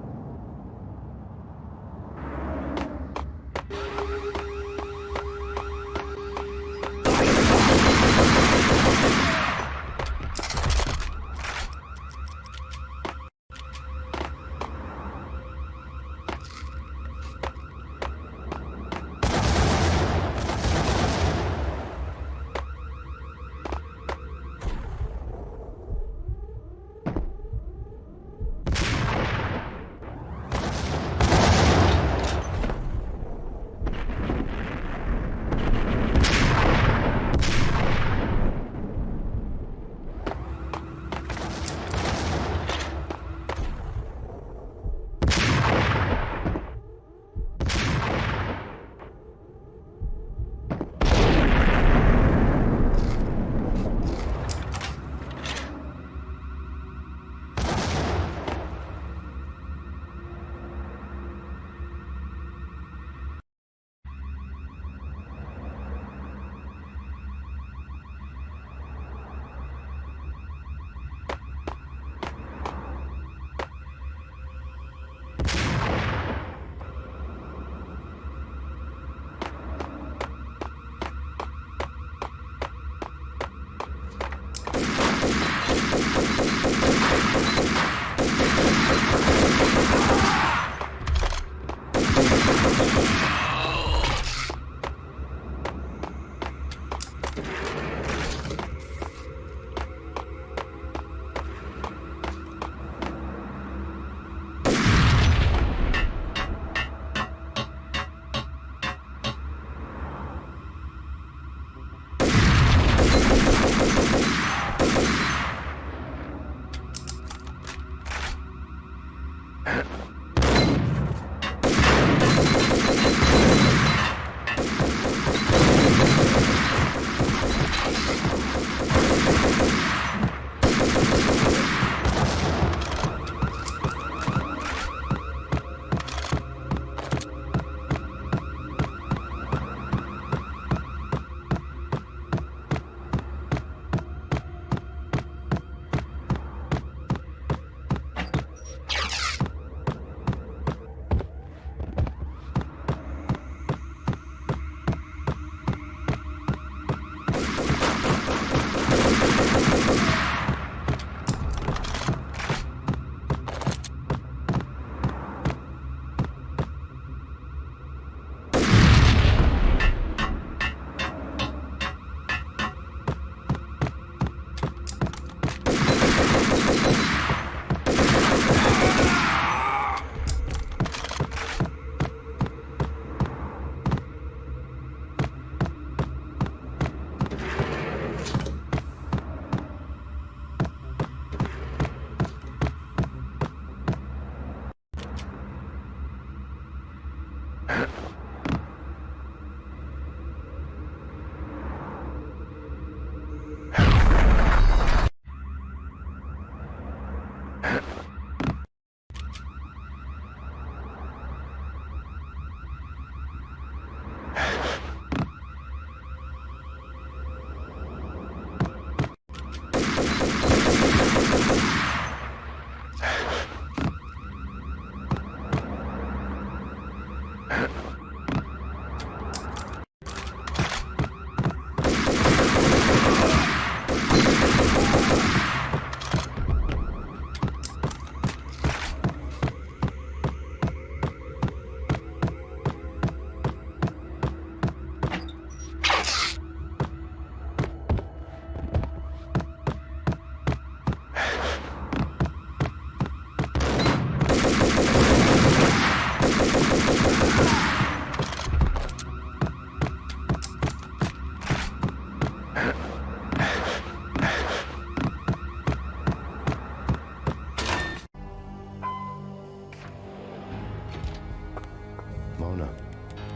Mona,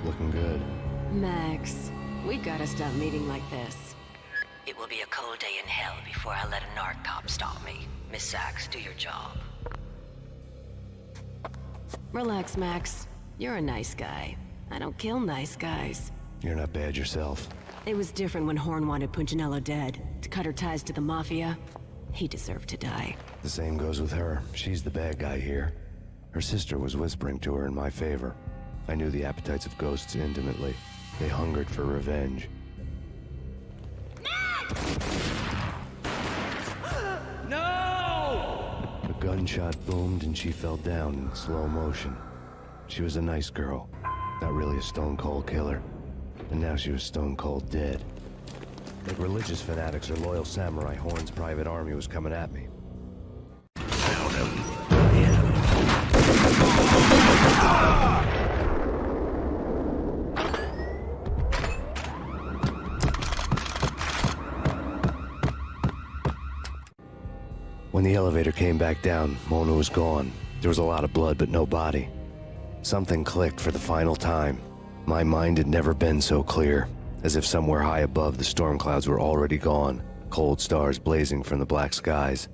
looking good. Max, we gotta stop meeting like this. It will be a cold day in hell before I let a narc cop stop me. Miss Sachs, do your job. Relax, Max. You're a nice guy. I don't kill nice guys. You're not bad yourself. It was different when Horn wanted Punchinello dead. To cut her ties to the Mafia. He deserved to die. The same goes with her. She's the bad guy here. Her sister was whispering to her in my favor. I knew the appetites of ghosts intimately. They hungered for revenge. No! A gunshot boomed and she fell down in slow motion. She was a nice girl. Not really a stone-cold killer. And now she was stone-cold dead. Like religious fanatics or loyal samurai, Horn's private army was coming at me. When the elevator came back down, Mona was gone. There was a lot of blood, but no body. Something clicked for the final time. My mind had never been so clear, as if somewhere high above the storm clouds were already gone, cold stars blazing from the black skies.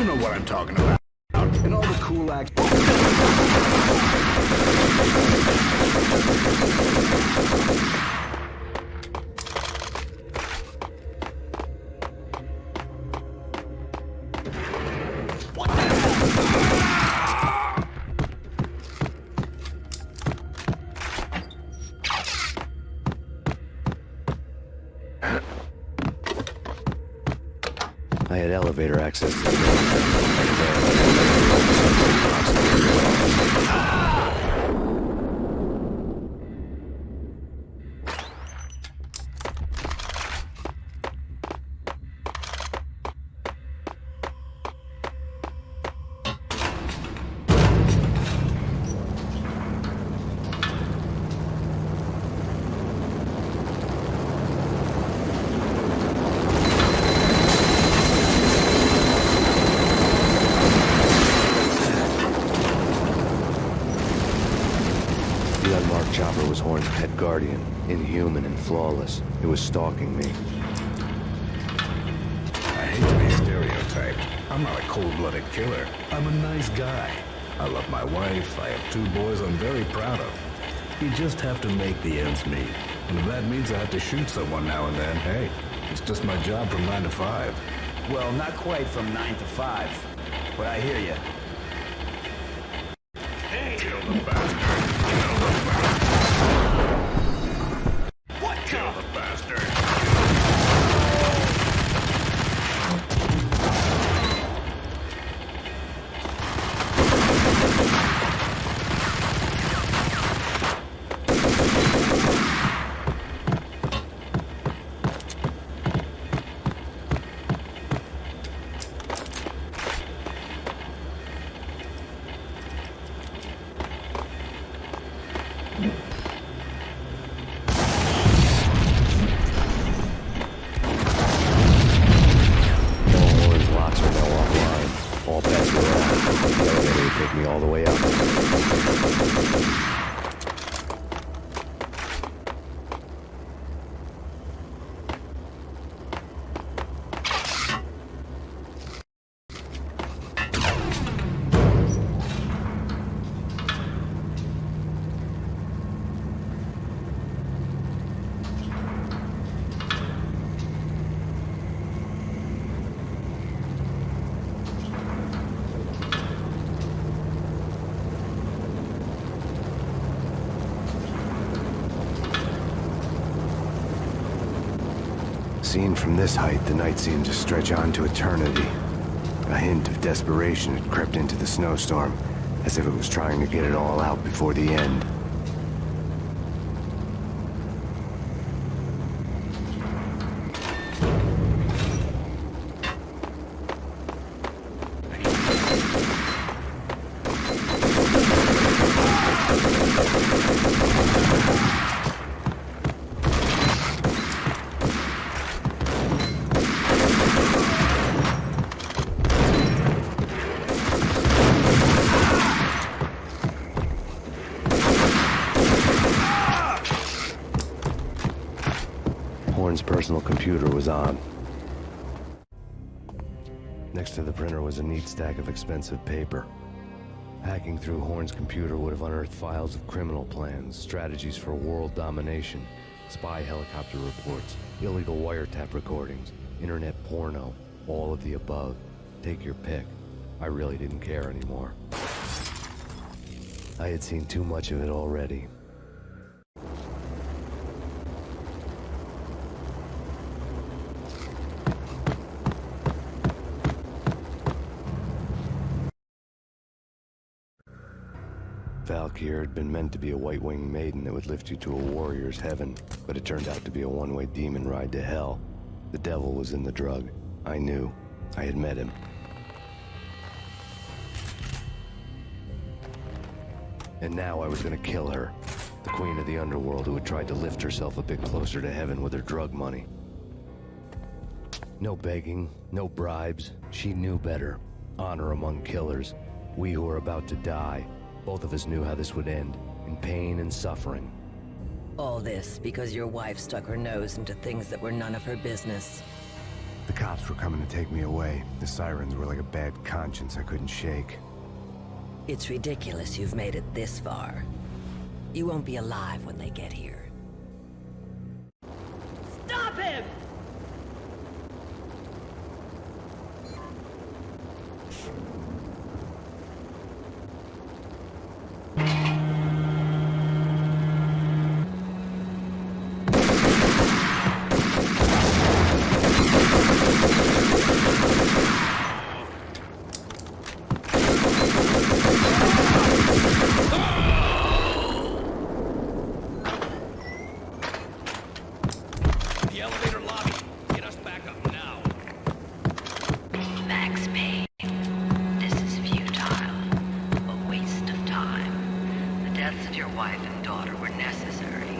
You know what I'm talking about. And all the cool acts. I had elevator access to the The unmarked chopper was Horn's pet guardian, inhuman and flawless. It was stalking me. I hate to be stereotyped. I'm not a cold-blooded killer. I'm a nice guy. I love my wife. I have 2 boys I'm very proud of. You just have to make the ends meet. And if that means I have to shoot someone now and then, hey, it's just my job from 9 to 5. Well, not quite from 9 to 5, but I hear you. Kill the bastard. Kill the bastard. What? Kill the bastard. Seen from this height, the night seemed to stretch on to eternity. A hint of desperation had crept into the snowstorm, as if it was trying to get it all out before the end. Horn's personal computer was on. Next to the printer was a neat stack of expensive paper. Hacking through Horn's computer would have unearthed files of criminal plans, strategies for world domination, spy helicopter reports, illegal wiretap recordings, internet porno, all of the above. Take your pick. I really didn't care anymore. I had seen too much of it already. Valkyr had been meant to be a white-winged maiden that would lift you to a warrior's heaven, but it turned out to be a one-way demon ride to hell. The devil was in the drug. I knew. I had met him. And now I was gonna kill her. The queen of the underworld who had tried to lift herself a bit closer to heaven with her drug money. No begging, no bribes. She knew better. Honor among killers. We who were about to die. Both of us knew how this would end, in pain and suffering. All this because your wife stuck her nose into things that were none of her business. The cops were coming to take me away. The sirens were like a bad conscience I couldn't shake. It's ridiculous you've made it this far. You won't be alive when they get here. Stop him! The elevator lobby. Get us back up now. Max Payne. This is futile. A waste of time. The deaths of your wife and daughter were necessary.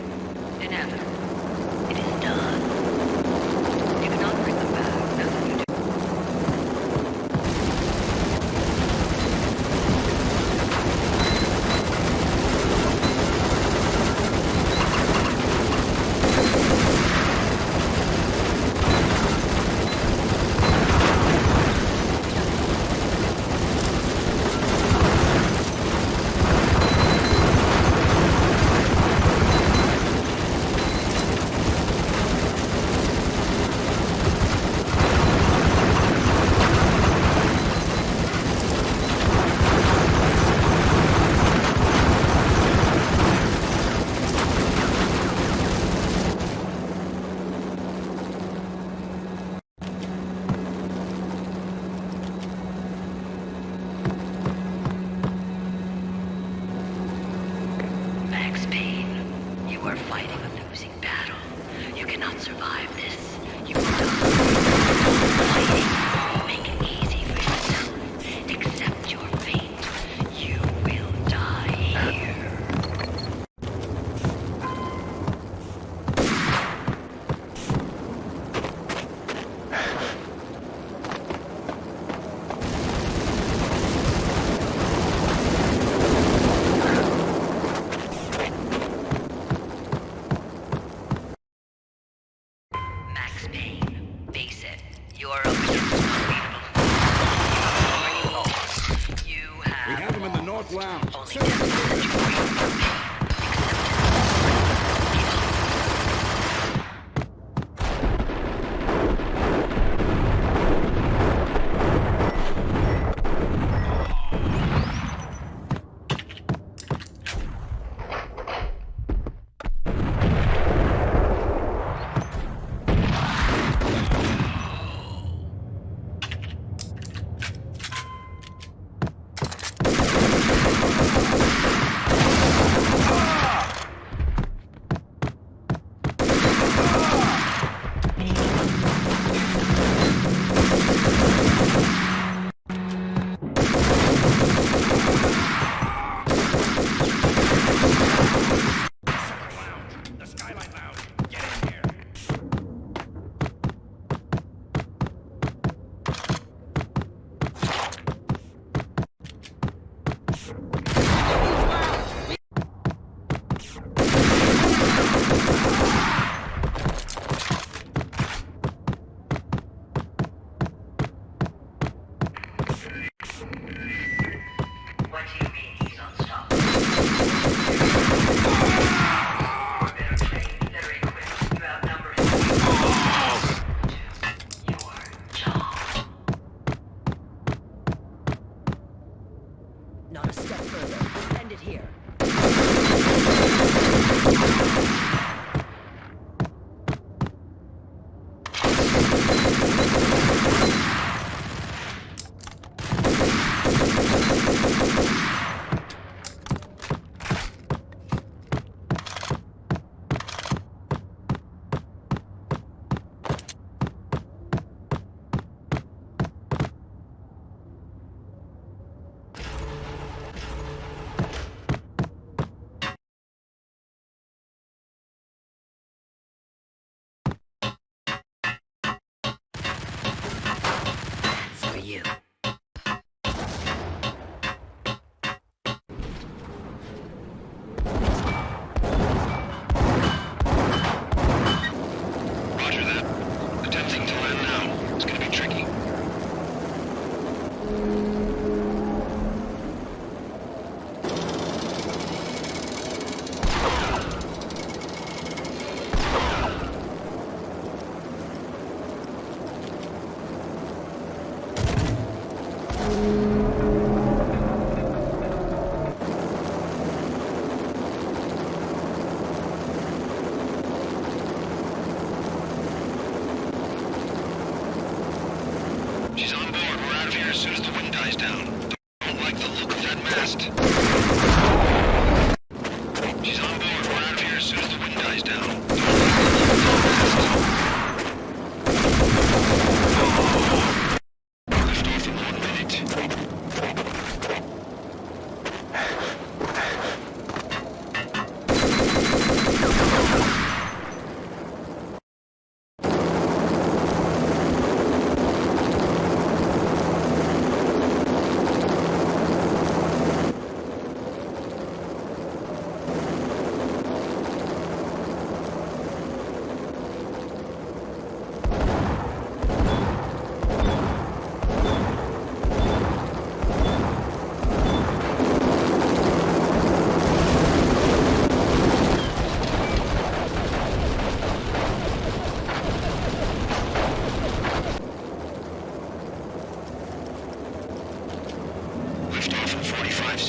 Inevitable. It is done. You cannot bring them back. Nothing you do. Max Payne, you are fighting a losing battle. You cannot survive this. You will die. Fighting. Make it easy for yourself. Accept your fate. You will die here. Max Payne, face it. You're up against unbeatable. You've already lost. You have. We have him in the North Lounge. Only death will set you free from pain. Not a step further. End it here.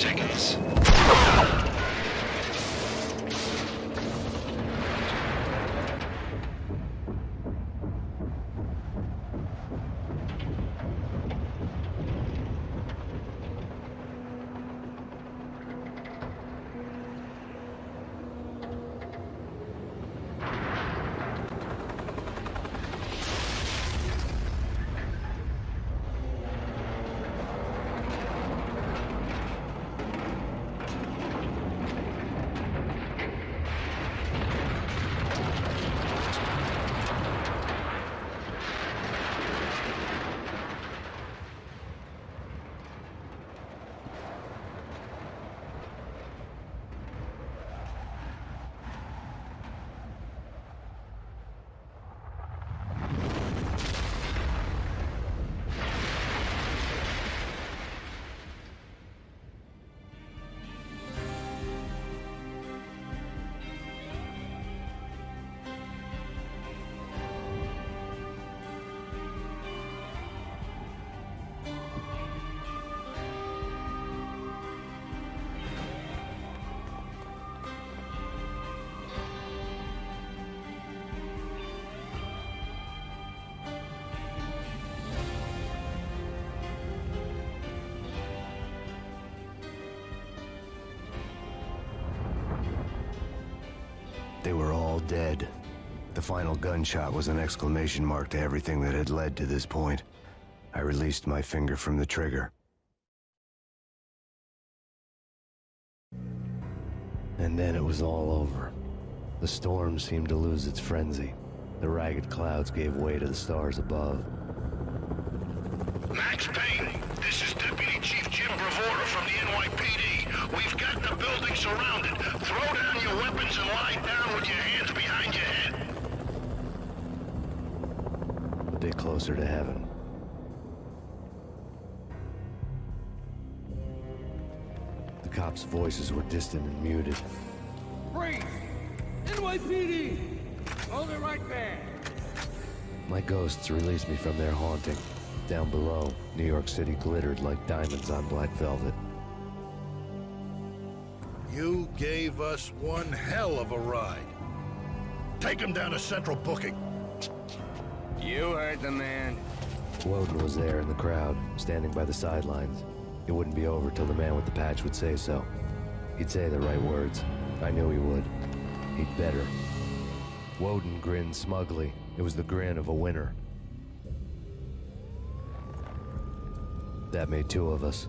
seconds. They were all dead. The final gunshot was an exclamation mark to everything that had led to this point. I released my finger from the trigger. And then it was all over. The storm seemed to lose its frenzy. The ragged clouds gave way to the stars above. Max Payne, this is Deputy Chief Jim Bravura from the NYPD. We've got the building surrounded. Throw down your weapons and lie down with your hands behind your head. A bit closer to heaven. The cops' voices were distant and muted. Freeze! NYPD! Hold it right there! My ghosts released me from their haunting. Down below, New York City glittered like diamonds on black velvet. You gave us one hell of a ride. Take him down to Central Booking. You heard the man. Woden was there in the crowd, standing by the sidelines. It wouldn't be over till the man with the patch would say so. He'd say the right words. I knew he would. He'd better. Woden grinned smugly. It was the grin of a winner. That made two of us.